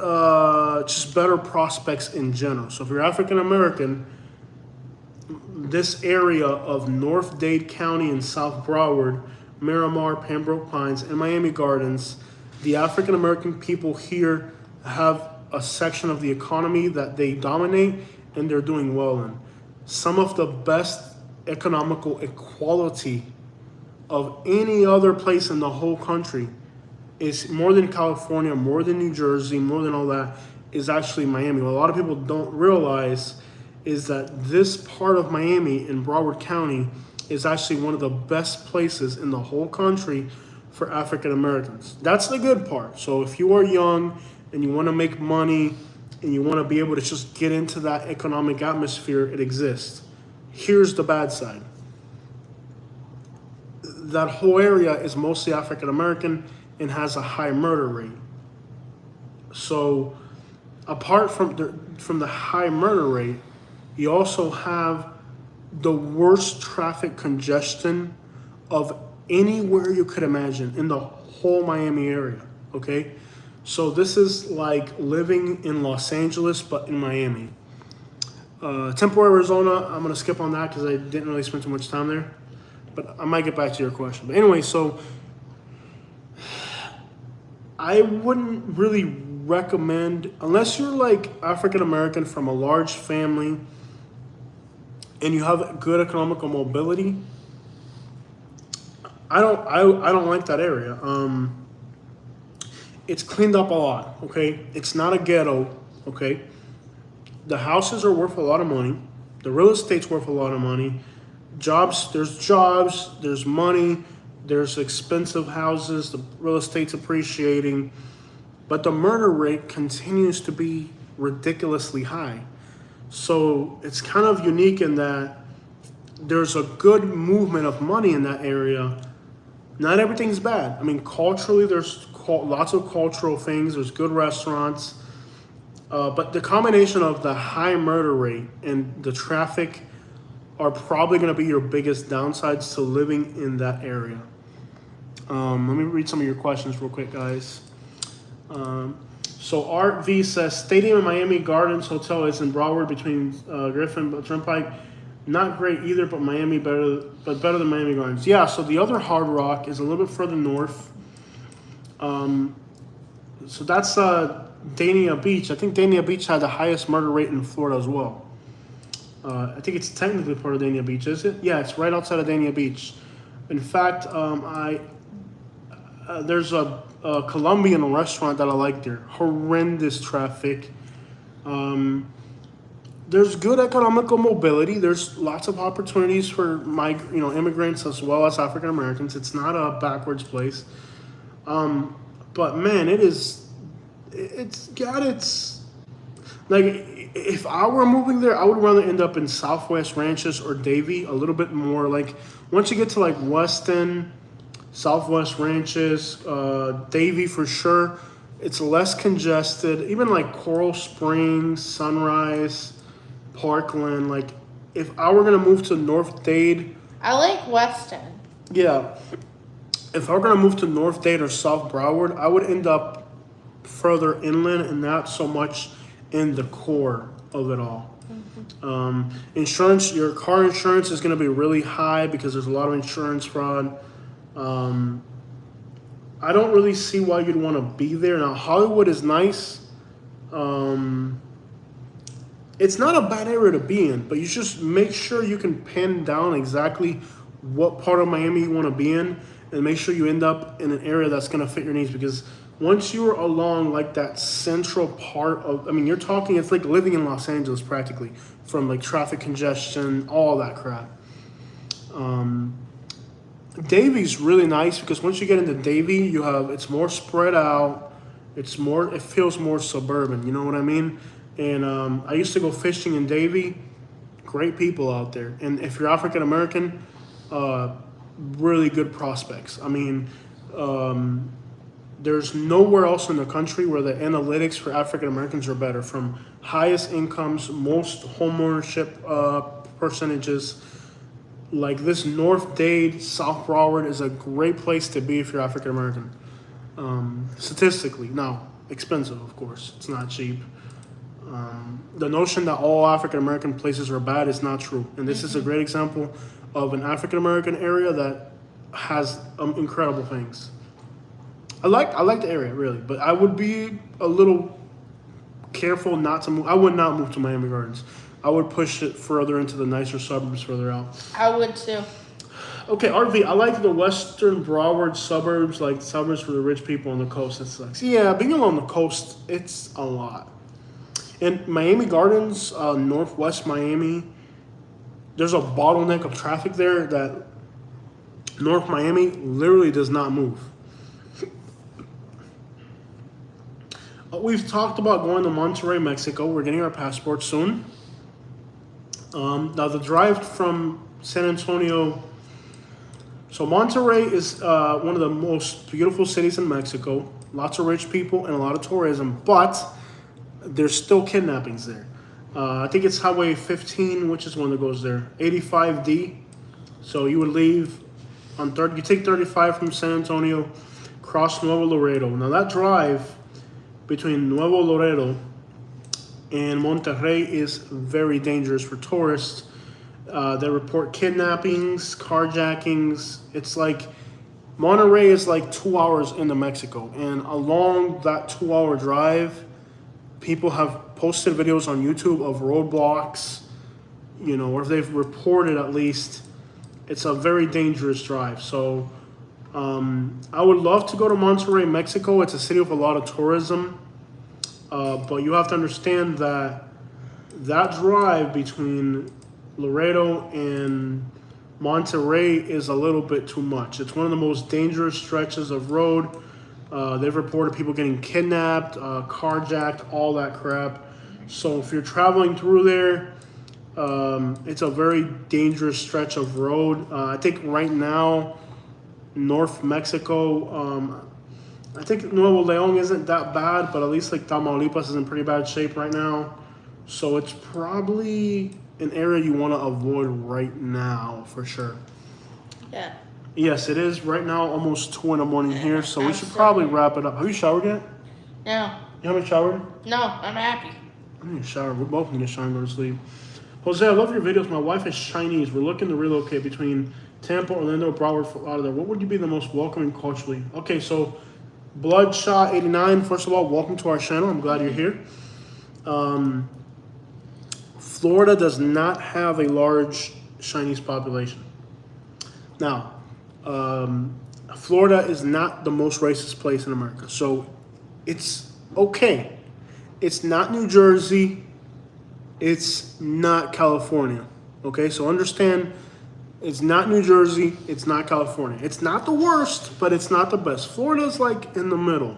Speaker 1: just better prospects in general. So if you're African American, this area of North Dade County and South Broward, Miramar, Pembroke Pines, and Miami Gardens, the African American people here have a section of the economy that they dominate and they're doing well in. Some of the best economical equality of any other place in the whole country is more than California, more than New Jersey, more than all that, is actually Miami. What a lot of people don't realize is that this part of Miami in Broward County is actually one of the best places in the whole country for African Americans. That's the good part. So if you are young and you want to make money and you want to be able to just get into that economic atmosphere, it exists. Here's the bad side. That whole area is mostly African American and has a high murder rate. So apart from the high murder rate, you also have the worst traffic congestion of anywhere you could imagine in the whole Miami area, okay? So this is like living in Los Angeles, but in Miami. Tempe, Arizona, I'm gonna skip on that because I didn't really spend too much time there, but I might get back to your question. But anyway, so I wouldn't really recommend, unless you're like African American from a large family and you have good economical mobility, I don't like that area. It's cleaned up a lot, okay? It's not a ghetto, okay? The houses are worth a lot of money. The real estate's worth a lot of money. Jobs, there's money, there's expensive houses, the real estate's appreciating, but the murder rate continues to be ridiculously high. So it's kind of unique in that there's a good movement of money in that area. Not everything's bad. I mean, culturally, there's lots of cultural things. There's good restaurants. But the combination of the high murder rate and the traffic are probably going to be your biggest downsides to living in that area. Let me read some of your questions real quick, guys. So Art V says, Stadium in Miami Gardens Hotel is in Broward between Griffin and Turnpike. Not great either, but better than Miami Gardens. Yeah, so the other Hard Rock is a little bit further north. So that's Dania Beach. I think Dania Beach had the highest murder rate in Florida as well. I think it's technically part of Dania Beach, is it? Yeah, it's right outside of Dania Beach. In fact, there's a Colombian restaurant that I like there. Horrendous traffic. There's good economical mobility. There's lots of opportunities for immigrants as well as African Americans. It's not a backwards place. But man, it's got its, like, if I were moving there, I would rather end up in Southwest Ranches or Davie, a little bit more. Like, once you get to like Weston, Southwest Ranches, Davie for sure, it's less congested. Even like Coral Springs, Sunrise, Parkland. Like, if I were gonna move to North Dade,
Speaker 2: I like Weston.
Speaker 1: yeah. If I were gonna move to North Dade or South Broward, I would end up further inland and not so much in the core of it all. Mm-hmm. Insurance, your car insurance is gonna be really high because there's a lot of insurance fraud. I don't really see why you'd want to be there. Now, Hollywood is nice. It's not a bad area to be in, but you just make sure you can pin down exactly what part of Miami you want to be in, and make sure you end up in an area that's going to fit your needs. Because once you're along like that central part of, I mean, you're talking, it's like living in Los Angeles practically, from like traffic congestion, all that crap. Davy's really nice because once you get into Davy, it's more spread out. It feels more suburban. You know what I mean? And I used to go fishing in Davy. Great people out there. And if you're African American, really good prospects. I mean, there's nowhere else in the country where the analytics for African Americans are better. From highest incomes, most homeownership percentages. Like this North Dade, South Broward is a great place to be if you're African American. Statistically, now expensive, of course. It's not cheap. The notion that all African American places are bad is not true, and this is a great example of an African American area that has incredible things. I like the area really, but I would be a little careful not to move. I would not move to Miami Gardens. I would push it further into the nicer suburbs further out.
Speaker 2: I would too.
Speaker 1: Okay, RV. I like the Western Broward suburbs, like suburbs for the rich people on the coast. It sucks. Yeah, being along the coast, it's a lot. In Miami Gardens, Northwest Miami, there's a bottleneck of traffic there that North Miami literally does not move. We've talked about going to Monterrey, Mexico. We're getting our passports soon. Now the drive from San Antonio, so Monterrey is one of the most beautiful cities in Mexico. Lots of rich people and a lot of tourism, but there's still kidnappings there. I think it's Highway 15, which is one that goes there. 85D. So you would leave on you take 35 from San Antonio, cross Nuevo Laredo. Now that drive between Nuevo Laredo and Monterrey is very dangerous for tourists. They report kidnappings, carjackings. It's like Monterrey is like 2 hours into Mexico, and along that 2 hour drive, people have posted videos on YouTube of roadblocks, or they've reported at least. It's a very dangerous drive. So I would love to go to Monterrey, Mexico. It's a city with a lot of tourism. But you have to understand that drive between Laredo and Monterrey is a little bit too much. It's one of the most dangerous stretches of road. They've reported people getting kidnapped, carjacked, all that crap. So if you're traveling through there, it's a very dangerous stretch of road. I think right now, North Mexico, I think Nuevo León isn't that bad, but at least like Tamaulipas is in pretty bad shape right now. So it's probably an area you want to avoid right now for sure.
Speaker 2: Yeah.
Speaker 1: Yes, it is right now almost 2 a.m. here, so we should probably wrap it up. Have you showered yet?
Speaker 2: No.
Speaker 1: You haven't showered?
Speaker 2: No, I'm happy.
Speaker 1: I need to shower. We both need to shower and go to sleep. Jose, I love your videos. My wife is Chinese. We're looking to relocate between Tampa, Orlando, Broward, Fort Lauderdale. What would you be the most welcoming culturally? Okay, so Bloodshot89, first of all, welcome to our channel. I'm glad you're here. Florida does not have a large Chinese population. Now, Florida is not the most racist place in America, so it's okay. It's not New Jersey. It's not California. Okay, so understand, it's not New Jersey. It's not California. It's not the worst, but it's not the best. Florida's like in the middle.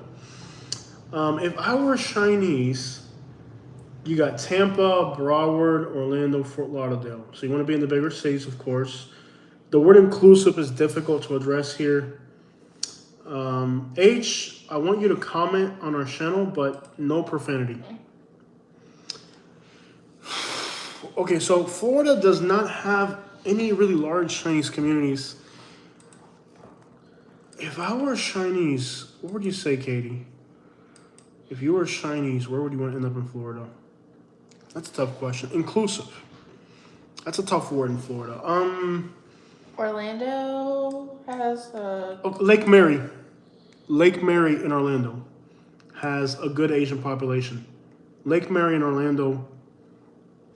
Speaker 1: If I were Chinese, you got Tampa, Broward, Orlando, Fort Lauderdale. So you want to be in the bigger cities, of course. The word inclusive is difficult to address here. H, I want you to comment on our channel, but no profanity. Okay, so Florida does not have any really large Chinese communities. If I were Chinese, what would you say, Katie? If you were Chinese, where would you want to end up in Florida? That's a tough question. Inclusive. That's a tough word in Florida.
Speaker 2: Orlando has a...
Speaker 1: Oh, Lake Mary. Lake Mary in Orlando has a good Asian population. Lake Mary in Orlando.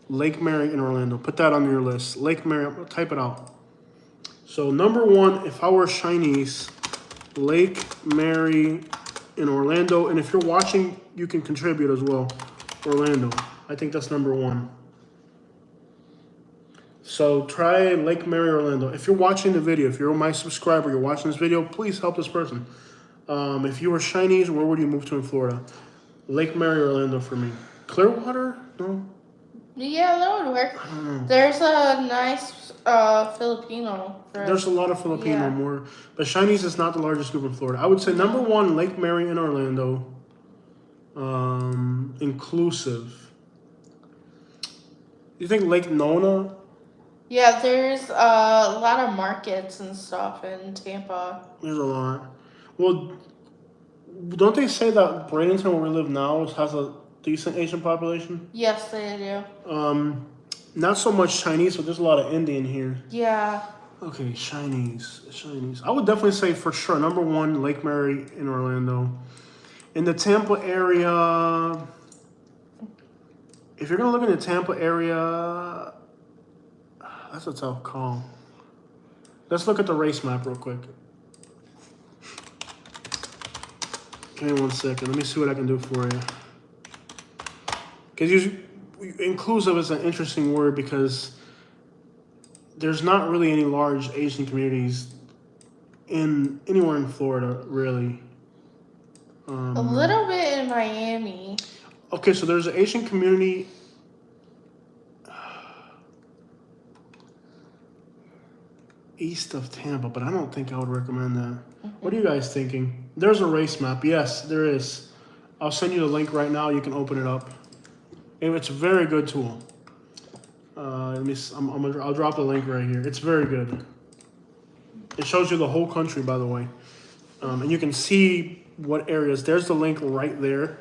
Speaker 1: Lake Mary in Orlando. Put that on your list. Lake Mary. Type it out. So number one, if I were Chinese, Lake Mary in Orlando. And if you're watching, you can contribute as well. Orlando. I think that's number one. So try Lake Mary, Orlando. If you're watching the video, if you're my subscriber, you're watching this video, please help this person. If you were Chinese, where would you move to in Florida? Lake Mary, Orlando for me. Clearwater? No.
Speaker 2: Yeah, that would work.
Speaker 1: I don't know.
Speaker 2: There's a nice Filipino.
Speaker 1: There's a lot of Filipino more, but Chinese is not the largest group in Florida. I would say number one, Lake Mary in Orlando. Inclusive. You think Lake Nona?
Speaker 2: Yeah, there's a lot of markets and stuff in Tampa.
Speaker 1: There's a lot. Well, don't they say that Bradenton, where we live now, has a decent Asian population?
Speaker 2: Yes, they do.
Speaker 1: Not so much Chinese, but there's a lot of Indian here.
Speaker 2: Yeah.
Speaker 1: Okay, Chinese. I would definitely say for sure, number one, Lake Mary in Orlando. In the Tampa area, if you're going to look in the Tampa area, that's a tough call. Let's look at the race map real quick. Give me 1 second. Let me see what I can do for you. Because inclusive is an interesting word because there's not really any large Asian communities anywhere in Florida, really.
Speaker 2: A little bit in Miami.
Speaker 1: Okay, so there's an Asian community. East of Tampa, but I don't think I would recommend that. What are you guys thinking? There's a race map. Yes, there is. I'll send you the link right now. You can open it up. And it's a very good tool. I'll drop the link right here. It's very good. It shows you the whole country, by the way. And you can see what areas. There's the link right there.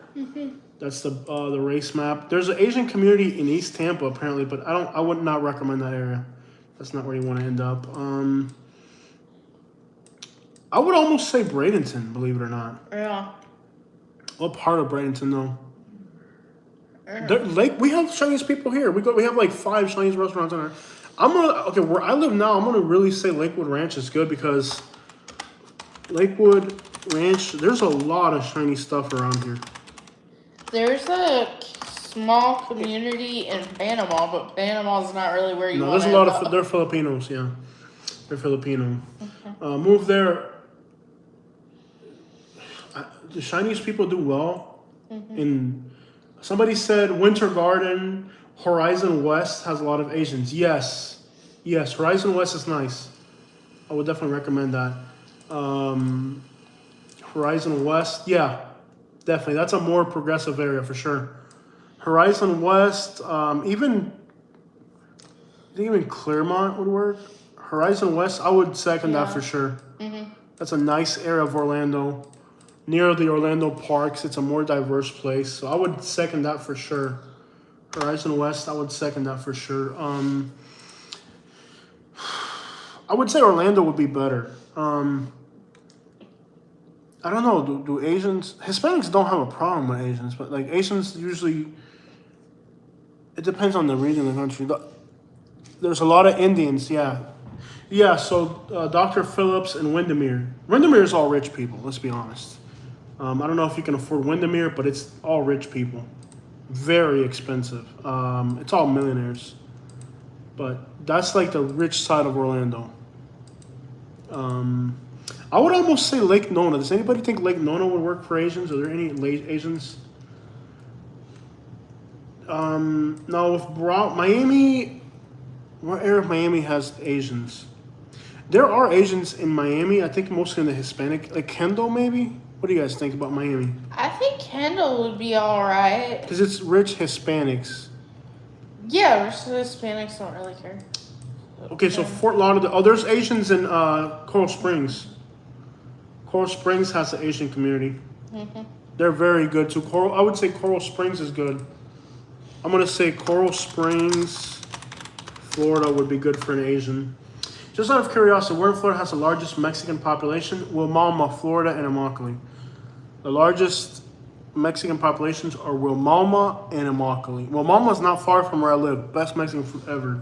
Speaker 1: That's the race map. There's an Asian community in East Tampa, apparently, but I would not recommend that area. That's not where you want to end up. I would almost say Bradenton, believe it or not.
Speaker 2: Yeah.
Speaker 1: What part of Bradenton, though? We have Chinese people here. We have like 5 Chinese restaurants in there. Where I live now, I'm gonna really say Lakewood Ranch is good because Lakewood Ranch, there's a lot of Chinese stuff around here.
Speaker 2: There's a small community in Panama, but Panama's not really where you want to
Speaker 1: there's a lot of they're Filipinos, yeah. They're Filipino. Move there. The Chinese people do well. Somebody said Winter Garden, Horizon West has a lot of Asians. Yes, Horizon West is nice. I would definitely recommend that. Horizon West, yeah, definitely. That's a more progressive area for sure. Horizon West, even Claremont would work. Horizon West, I would second that for sure. That's a nice area of Orlando. Near the Orlando parks, it's a more diverse place. So I would second that for sure. Horizon West, I would second that for sure. I would say Orlando would be better. I don't know. Do Hispanics don't have a problem with Asians, but like Asians usually, it depends on the region of the country. There's a lot of Indians, yeah. Yeah, so Dr. Phillips and Windermere. Windermere is all rich people, let's be honest. I don't know if you can afford Windermere, but it's all rich people. Very expensive. It's all millionaires. But that's like the rich side of Orlando. I would almost say Lake Nona. Does anybody think Lake Nona would work for Asians? Are there any Asians? No, with Miami, what area of Miami has Asians? There are Asians in Miami. I think mostly in the Hispanic, like Kendall maybe. What do you guys think about Miami?
Speaker 2: I think Kendall would be all right.
Speaker 1: Because it's rich Hispanics.
Speaker 2: Yeah, rich Hispanics don't really care.
Speaker 1: Okay, so Fort Lauderdale. Oh, there's Asians in Coral Springs. Coral Springs has an Asian community. They're very good too. I would say Coral Springs is good. I'm gonna say Coral Springs, Florida would be good for an Asian. Just out of curiosity, where in Florida has the largest Mexican population? Wilmalma, Florida, and Immokalee. The largest Mexican populations are Wilmalma and Immokalee. Wilmalma is not far from where I live. Best Mexican food ever.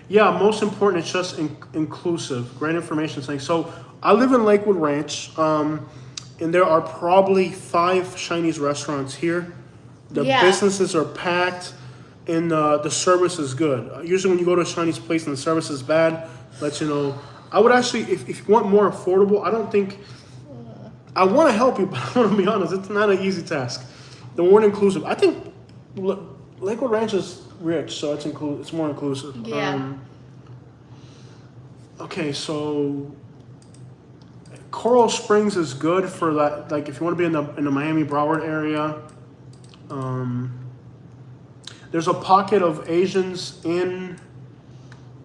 Speaker 1: Yeah, most important, it's just inclusive. Great information saying. So I live in Lakewood Ranch, and there are probably 5 Chinese restaurants here. The businesses are packed, and the service is good. Usually when you go to a Chinese place and the service is bad, let you know. I would actually, if you want more affordable, I don't think, I want to help you, but I want to be honest, it's not an easy task. The word inclusive, I think Lakewood Ranch is rich, so it's more inclusive.
Speaker 2: Yeah.
Speaker 1: Okay, so Coral Springs is good for that. Like if you want to be in the Miami Broward area. There's a pocket of Asians in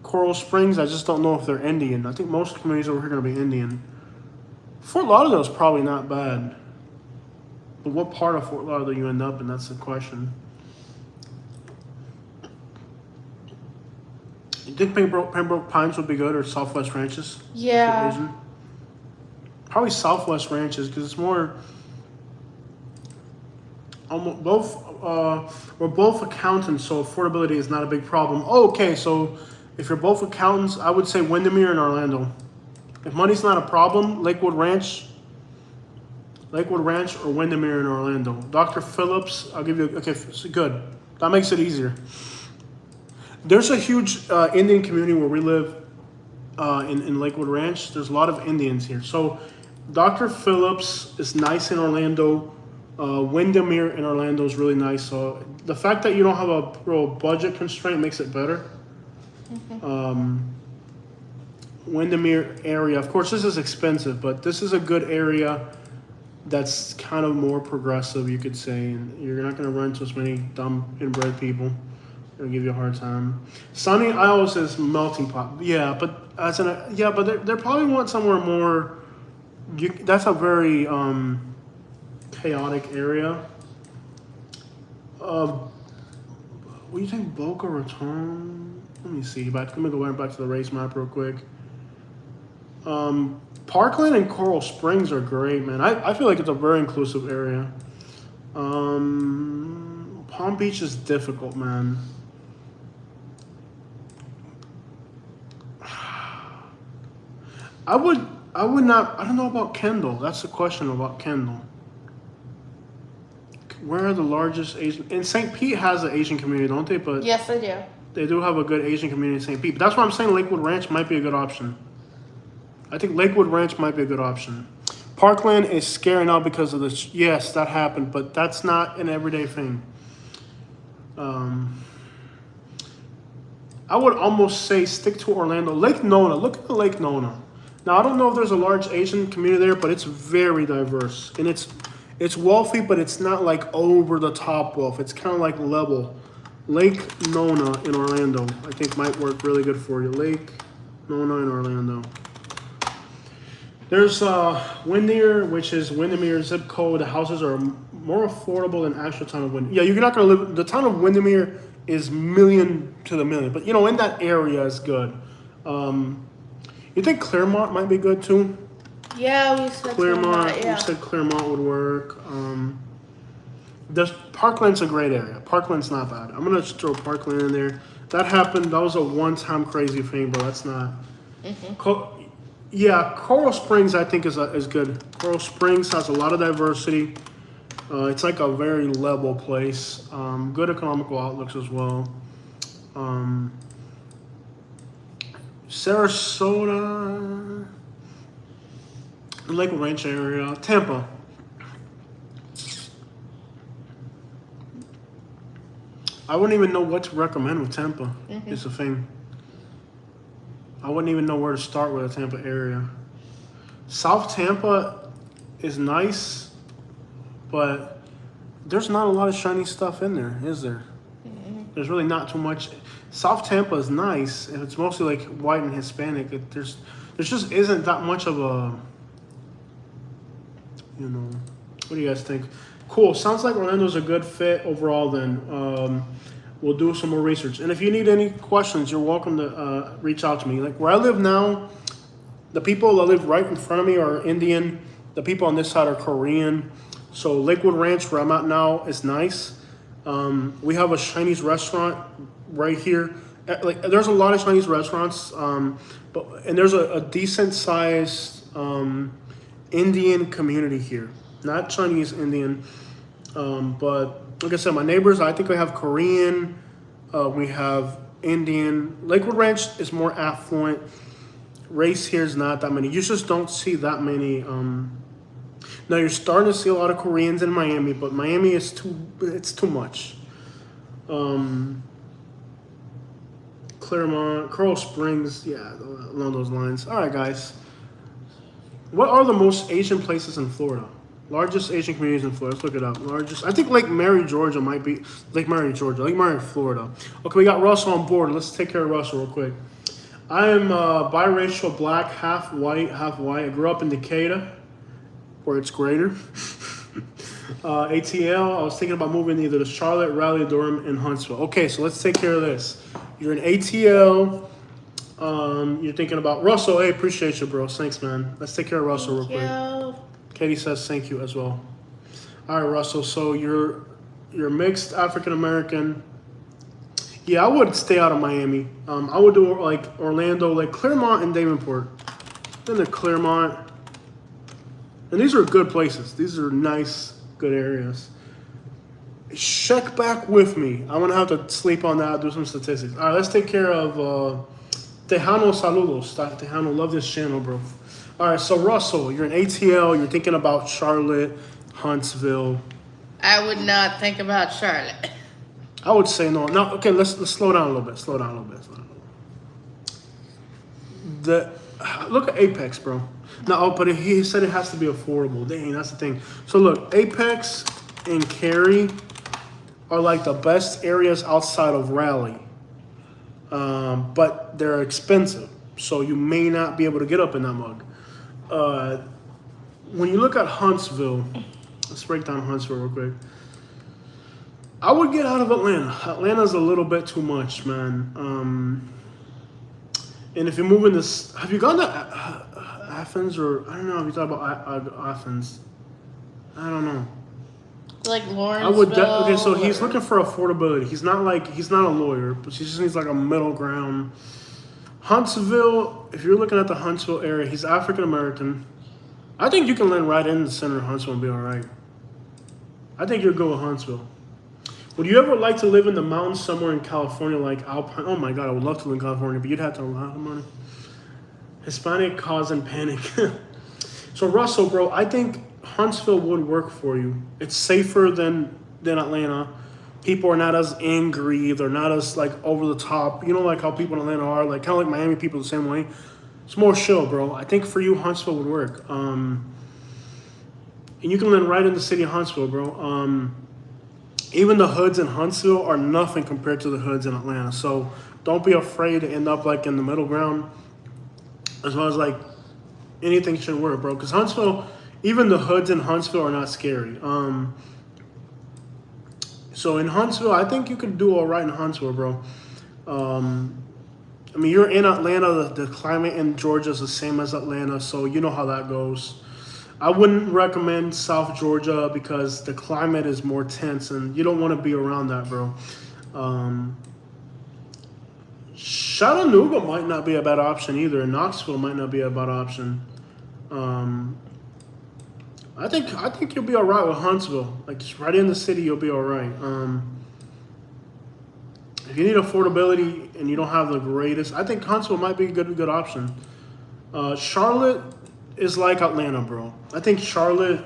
Speaker 1: Coral Springs. I just don't know if they're Indian. I think most communities over here are going to be Indian. Fort Lauderdale is probably not bad. But what part of Fort Lauderdale you end up in, that's the question. You think Pembroke Pines would be good, or Southwest Ranches?
Speaker 2: Yeah.
Speaker 1: Probably Southwest Ranches, because it's more... we're both accountants, so affordability is not a big problem. Oh, okay, so if you're both accountants, I would say Windermere and Orlando. If money's not a problem, Lakewood Ranch or Windermere in Orlando. Dr. Phillips, I'll give you, okay, good. That makes it easier. There's a huge Indian community where we live in Lakewood Ranch. There's a lot of Indians here. So Dr. Phillips is nice in Orlando. Windermere in Orlando is really nice. So the fact that you don't have a real budget constraint makes it better. Windermere area, of course, this is expensive, but this is a good area that's kind of more progressive, you could say. And you're not going to run into as many dumb inbred people. They'll give you a hard time. Sunny Isles is melting pot. Yeah, but they probably want somewhere more. That's a very chaotic area. What do you think, Boca Raton? Let me see. Let me go back to the race map real quick. Parkland and Coral Springs are great, man. I feel like it's a very inclusive area. Palm Beach is difficult, man. I would not. I don't know about Kendall. That's the question about Kendall. Where are the largest Asian? And St. Pete has an Asian community, don't they? But
Speaker 2: yes, they do.
Speaker 1: They do have a good Asian community in St. Pete. But that's why I'm saying Lakewood Ranch might be a good option. I think Lakewood Ranch might be a good option. Parkland is scary now because of this. Yes, that happened, but that's not an everyday thing. I would almost say stick to Orlando. Lake Nona. Look at the Lake Nona. Now, I don't know if there's a large Asian community there, but it's very diverse. And it's wealthy, but it's not like over the top wealth. It's kind of like level. Lake Nona in Orlando, I think might work really good for you. Lake Nona in Orlando. There's Windermere, which is Windermere zip code. The houses are more affordable than actual town of Windermere. Yeah, you're not going to live. The town of Windermere is million to the million, but in that area is good. You think Claremont might be good too?
Speaker 2: Yeah, we said
Speaker 1: Claremont.
Speaker 2: Yeah.
Speaker 1: You said Claremont would work. Parkland's a great area. Parkland's not bad. I'm gonna just throw Parkland in there. That happened. That was a one-time crazy thing, but that's not. Coral Springs I think is good. Coral Springs has a lot of diversity. It's like a very level place. Good economical outlooks as well. Sarasota, Lakewood Ranch area, Tampa. I wouldn't even know what to recommend with Tampa. It's the thing. I wouldn't even know where to start with the Tampa area. South Tampa is nice, but there's not a lot of shiny stuff in there, is there? There's really not too much. South Tampa is nice, and it's mostly like white and Hispanic. There just isn't that much of a, what do you guys think? Cool. Sounds like Orlando's a good fit overall then. We'll do some more research. And if you need any questions, you're welcome to reach out to me. Like where I live now, the people that live right in front of me are Indian. The people on this side are Korean. So Lakewood Ranch, where I'm at now, is nice. We have a Chinese restaurant right here. Like there's a lot of Chinese restaurants, and there's a decent sized Indian community here. Not Chinese Indian, but like I said, my neighbors, I think we have Korean, we have Indian. Lakewood Ranch is more affluent. Race here is not that many. You just don't see that many. Now you're starting to see a lot of Koreans in Miami, but Miami is it's too much. Claremont, Coral Springs, yeah, along those lines. All right, guys. What are the most Asian places in Florida? Largest Asian communities in Florida. Let's look it up. Largest, I think Lake Mary, Georgia might be Lake Mary, Florida. Okay, we got Russell on board. Let's take care of Russell real quick. I am biracial, black, half white, half white. I grew up in Decatur, where it's greater. ATL, I was thinking about moving either to Charlotte, Raleigh, Durham, and Huntsville. Okay, so let's take care of this. You're in ATL. You're thinking about Russell. Hey, appreciate you, bro. Thanks, man. Let's take care of Russell real quick. Katie says thank you as well. All right, Russell. So you're mixed African American. Yeah, I would stay out of Miami. I would do like Orlando, like Claremont and Davenport. Then the Claremont. And these are good places. These are nice, good areas. Check back with me. I'm going to have to sleep on that, do some statistics. All right, let's take care of Tejano Saludos. Tejano, love this channel, bro. All right, so Russell, you're in ATL. You're thinking about Charlotte, Huntsville.
Speaker 2: I would not think about Charlotte.
Speaker 1: I would say no. No, okay, let's slow down a little bit. Slow down a little bit. Look at Apex, bro. No, but he said it has to be affordable. Dang, that's the thing. So look, Apex and Cary are like the best areas outside of Raleigh. But they're expensive. So you may not be able to get up in that mug. When you look at Huntsville, let's break down Huntsville real quick. I would get out of Atlanta. Atlanta's a little bit too much, man. And if you're moving this, have you gone to Athens or I don't know if you thought about Athens. I don't know.
Speaker 2: Like Lawrence.
Speaker 1: Okay, so he's looking for affordability. He's not a lawyer, but he just needs like a middle ground. Huntsville, if you're looking at the Huntsville area, he's African American. I think you can land right in the center of Huntsville and be all right. I think you'll go with Huntsville. Would you ever like to live in the mountains somewhere in California, like Alpine? Oh my God, I would love to live in California, but you'd have to have a lot of money. Hispanic causing panic. So Russell, bro, I think Huntsville would work for you. It's safer than Atlanta. People are not as angry. They're not as like over the top. You know, like how people in Atlanta are, like kind of like Miami people the same way. It's more chill, bro. I think for you, Huntsville would work. And you can land right in the city of Huntsville, bro. Even the hoods in Huntsville are nothing compared to the hoods in Atlanta. So don't be afraid to end up like in the middle ground. As well as like anything should work, bro. Because Huntsville, even the hoods in Huntsville are not scary. So in Huntsville, I think you could do all right in Huntsville, bro. I mean, you're in Atlanta. The climate in Georgia is the same as Atlanta, so you know how that goes. I wouldn't recommend South Georgia because the climate is more tense, and you don't want to be around that, bro. Chattanooga might not be a bad option either, and Knoxville might not be a bad option. I think you'll be all right with Huntsville. Like just right in the city, you'll be all right. If you need affordability and you don't have the greatest, I think Huntsville might be a good option. Charlotte is like Atlanta, bro. I think Charlotte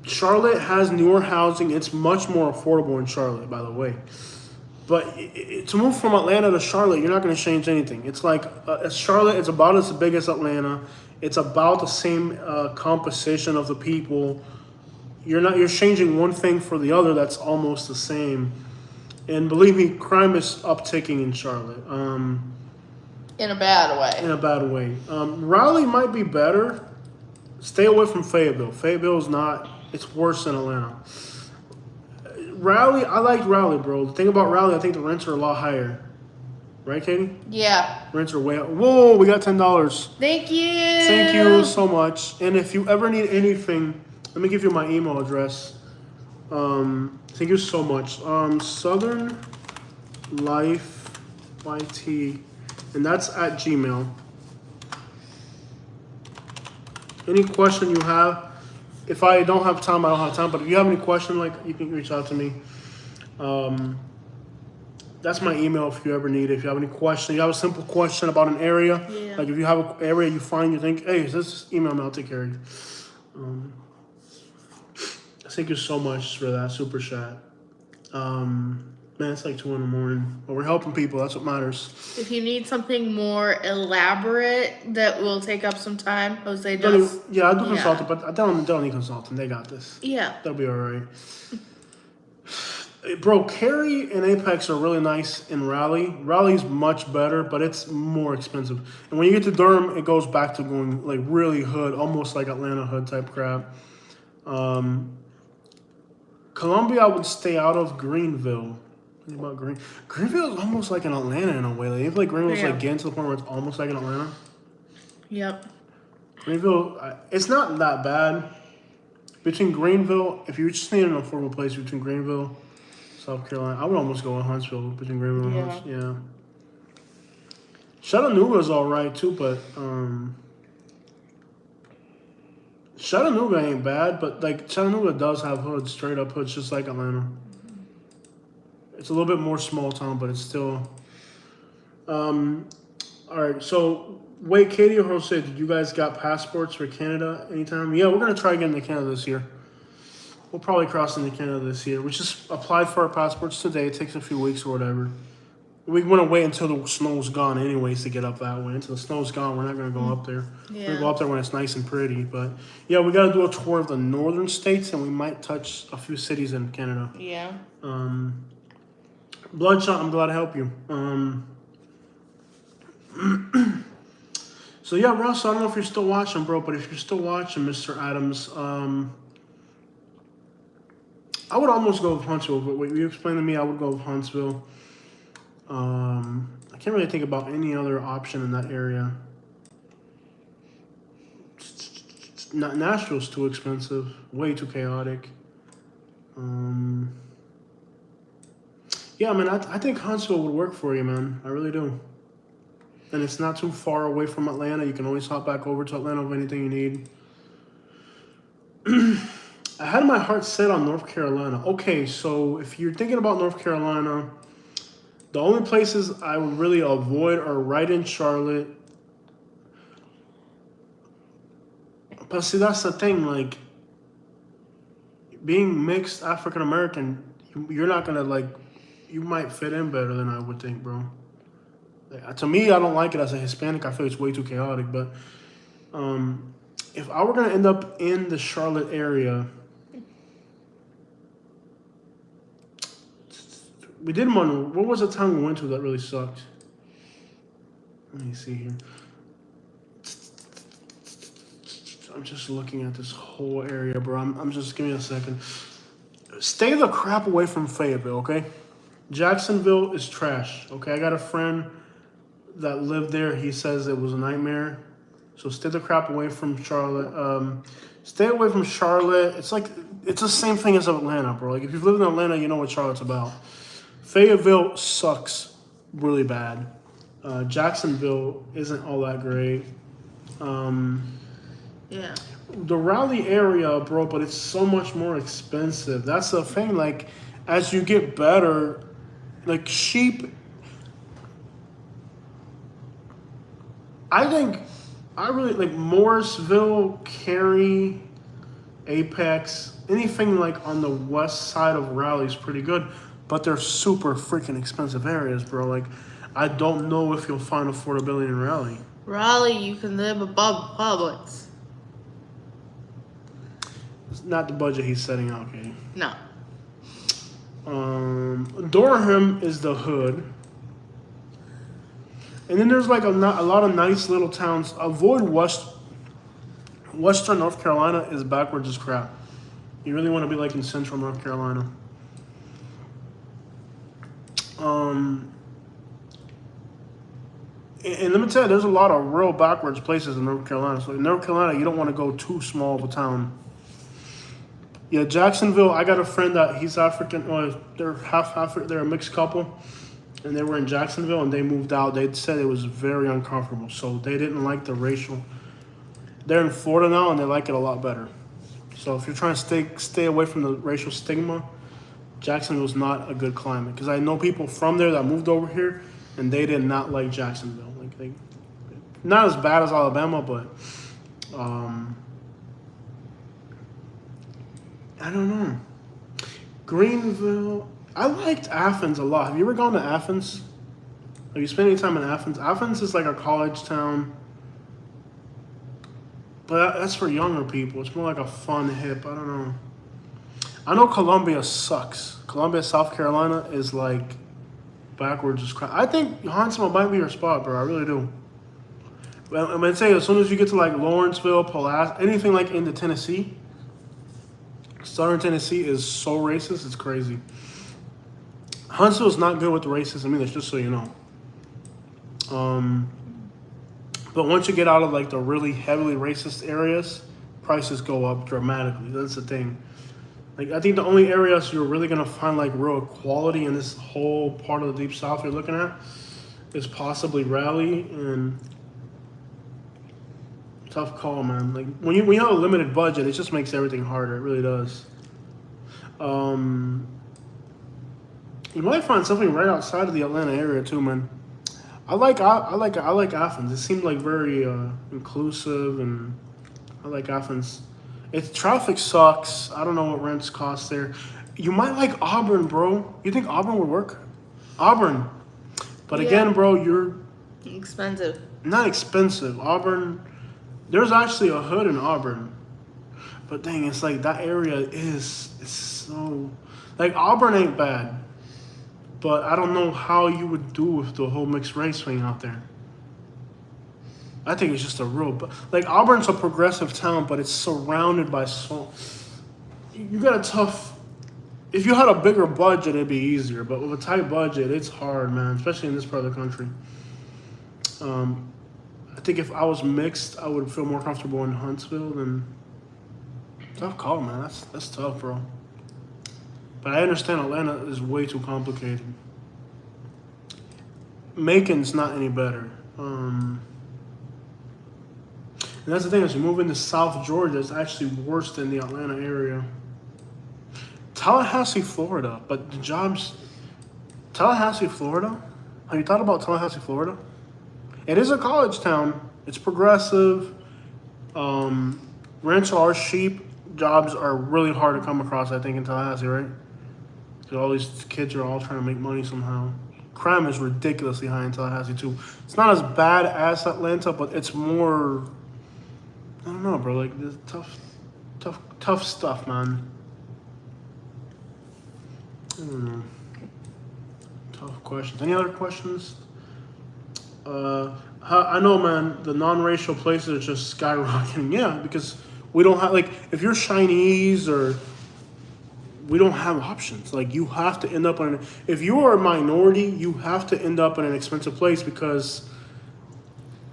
Speaker 1: has newer housing. It's much more affordable in Charlotte, by the way. But to move from Atlanta to Charlotte, you're not going to change anything. It's like Charlotte is about as big as Atlanta. It's about the same composition of the people. You're changing one thing for the other that's almost the same. And believe me, crime is upticking in Charlotte.
Speaker 2: In a bad way.
Speaker 1: In a bad way. Raleigh might be better. Stay away from Fayetteville. Fayetteville is not. It's worse than Atlanta. Raleigh, I like Raleigh, bro. The thing about Raleigh, I think the rents are a lot higher. Right, Katie?
Speaker 2: Yeah.
Speaker 1: Rents are way up. Whoa, we got $10.
Speaker 2: Thank you.
Speaker 1: Thank you so much. And if you ever need anything, let me give you my email address. Thank you so much. Southern Life YT, and that's at Gmail. Any question you have, if I don't have time, I don't have time. But if you have any question, like, you can reach out to me. That's my email if you ever need it. If you have any question, you have a simple question about an area.
Speaker 2: Yeah.
Speaker 1: Like if you have an area you find, you think, hey, just email me, I'll take care of you. Thank you so much for that super chat. Man, it's like 2 in the morning. But we're helping people. That's what matters.
Speaker 2: If you need something more elaborate that will take up some time, Jose does.
Speaker 1: Yeah, I do consulting, but I don't need consulting. They got this.
Speaker 2: Yeah.
Speaker 1: That'll be all right. Bro, Cary and Apex are really nice in Raleigh. Raleigh's much better, but it's more expensive. And when you get to Durham, it goes back to going like really hood, almost like Atlanta hood type crap. Columbia, I would stay out of. Greenville. Think about Greenville is almost like an Atlanta in a way. Like, you feel like Greenville's like getting to the point where it's almost like an Atlanta.
Speaker 2: Yep.
Speaker 1: Greenville, it's not that bad. Between Greenville, if you just need an affordable place between Greenville, South Carolina, I would almost go in Huntsville between Greenville and Huntsville. Yeah. Chattanooga's all right too, but Chattanooga ain't bad, but like Chattanooga does have hoods, straight up hoods, just like Atlanta. It's a little bit more small town, but it's still. All right, so wait, Katie or Jose, did you guys got passports for Canada anytime? Yeah, we're gonna try getting to Canada this year. We'll probably cross into Canada this year. We just applied for our passports today. It takes a few weeks or whatever. We want to wait until the snow's gone anyways to get up that way. Until the snow's gone, we're not going to go up there. We're going to go up there when it's nice and pretty. But, yeah, we got to do a tour of the northern states, and we might touch a few cities in Canada.
Speaker 2: Yeah.
Speaker 1: Bloodshot, I'm glad to help you. So, yeah, Russ, I don't know if you're still watching, bro, but if you're still watching, Mr. Adams, I would almost go with Huntsville, but what you explained to me, I would go with Huntsville. I can't really think about any other option in that area. Nashville's too expensive, way too chaotic. Yeah, man, I think Huntsville would work for you, man. I really do. And it's not too far away from Atlanta. You can always hop back over to Atlanta with anything you need. I had my heart set on North Carolina. Okay, so if you're thinking about North Carolina, the only places I would really avoid are right in Charlotte. But see, that's the thing, like, being mixed African American, you're not gonna, like, you might fit in better than I would think, bro. Like, to me, I don't like it as a Hispanic. I feel it's way too chaotic, but if I were gonna end up in the Charlotte area, we did one. What was the town we went to that really sucked? Let me see here. I'm just looking at this whole area, bro. I'm just, give me a second. Stay the crap away from Fayetteville, okay? Jacksonville is trash, okay? I got a friend that lived there. He says it was a nightmare. So stay the crap away from Charlotte. Stay away from Charlotte. It's like, it's the same thing as Atlanta, bro. Like, if you've lived in Atlanta, you know what Charlotte's about. Fayetteville sucks really bad. Jacksonville isn't all that great.
Speaker 2: Yeah.
Speaker 1: The Raleigh area, bro, but it's so much more expensive. That's the thing. Like, as you get better, like sheep, I think, I really like Morrisville, Cary, Apex, anything like on the west side of Raleigh is pretty good. But they're super freaking expensive areas, bro. Like, I don't know if you'll find affordability in Raleigh.
Speaker 2: Raleigh, you can live above Publix.
Speaker 1: It's not the budget he's setting out, okay?
Speaker 2: No.
Speaker 1: Durham is the hood. And then there's like a lot of nice little towns. Avoid Western North Carolina is backwards as crap. You really want to be like in Central North Carolina. Um, and let me tell you, there's a lot of real backwards places in North Carolina. So in North Carolina, you don't want to go too small of a town. Yeah, Jacksonville. I got a friend that he's African. They're half African. They're a mixed couple, and they were in Jacksonville, and they moved out. They said it was very uncomfortable, so they didn't like the racial. They're in Florida now, and they like it a lot better. So if you're trying to stay away from the racial stigma, Jacksonville's not a good climate. Because I know people from there that moved over here, and they did not like Jacksonville. Like they, not as bad as Alabama, but I don't know. Greenville. I liked Athens a lot. Have you ever gone to Athens? Have you spent any time in Athens? Athens is like a college town, but that's for younger people. It's more like a fun, hip. I don't know. I know Columbia sucks. Columbia, South Carolina is like backwards as crap. I think Huntsville might be your spot, bro. I really do. I'm gonna say as soon as you get to like Lawrenceville, Pulaski, anything like into Tennessee, Southern Tennessee is so racist, it's crazy. Huntsville's not good with the racism either, just so you know. But once you get out of like the really heavily racist areas, prices go up dramatically. That's the thing. Like I think the only areas you're really gonna find like real equality in this whole part of the Deep South you're looking at is possibly Raleigh and tough call, man. Like when you have a limited budget, it just makes everything harder. It really does. You might find something right outside of the Atlanta area too, man. I like Athens. It seemed like very inclusive, and I like Athens. Its traffic sucks. I don't know what rents cost there. You might like Auburn, bro. You think Auburn would work? Auburn, but again, bro, you're
Speaker 2: expensive.
Speaker 1: Not expensive. Auburn. There's actually a hood in Auburn, but dang, it's like that area is so like Auburn ain't bad, but I don't know how you would do with the whole mixed race thing out there. I think it's just a real like Auburn's a progressive town, but it's surrounded by so. You got a tough. If you had a bigger budget, it'd be easier, but with a tight budget, it's hard, man, especially in this part of the country. I think if I was mixed, I would feel more comfortable in Huntsville than. Tough call, man. That's tough, bro. But I understand Atlanta is way too complicated. Macon's not any better. And that's the thing, as you move into South Georgia, it's actually worse than the Atlanta area. Tallahassee, Florida, but the jobs. Tallahassee, Florida? Have you thought about Tallahassee, Florida? It is a college town. It's progressive. Rents are cheap. Jobs are really hard to come across, I think, in Tallahassee, right? Because all these kids are all trying to make money somehow. Crime is ridiculously high in Tallahassee, too. It's not as bad as Atlanta, but it's more... I don't know, bro. Like, this tough stuff, man. I don't know. Tough questions. Any other questions? I know, man, the non-racial places are just skyrocketing. Yeah, because we don't have, like, if you're Chinese or we don't have options. Like, you have to end up in, if you are a minority, you have to end up in an expensive place because,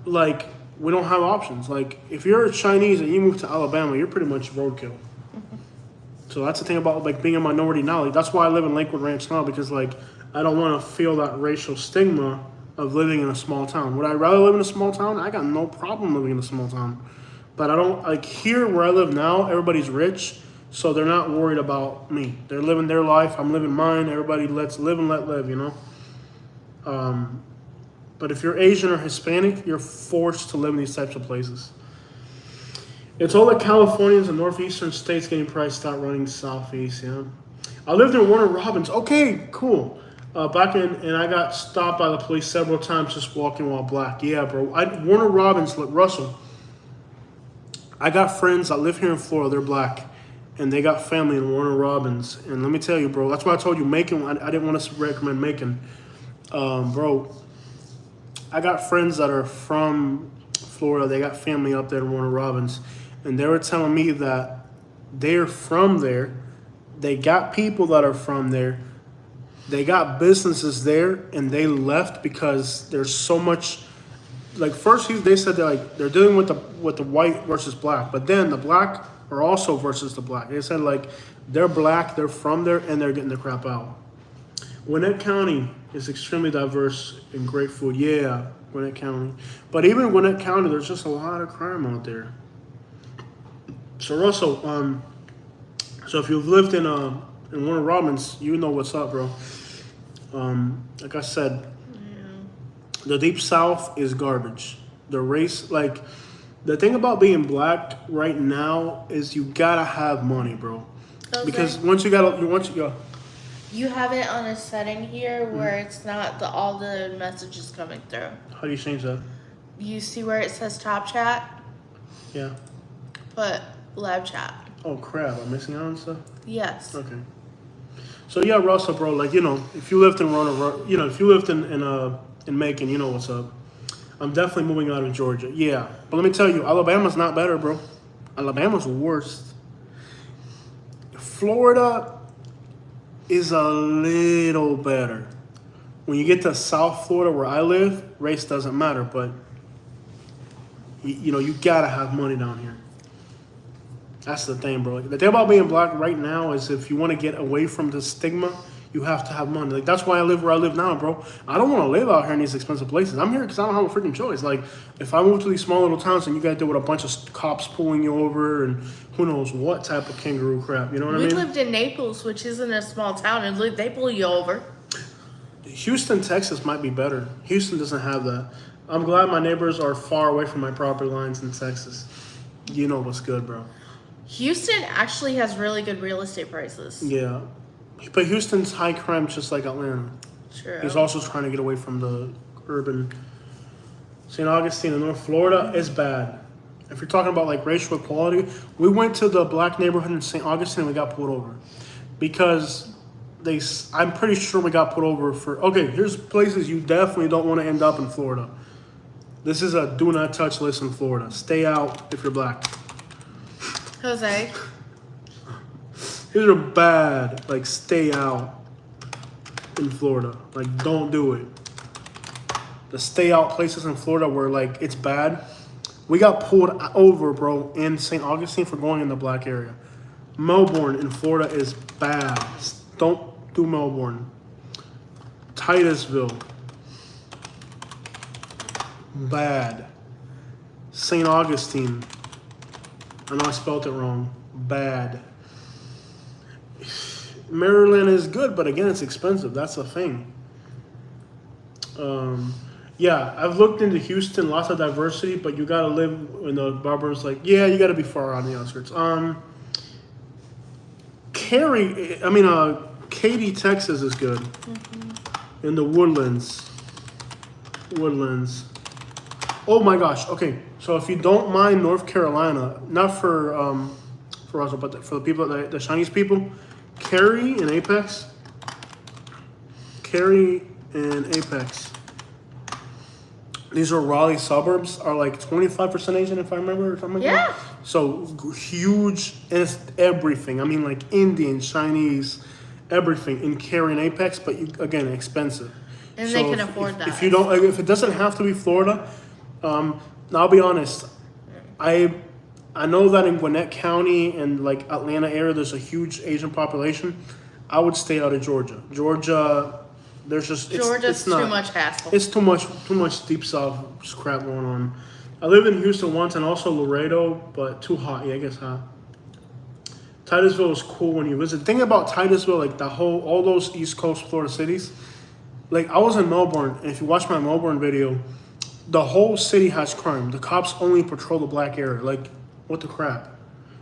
Speaker 1: like, we don't have options. Like, if you're a Chinese and you move to Alabama, you're pretty much roadkill. So that's the thing about, like, being a minority now. Like, that's why I live in Lakewood Ranch now, because, like, I don't want to feel that racial stigma of living in a small town. Would I rather live in a small town? I got no problem living in a small town. But I don't, like, here where I live now, everybody's rich, so they're not worried about me. They're living their life, I'm living mine. Everybody lets live and let live, you know? But if you're Asian or Hispanic, you're forced to live in these types of places. It's all the Californians and northeastern states getting priced out running southeast, yeah. I lived in Warner Robins. Okay, cool. Back in, and I got stopped by the police several times just walking while black. Yeah, bro. Warner Robins, Russell. I got friends that live here in Florida. They're black, and they got family in Warner Robins. And let me tell you, bro, that's why I told you Macon. I didn't want to recommend Macon, bro. I got friends that are from Florida. They got family up there in Warner Robins, and they were telling me that they're from there. They got people that are from there. They got businesses there, and they left because there's so much. Like first, they said they're dealing with the white versus black, but then the black are also versus the black. They said like they're black, they're from there, and they're getting the crap out. Gwinnett County is extremely diverse in great food. Yeah, Gwinnett County, but even Gwinnett County, there's just a lot of crime out there. So Russell, so if you've lived in Warner Robins, you know what's up, bro. Like I said, the Deep South is garbage. The race, like, the thing about being black right now is you gotta have money, bro.
Speaker 2: Okay.
Speaker 1: Because once you go.
Speaker 2: You have it on a setting here where it's not all the messages coming through.
Speaker 1: How do you change that?
Speaker 2: You see where it says top chat?
Speaker 1: Yeah.
Speaker 2: Put live chat.
Speaker 1: Oh crap! I'm missing out on stuff.
Speaker 2: Yes.
Speaker 1: Okay. So yeah, Russell, bro. Like if you lived in if you lived in Macon, you know what's up. I'm definitely moving out of Georgia. Yeah, but let me tell you, Alabama's not better, bro. Alabama's worst. Florida is a little better. When you get to South Florida, where I live, race doesn't matter, but you gotta have money down here. That's the thing, bro. The thing about being black right now is if you want to get away from the stigma, you have to have money. Like, that's why I live where I live now, bro. I don't want to live out here in these expensive places. I'm here because I don't have a freaking choice. Like, if I move to these small little towns and you got to deal with a bunch of cops pulling you over and who knows what type of kangaroo crap, you know what I mean?
Speaker 2: We lived in Naples, which isn't a small town, and they pull you over.
Speaker 1: Houston, Texas might be better. Houston doesn't have that. I'm glad my neighbors are far away from my property lines in Texas. You know what's good, bro.
Speaker 2: Houston actually has really good real estate prices.
Speaker 1: Yeah. But Houston's high crime just like Atlanta.
Speaker 2: True.
Speaker 1: He's also trying to get away from the urban. St. Augustine in North Florida is bad. If you're talking about like racial equality, we went to the black neighborhood in St. Augustine and we got pulled over. Because I'm pretty sure we got pulled over for, okay, here's places you definitely don't want to end up in Florida. This is a do not touch list in Florida. Stay out if you're black.
Speaker 2: Jose.
Speaker 1: These are bad. Like, stay out in Florida. Like, don't do it. The stay out places in Florida where, like, it's bad. We got pulled over, bro, in St. Augustine for going in the black area. Melbourne in Florida is bad. Don't do Melbourne. Titusville. Bad. St. Augustine. I know I spelled it wrong. Bad. Maryland is good, but again, it's expensive. That's the thing. Yeah, I've looked into Houston, lots of diversity, but you gotta live in the barbers. Like, yeah, you gotta be far on the outskirts. Katy, Texas is good. Mm-hmm. In the Woodlands. Oh my gosh. Okay, so if you don't mind North Carolina, not for Russell, but for the people, the Chinese people, Cary and Apex. These are Raleigh suburbs, are like 25% Asian, if I remember, or something like that. So huge, and it's everything. I mean, like Indian, Chinese, everything in Cary and Apex, but again, expensive.
Speaker 2: And so they can afford that.
Speaker 1: If it doesn't have to be Florida, I'll be honest. I know that in Gwinnett County and like Atlanta area, there's a huge Asian population. I would stay out of Georgia. Georgia's
Speaker 2: too much hassle.
Speaker 1: It's too much deep south crap going on. I lived in Houston once and also Laredo, but too hot. Yeah, I guess hot. Titusville is cool when you visit. The thing about Titusville, like all those East Coast Florida cities, like I was in Melbourne, and if you watch my Melbourne video, the whole city has crime. The cops only patrol the black area. Like, what the crap?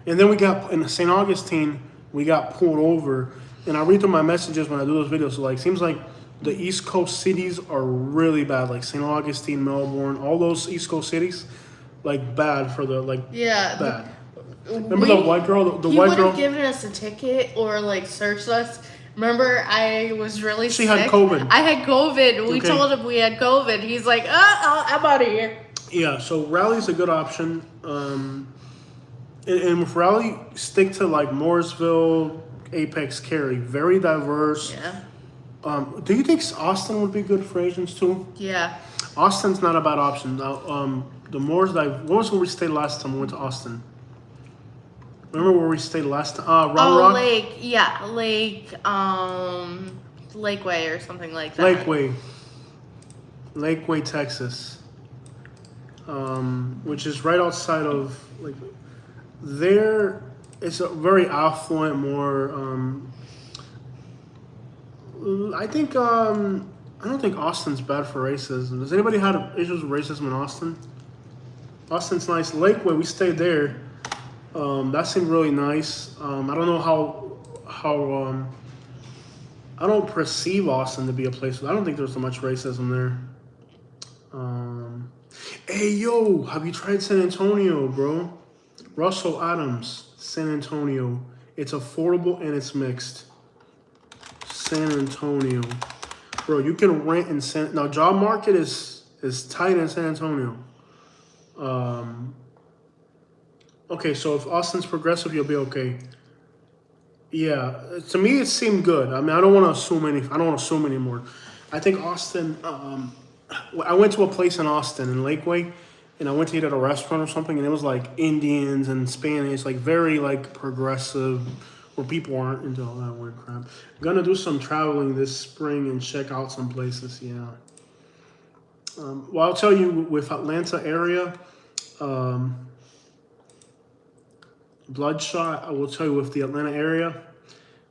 Speaker 1: And then we got in St. Augustine, we got pulled over, and I read through my messages when I do those videos. So like, seems like the East Coast cities are really bad, like St. Augustine, Melbourne, all those East Coast cities, like bad for the bad. Remember the white girl? The white girl.
Speaker 2: He would have given us a ticket or like searched us. Remember, I was really sick.
Speaker 1: She had COVID.
Speaker 2: I had COVID. We told him we had COVID. He's like, I'm out of here.
Speaker 1: Yeah, so Raleigh's a good option. And with Raleigh, stick to like Mooresville, Apex, Cary. Very diverse.
Speaker 2: Yeah.
Speaker 1: Do you think Austin would be good for Asians too?
Speaker 2: Yeah.
Speaker 1: Austin's not a bad option. Now, the Moors that what was where we stayed last time we went to Austin? Remember where we stayed last time? Round
Speaker 2: Oh,
Speaker 1: Rock?
Speaker 2: Lakeway or something like that.
Speaker 1: Lakeway, Texas. Which is right outside of like there. It's a very affluent, more. I think. I don't think Austin's bad for racism. Does anybody have issues with racism in Austin? Austin's nice. Lakeway, we stayed there. That seemed really nice. I don't know how I don't perceive Austin to be a place. I don't think there's so much racism there. Hey yo, have you tried San Antonio, bro? Russell Adams, San Antonio. It's affordable and it's mixed. San Antonio, bro. You can rent in now. Job market is tight in San Antonio. Okay, so if Austin's progressive, you'll be okay. Yeah, to me it seemed good. I mean, I don't want to assume anymore. I think Austin. I went to a place in Austin in Lakeway, and I went to eat at a restaurant or something, and it was like Indians and Spanish, like very like progressive, where people aren't into all that weird crap. I'm gonna do some traveling this spring and check out some places. Yeah. Well, I'll tell you with Atlanta area. Bloodshot, I will tell you with the Atlanta area,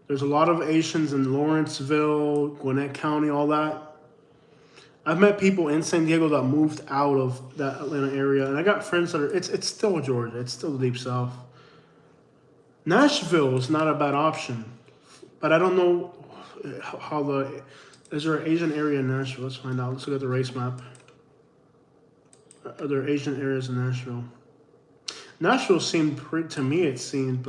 Speaker 1: there's a lot of Asians in Lawrenceville, Gwinnett County, all that. I've met people in San Diego that moved out of that Atlanta area, and I got friends that are, it's still Georgia, it's still the deep south. Nashville is not a bad option, but I don't know is there an Asian area in Nashville? Let's find out. Let's look at the race map. Are there Asian areas in Nashville? Nashville seemed to me it seemed,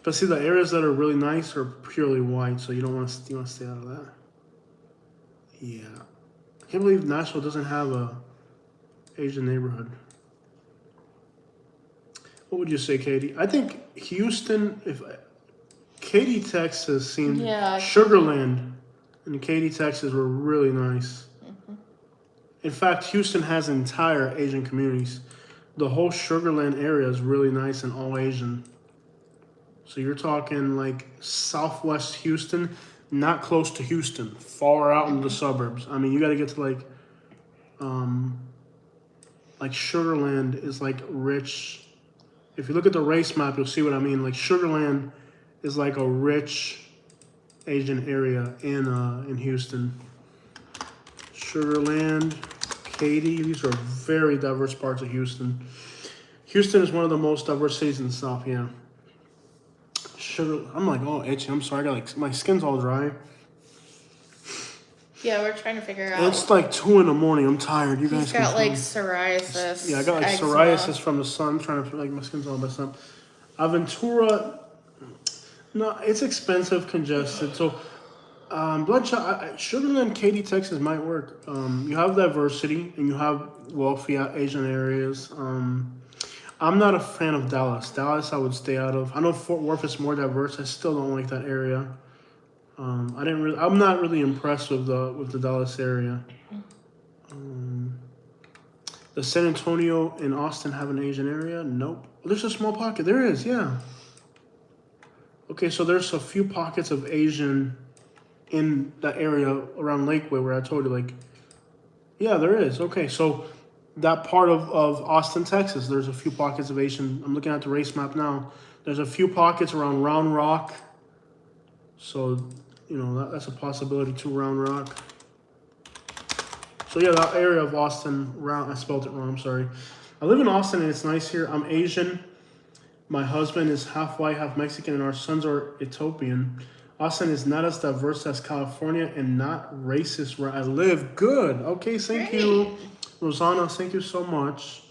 Speaker 1: but see the areas that are really nice are purely white, so you want to stay out of that. Yeah, I can't believe Nashville doesn't have a Asian neighborhood. What would you say, Katie? I think Houston. If Katy, Texas seemed Sugarland and Katy, Texas were really nice. Mm-hmm. In fact, Houston has entire Asian communities. The whole Sugarland area is really nice and all Asian. So you're talking like southwest Houston, not close to Houston, far out in the suburbs. I mean, you got to get to like Sugarland is like rich. If you look at the race map, you'll see what I mean. Like Sugarland is like a rich Asian area in Houston. Sugarland. Katy, these are very diverse parts of Houston. Houston is one of the most diverse cities in the South, yeah. I'm like, oh, itchy. I'm sorry. I got like, my skin's all dry.
Speaker 2: Yeah, we're trying to figure out.
Speaker 1: It's like 2 a.m. I'm tired. You guys
Speaker 2: got like psoriasis.
Speaker 1: Yeah, I got like psoriasis from the sun. I'm trying to, like, my skin's all messed up. Aventura, no, it's expensive, congested. So, Bloodshot, Sugarland, Katy, Texas might work. You have diversity and you have wealthy Asian areas. I'm not a fan of Dallas. Dallas, I would stay out of. I know Fort Worth is more diverse. I still don't like that area. I'm not really impressed with the Dallas area. Does San Antonio and Austin have an Asian area? Nope. There's a small pocket. There is, yeah. Okay, so there's a few pockets of Asian in that area around Lakeway where I told you, like, yeah, there is. Okay, so that part of Austin, Texas, there's a few pockets of Asian. I'm looking at the race map now. There's a few pockets around Round Rock. So, that's a possibility too, Round Rock. So, yeah, that area of Austin, I spelled it wrong, I'm sorry. I live in Austin and it's nice here. I'm Asian. My husband is half white, half Mexican, and our sons are Ethiopian. Austin is not as diverse as California and not racist where I live. Good. Okay, thank you. Rosanna, thank you so much.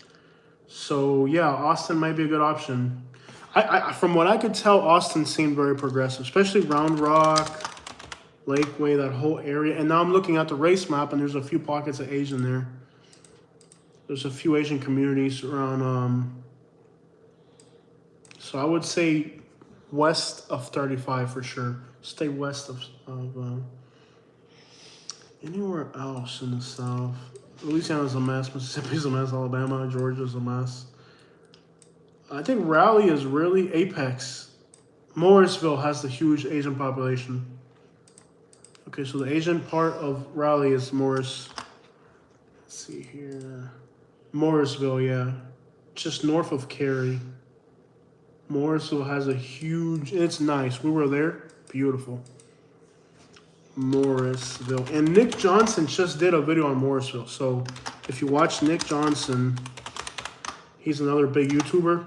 Speaker 1: So, yeah, Austin might be a good option. I from what I could tell, Austin seemed very progressive, especially Round Rock, Lakeway, that whole area. And now I'm looking at the race map, and there's a few pockets of Asian there. There's a few Asian communities around. So I would say west of 35 for sure. Stay west of Anywhere else in the South? Louisiana's a mess. Mississippi's a mess. Alabama, Georgia's a mess. I think Raleigh is really apex. Morrisville has the huge Asian population. Okay, so the Asian part of Raleigh is Morris. Let's see here. Morrisville, yeah. Just north of Cary. Morrisville has a huge, it's nice. We were there. Beautiful. Morrisville. And Nick Johnson just did a video on Morrisville. So if you watch Nick Johnson, he's another big YouTuber.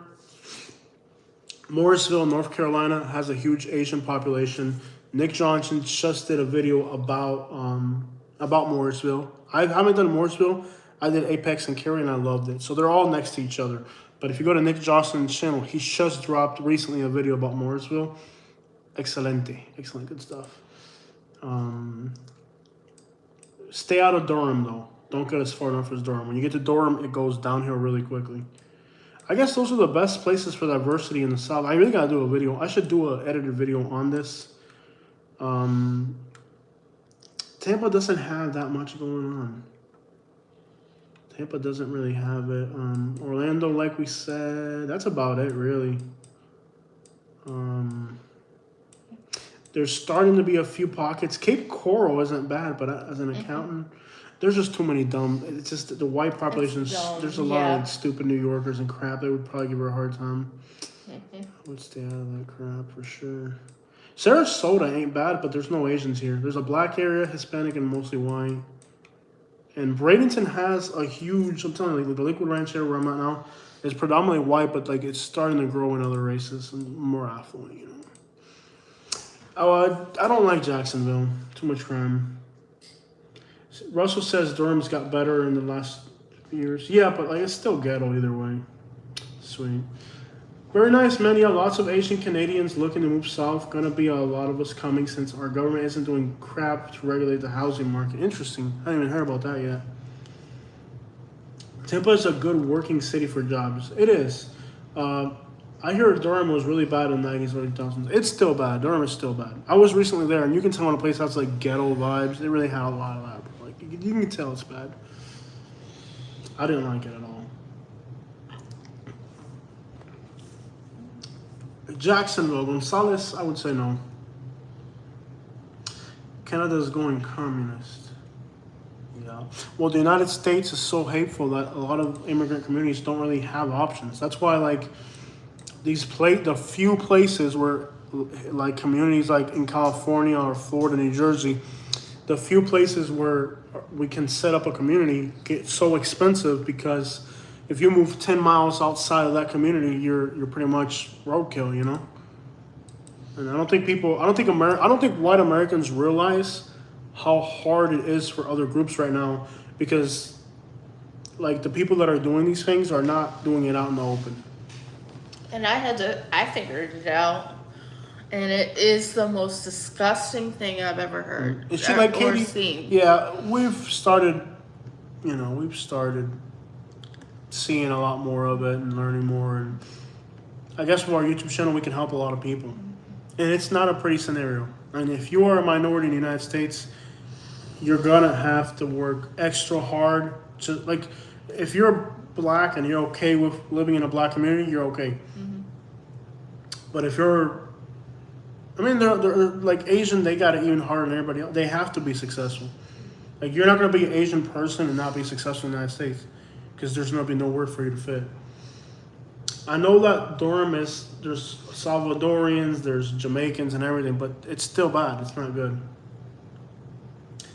Speaker 1: Morrisville, North Carolina has a huge Asian population. Nick Johnson just did a video about Morrisville. I haven't done Morrisville. I did Apex and Cary and I loved it. So they're all next to each other. But if you go to Nick Johnson's channel, he just dropped recently a video about Morrisville. Excelente. Excellent, good stuff. Stay out of Durham though. Don't get as far north as Durham. When you get to Durham, it goes downhill really quickly. I guess those are the best places for diversity in the South. I really gotta do a video. I should do an edited video on this. Tampa doesn't have that much going on. Tampa doesn't really have it. Orlando, like we said, that's about it, really. There's starting to be a few pockets. Cape Coral isn't bad, but as an accountant, there's just too many dumb. It's just the white population. There's a lot of stupid New Yorkers and crap. They would probably give her a hard time. I would stay out of that crap for sure. Sarasota ain't bad, but there's no Asians here. There's a black area, Hispanic, and mostly white. And Bradenton has a huge, I'm telling you, like the Liquid Ranch area where I'm at now is predominantly white, but like it's starting to grow in other races and more affluent, you know. I don't like Jacksonville. Too much crime. Russell says Durham's got better in the last years. Yeah, but like it's still ghetto either way. Sweet. Very nice, man. Yeah, lots of Asian Canadians looking to move south. Gonna be a lot of us coming since our government isn't doing crap to regulate the housing market. Interesting. I haven't even heard about that yet. Tampa is a good working city for jobs. It is. I hear Durham was really bad in the 90s, early 2000s. It's still bad. Durham is still bad. I was recently there, and you can tell when a place has like ghetto vibes. They really had a lot of that. Like you can tell it's bad. I didn't like it at all. Jacksonville, Gonzales, I would say no. Canada is going communist. Yeah. Well, the United States is so hateful that a lot of immigrant communities don't really have options. That's why, like, the few places where, like, communities like in California or Florida, New Jersey, the few places where we can set up a community get so expensive because if you move 10 miles outside of that community, you're pretty much roadkill, you know? And I don't think white Americans realize how hard it is for other groups right now because like the people that are doing these things are not doing it out in the open.
Speaker 2: And I figured it out. And it is the most disgusting thing I've ever heard or seen.
Speaker 1: Yeah, we've started seeing a lot more of it and learning more, and I guess with our YouTube channel we can help a lot of people, and it's not a pretty scenario. And if you are a minority in the United States, you're gonna have to work extra hard to, like, if you're black and you're okay with living in a black community, you're okay. But if you're they're like Asian, they got it even harder than everybody else. They have to be successful. Like, you're not gonna be an Asian person and not be successful in the United States because there's going to be nowhere for you to fit. I know that there's Salvadorians, there's Jamaicans and everything, but it's still bad. It's not good.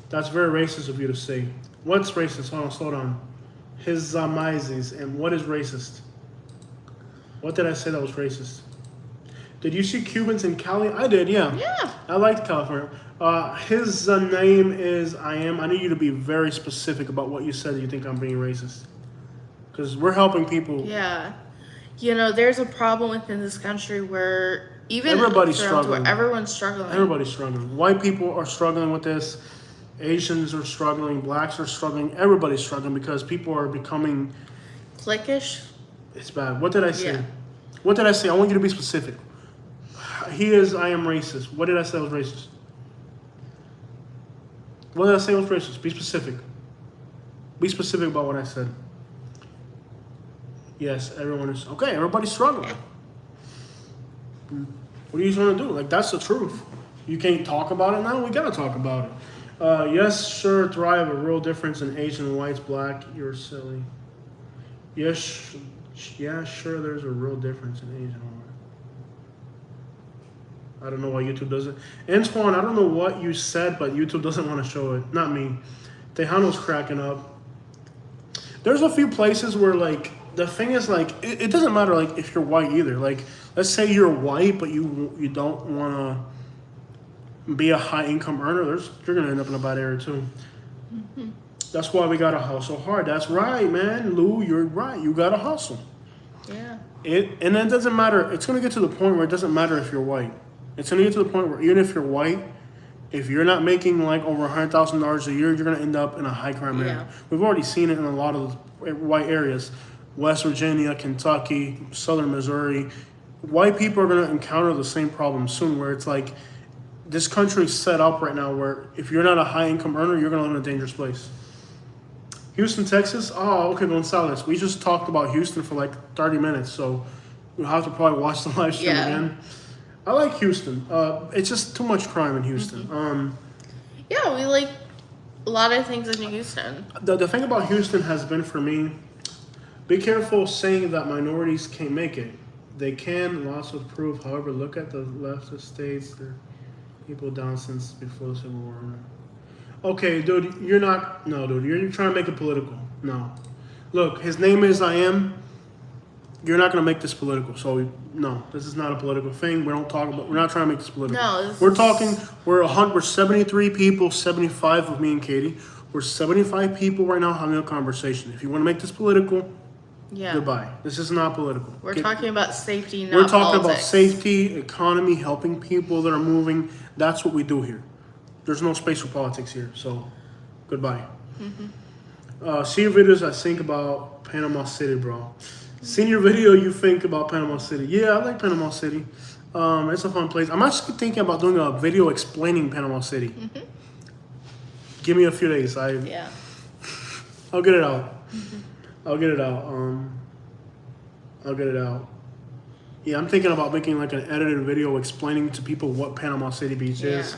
Speaker 1: That's very racist of you to say. What's racist? Hold on, slow down. His Zamizes. And what is racist? What did I say that was racist? Did you see Cubans in Cali? I did, yeah.
Speaker 2: Yeah.
Speaker 1: I liked California. His name is I Am. I need you to be very specific about what you said that you think I'm being racist. Because we're helping people.
Speaker 2: Yeah. You know, there's a problem within this country where
Speaker 1: everybody's struggling.
Speaker 2: Everyone's struggling.
Speaker 1: Everybody's struggling. White people are struggling with this. Asians are struggling. Blacks are struggling. Everybody's struggling because people are becoming...
Speaker 2: cliquish?
Speaker 1: It's bad. What did I say?
Speaker 2: Yeah.
Speaker 1: What did I say? I want you to be specific. I am racist. What did I say was racist? What did I say was racist? Be specific. Be specific about what I said. Yes, everyone is okay. Everybody's struggling. What are you trying to do? Like, that's the truth. You can't talk about it now. We gotta talk about it. Yes, sure, thrive. A real difference in Asian, whites, black. You're silly. Yes, yeah, sure. There's a real difference in Asian. I don't know why YouTube does it. Antoine, I don't know what you said, but YouTube doesn't want to show it. Not me. Tejano's cracking up. There's a few places where, like, the thing is, like, it doesn't matter, like, if you're white either. Like, let's say you're white, but you don't want to be a high income earner. You're gonna end up in a bad area too. Mm-hmm. That's why we gotta hustle hard. That's right, man. Lou, you're right. You gotta hustle.
Speaker 2: Yeah.
Speaker 1: And it doesn't matter. It's gonna get to the point where it doesn't matter if you're white. It's gonna get to the point where even if you're white, if you're not making like over $100,000 a year, you're gonna end up in a high crime area. We've already seen it in a lot of white areas, West Virginia, Kentucky, Southern Missouri. White people are gonna encounter the same problem soon, where it's like this country's set up right now where if you're not a high income earner, you're gonna live in a dangerous place. Houston, Texas. Oh, okay, Gonzalez. We just talked about Houston for like 30 minutes, so we'll have to probably watch the live stream again. I like Houston. It's just too much crime in Houston.
Speaker 2: Mm-hmm. Yeah, we like a lot of things in Houston.
Speaker 1: The thing about Houston has been for me, be careful saying that minorities can't make it. They can, lots of proof. However, look at the leftist states. They're people down since before the Civil War. Okay, dude, you're not. No, dude, you're trying to make it political. No. Look, his name is I Am. You're not going to make this political. So, no, this is not a political thing. We don't talk about, we're not trying to make this political.
Speaker 2: No.
Speaker 1: We're 73 people, 75 with me and Katie. We're 75 people right now having a conversation. If you want to make this political, goodbye. This is not political.
Speaker 2: We're talking about safety, not
Speaker 1: We're talking
Speaker 2: politics.
Speaker 1: about safety, economy, helping people that are moving. That's what we do here. There's no space for politics here. So, goodbye. Mm-hmm. See your videos, I think about Panama City, bro. Seen your video, you think about Panama City. Yeah, I like Panama City. It's a fun place. I'm actually thinking about doing a video explaining Panama City. Mm-hmm. Give me a few days. I'll get it out. Mm-hmm. I'll get it out. Yeah, I'm thinking about making like an edited video explaining to people what Panama City Beach is.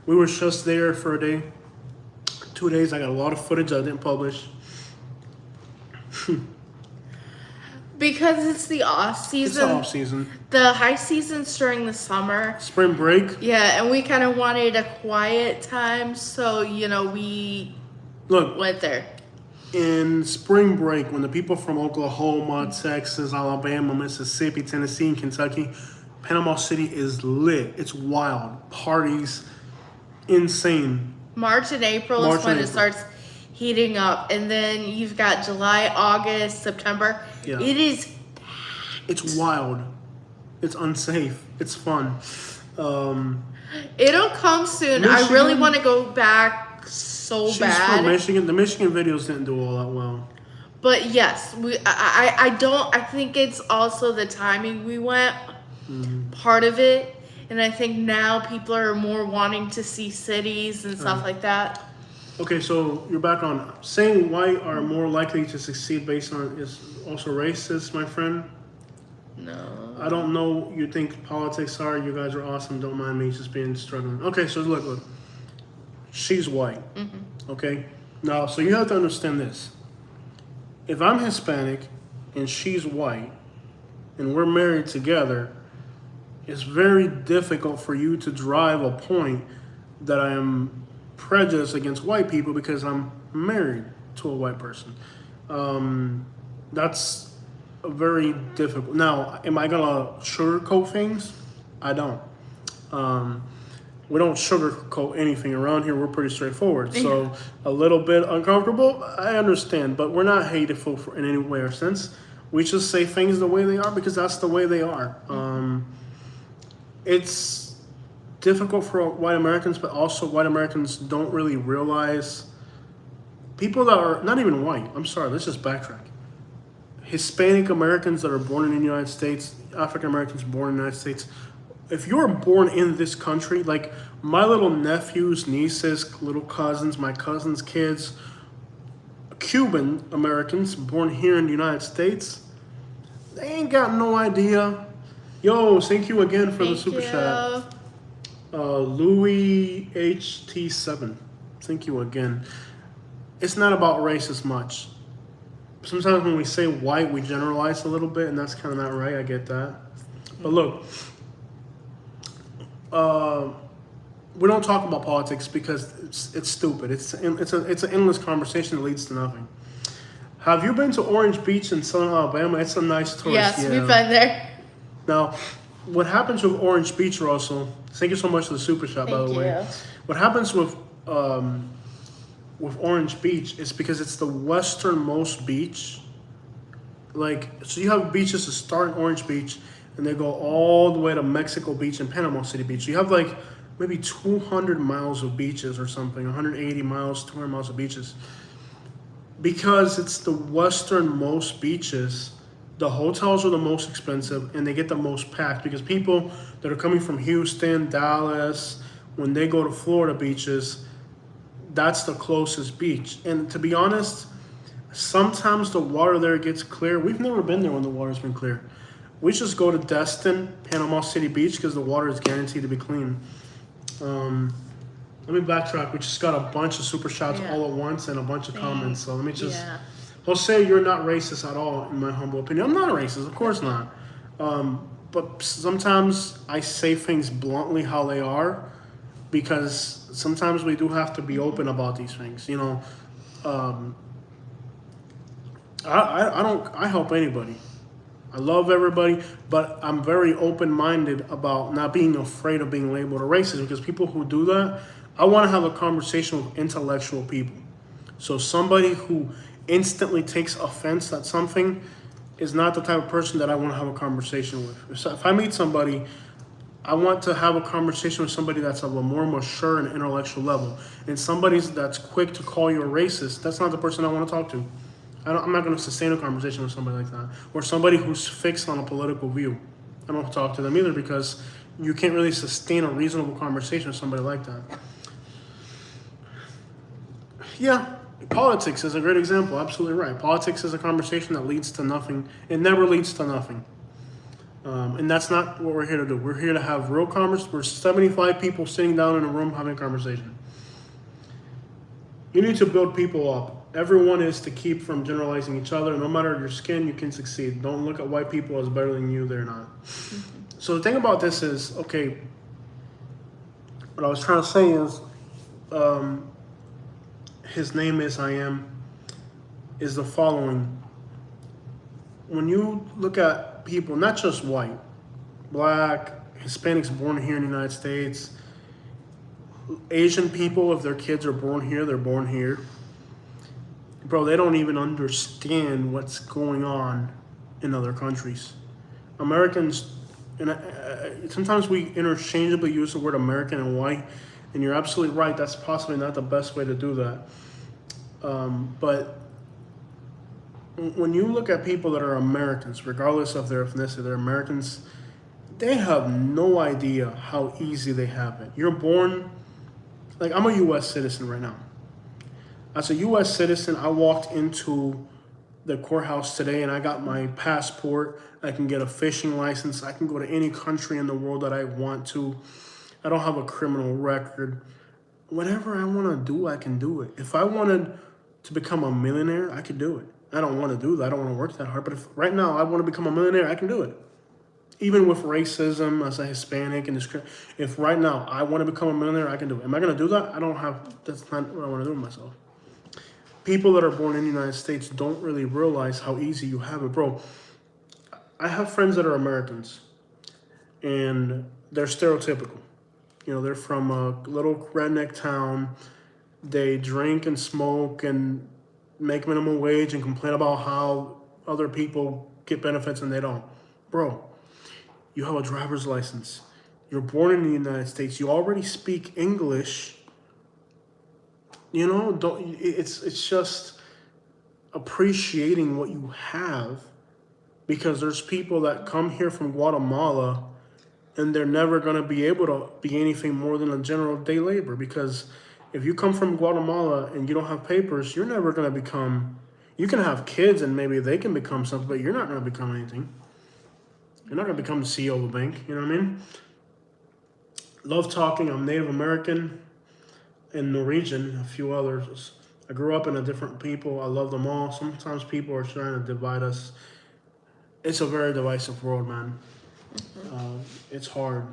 Speaker 1: We were just there for a day. 2 days. I got a lot of footage I didn't publish.
Speaker 2: Because it's the off season.
Speaker 1: It's the off season.
Speaker 2: The high season's during the summer.
Speaker 1: Spring break.
Speaker 2: Yeah, and we kind of wanted a quiet time, so we went there.
Speaker 1: In spring break, when the people from Oklahoma, Texas, Alabama, Mississippi, Tennessee, and Kentucky, Panama City is lit. It's wild. Parties, insane.
Speaker 2: March and April is when it starts heating up, and then you've got July, August, September.
Speaker 1: Yeah.
Speaker 2: It's
Speaker 1: wild. It's unsafe. It's fun.
Speaker 2: It'll come soon. I really want to go back so bad.
Speaker 1: She's from Michigan. The Michigan videos didn't do all that well.
Speaker 2: But yes, I think it's also the timing we went, part of it. And I think now people are more wanting to see cities and stuff like that.
Speaker 1: Okay, so you're back on saying white are more likely to succeed based on is also racist, my friend.
Speaker 2: No.
Speaker 1: I don't know. You think politics are. You guys are awesome. Don't mind me just being struggling. Okay, so look. She's white. Mm-hmm. Okay? Now, so you have to understand this. If I'm Hispanic and she's white and we're married together, it's very difficult for you to drive a point that I am prejudiced against white people because I'm married to a white person. That's a very difficult. Now, am I gonna sugarcoat things? I don't. We don't sugarcoat anything around here. We're pretty straightforward. So a little bit uncomfortable, I understand, but we're not hateful in any way or sense. We just say things the way they are because that's the way they are. It's difficult for white Americans, but also white Americans don't really realize people that are not even white. I'm sorry, let's just backtrack. Hispanic Americans that are born in the United States, African Americans born in the United States, if you're born in this country, like my little nephews, nieces, little cousins, my cousins' kids, Cuban Americans born here in the United States, they ain't got no idea. Yo, thank you again for the
Speaker 2: Thank
Speaker 1: super
Speaker 2: you.
Speaker 1: chat. Louis HT7. Thank you again. It's not about race as much. Sometimes when we say white, we generalize a little bit, and that's kind of not right. I get that. But look, we don't talk about politics because it's stupid. It's an endless conversation that leads to nothing. Have you been to Orange Beach in Southern Alabama? It's a nice tourist.
Speaker 2: Yes, we've been there.
Speaker 1: Now, what happens with Orange Beach, Russell? Thank you so much for the super shot, by the way. What happens with Orange Beach is because it's the westernmost beach. Like, so you have beaches that start in Orange Beach and they go all the way to Mexico Beach and Panama City Beach. So you have like maybe 200 miles of beaches or something, 180 miles, 200 miles of beaches. Because it's the westernmost beaches, the hotels are the most expensive and they get the most packed because people that are coming from Houston, Dallas, when they go to Florida beaches, that's the closest beach. And to be honest, sometimes the water there gets clear. We've never been there when the water's been clear. We just go to Destin, Panama City Beach because the water is guaranteed to be clean. Let me backtrack. We just got a bunch of super shots all at once and a bunch of comments. So let me just... Jose, you're not racist at all, in my humble opinion. I'm not racist, of course not. But sometimes I say things bluntly how they are because sometimes we do have to be open about these things. You know, I help anybody. I love everybody, but I'm very open-minded about not being afraid of being labeled a racist because people who do that, I want to have a conversation with intellectual people. So somebody who instantly takes offense at something is not the type of person that I want to have a conversation with. If I meet somebody, I want to have a conversation with somebody that's of a more mature and intellectual level. And somebody that's quick to call you a racist, that's not the person I want to talk to. I'm not going to sustain a conversation with somebody like that. Or somebody who's fixed on a political view. I don't talk to them either because you can't really sustain a reasonable conversation with somebody like that. Yeah, politics is a great example. Absolutely right. Politics is a conversation that leads to nothing. It never leads to nothing. And that's not what we're here to do. We're here to have real conversation. We're 75 people sitting down in a room having a conversation. You need to build people up. Everyone is to keep from generalizing each other. No matter your skin, you can succeed. Don't look at white people as better than you. They're not. So the thing about this is, okay, what I was trying to say is, his name is I am, is the following. When you look at people, not just white, black, Hispanics born here in the United States, Asian people, if their kids are born here, they're born here. Bro, they don't even understand what's going on in other countries. Americans, and sometimes we interchangeably use the word American and white, and you're absolutely right, that's possibly not the best way to do that. But when you look at people that are Americans, regardless of their ethnicity, they're Americans, they have no idea how easy they have it. You're born, like I'm a U.S. citizen right now. As a U.S. citizen, I walked into the courthouse today and I got my passport. I can get a fishing license. I can go to any country in the world that I want to. I don't have a criminal record. Whatever I want to do, I can do it. If I wanted to become a millionaire, I could do it. I don't want to do that. I don't want to work that hard. But if right now I want to become a millionaire, I can do it. Even with racism as a Hispanic and if right now I want to become a millionaire, I can do it. Am I going to do that? That's not what I want to do with myself. People that are born in the United States don't really realize how easy you have it. Bro, I have friends that are Americans, and they're stereotypical. You know, they're from a little redneck town. They drink and smoke and make minimum wage and complain about how other people get benefits and they don't. Bro, you have a driver's license. You're born in the United States. You already speak English. You know, it's just appreciating what you have, because there's people that come here from Guatemala and they're never going to be able to be anything more than a general day labor, because if you come from Guatemala and you don't have papers, you're never going to become. You can have kids and maybe they can become something, but you're not going to become anything. You're not going to become the CEO of a bank. You know what I mean? Love talking. I'm Native American and Norwegian, a few others. I grew up in a different people. I love them all. Sometimes people are trying to divide us. It's a very divisive world, man. It's hard.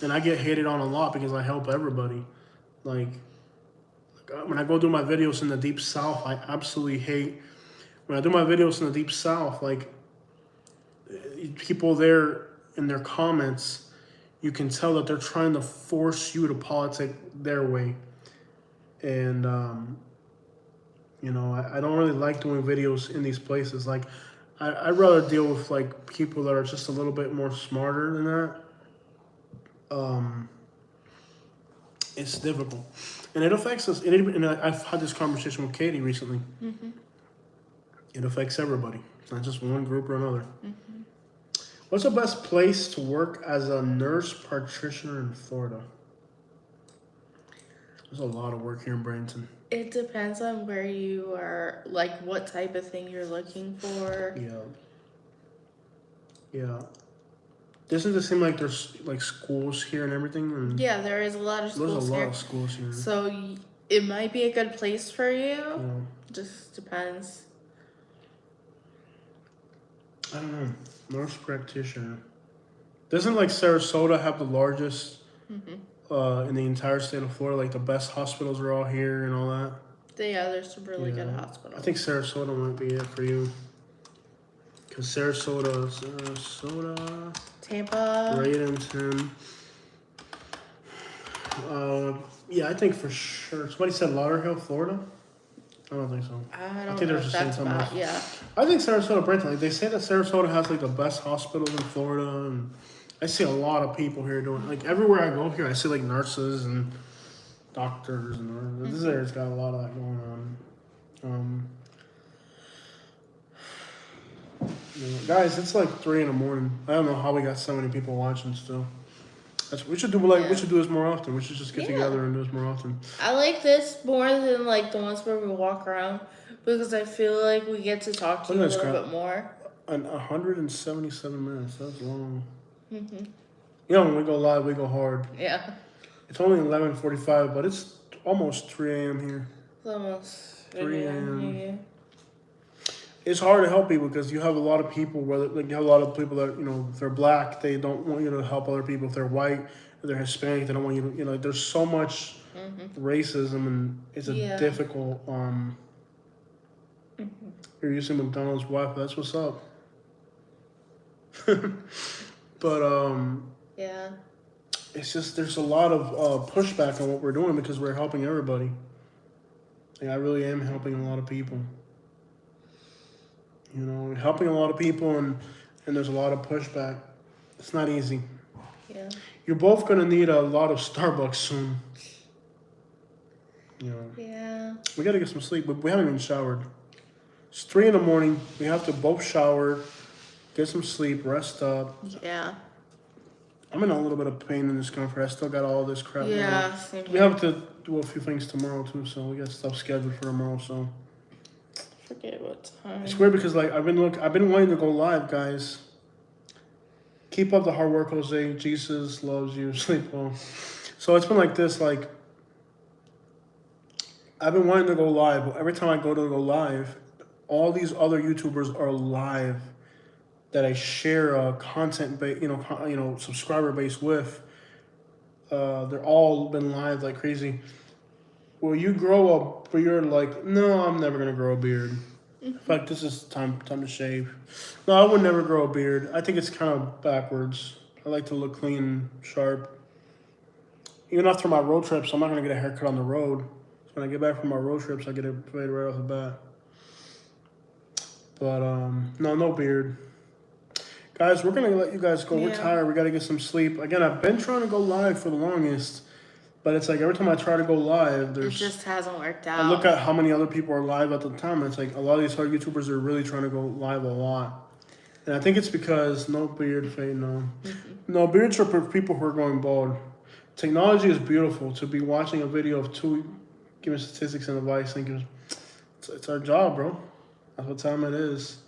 Speaker 1: And I get hated on a lot because I help everybody. Like when I go do my videos in the Deep South, I absolutely hate. When I do my videos in the Deep South, like people there in their comments, you can tell that they're trying to force you to politic their way. And, I don't really like doing videos in these places. Like, I'd rather deal with, like, people that are just a little bit more smarter than that. It's difficult. And it affects us. And I've had this conversation with Katie recently. Mm-hmm. It affects everybody. It's not just one group or another. Mm-hmm. What's the best place to work as a nurse practitioner in Florida? There's a lot of work here in Bradenton.
Speaker 2: It depends on where you are, like what type of thing you're looking for.
Speaker 1: Yeah. Doesn't it seem like there's like schools here and everything? And
Speaker 2: yeah, there is a lot of schools here.
Speaker 1: There's a lot of schools here.
Speaker 2: So it might be a good place for you.
Speaker 1: Yeah.
Speaker 2: Just depends.
Speaker 1: I don't know. Nurse practitioner. Doesn't like Sarasota have the largest in the entire state of Florida? Like the best hospitals are all here and all that.
Speaker 2: Yeah, there's some really good hospitals.
Speaker 1: I think Sarasota might be it for you. Because Sarasota,
Speaker 2: Tampa,
Speaker 1: Bradenton. Yeah, I think for sure. Somebody said Lauderhill, Florida. I don't think so.
Speaker 2: I don't
Speaker 1: think
Speaker 2: know
Speaker 1: they're
Speaker 2: if
Speaker 1: just saying
Speaker 2: that's
Speaker 1: something
Speaker 2: about,
Speaker 1: else.
Speaker 2: yeah.
Speaker 1: I think Sarasota, Bradenton. Like they say that Sarasota has like the best hospitals in Florida, and I see a lot of people here doing like everywhere I go here. I see like nurses and doctors, and this area's got a lot of that going on. Guys, it's like 3 a.m. I don't know how we got so many people watching still. We should do we should do this more often. We should just get together and do this more often.
Speaker 2: I like this more than like the ones where we walk around because I feel like we get to talk to you a little bit more.
Speaker 1: 177 minutes. That's long. Mm-hmm. When we go live, we go hard.
Speaker 2: Yeah.
Speaker 1: It's only 11:45, but it's almost 3 a.m. here.
Speaker 2: It's almost
Speaker 1: 3 a.m. It's hard to help people because you have a lot of people, you have a lot of people that, if they're black, they don't want you to help other people. If they're white, if they're Hispanic, they don't want you to, there's so much racism, and it's a difficult, You're using McDonald's Wi-Fi, that's what's up. But,
Speaker 2: yeah.
Speaker 1: It's just, there's a lot of pushback on what we're doing because we're helping everybody. I really am helping a lot of people. Helping a lot of people, and there's a lot of pushback. It's not easy.
Speaker 2: Yeah.
Speaker 1: You're both going to need a lot of Starbucks soon.
Speaker 2: Yeah.
Speaker 1: We got to get some sleep, but we haven't even showered. It's 3 a.m. We have to both shower, get some sleep, rest up.
Speaker 2: Yeah.
Speaker 1: I'm in a little bit of pain in this comfort. I still got all this crap going on.
Speaker 2: Same here.
Speaker 1: We have to do a few things tomorrow, too, so we got stuff scheduled for tomorrow, so.
Speaker 2: Forget what time.
Speaker 1: It's weird because I've been wanting to go live, guys. Keep up the hard work, Jose. Jesus loves you. Sleep well. So it's been like this. I've been wanting to go live, but every time I go live, all these other YouTubers are live that I share a content subscriber base with. They're all been live like crazy. Will you grow a beard? No, I'm never gonna grow a beard. In fact, this is time to shave. No, I would never grow a beard. I think it's kind of backwards. I like to look clean, sharp. Even after my road trips, I'm not gonna get a haircut on the road. So when I get back from my road trips, I get it fade right off the bat. But no beard. Guys, we're gonna let you guys go. We're tired. We gotta get some sleep. Again, I've been trying to go live for the longest. But it's like every time I try to go live,
Speaker 2: it just hasn't worked out.
Speaker 1: I look at how many other people are live at the time. And it's like a lot of these other YouTubers are really trying to go live a lot. And I think it's because no beard fade, no. No, beards are for people who are going bald. Technology is beautiful. To be watching a video of two giving statistics and advice, thinking it's our job, bro. That's what time it is.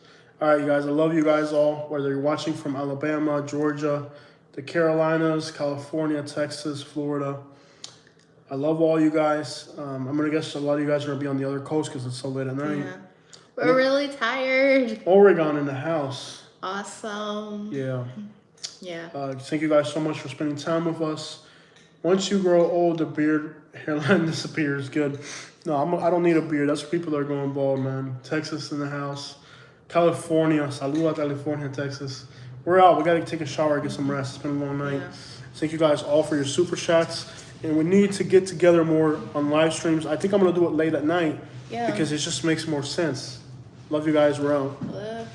Speaker 1: All right, you guys. I love you guys all. Whether you're watching from Alabama, Georgia, the Carolinas, California, Texas, Florida. I love all you guys. I'm gonna guess a lot of you guys are gonna be on the other coast because it's so late at night.
Speaker 2: Yeah. We're really tired.
Speaker 1: Oregon in the house.
Speaker 2: Awesome.
Speaker 1: Yeah.
Speaker 2: Yeah.
Speaker 1: Thank you guys so much for spending time with us. Once you grow old, the beard hairline disappears. Good. No, I don't need a beard. That's for people that are going bald, man. Texas in the house. California. Salud a California, Texas. We're out. We got to take a shower, get some rest. It's been a long night.
Speaker 2: Yeah.
Speaker 1: Thank you guys all for your super chats. And we need to get together more on live streams. I think I'm going to do it late at night
Speaker 2: Yeah.
Speaker 1: because it just makes more sense. Love you guys. We're out.
Speaker 2: Love.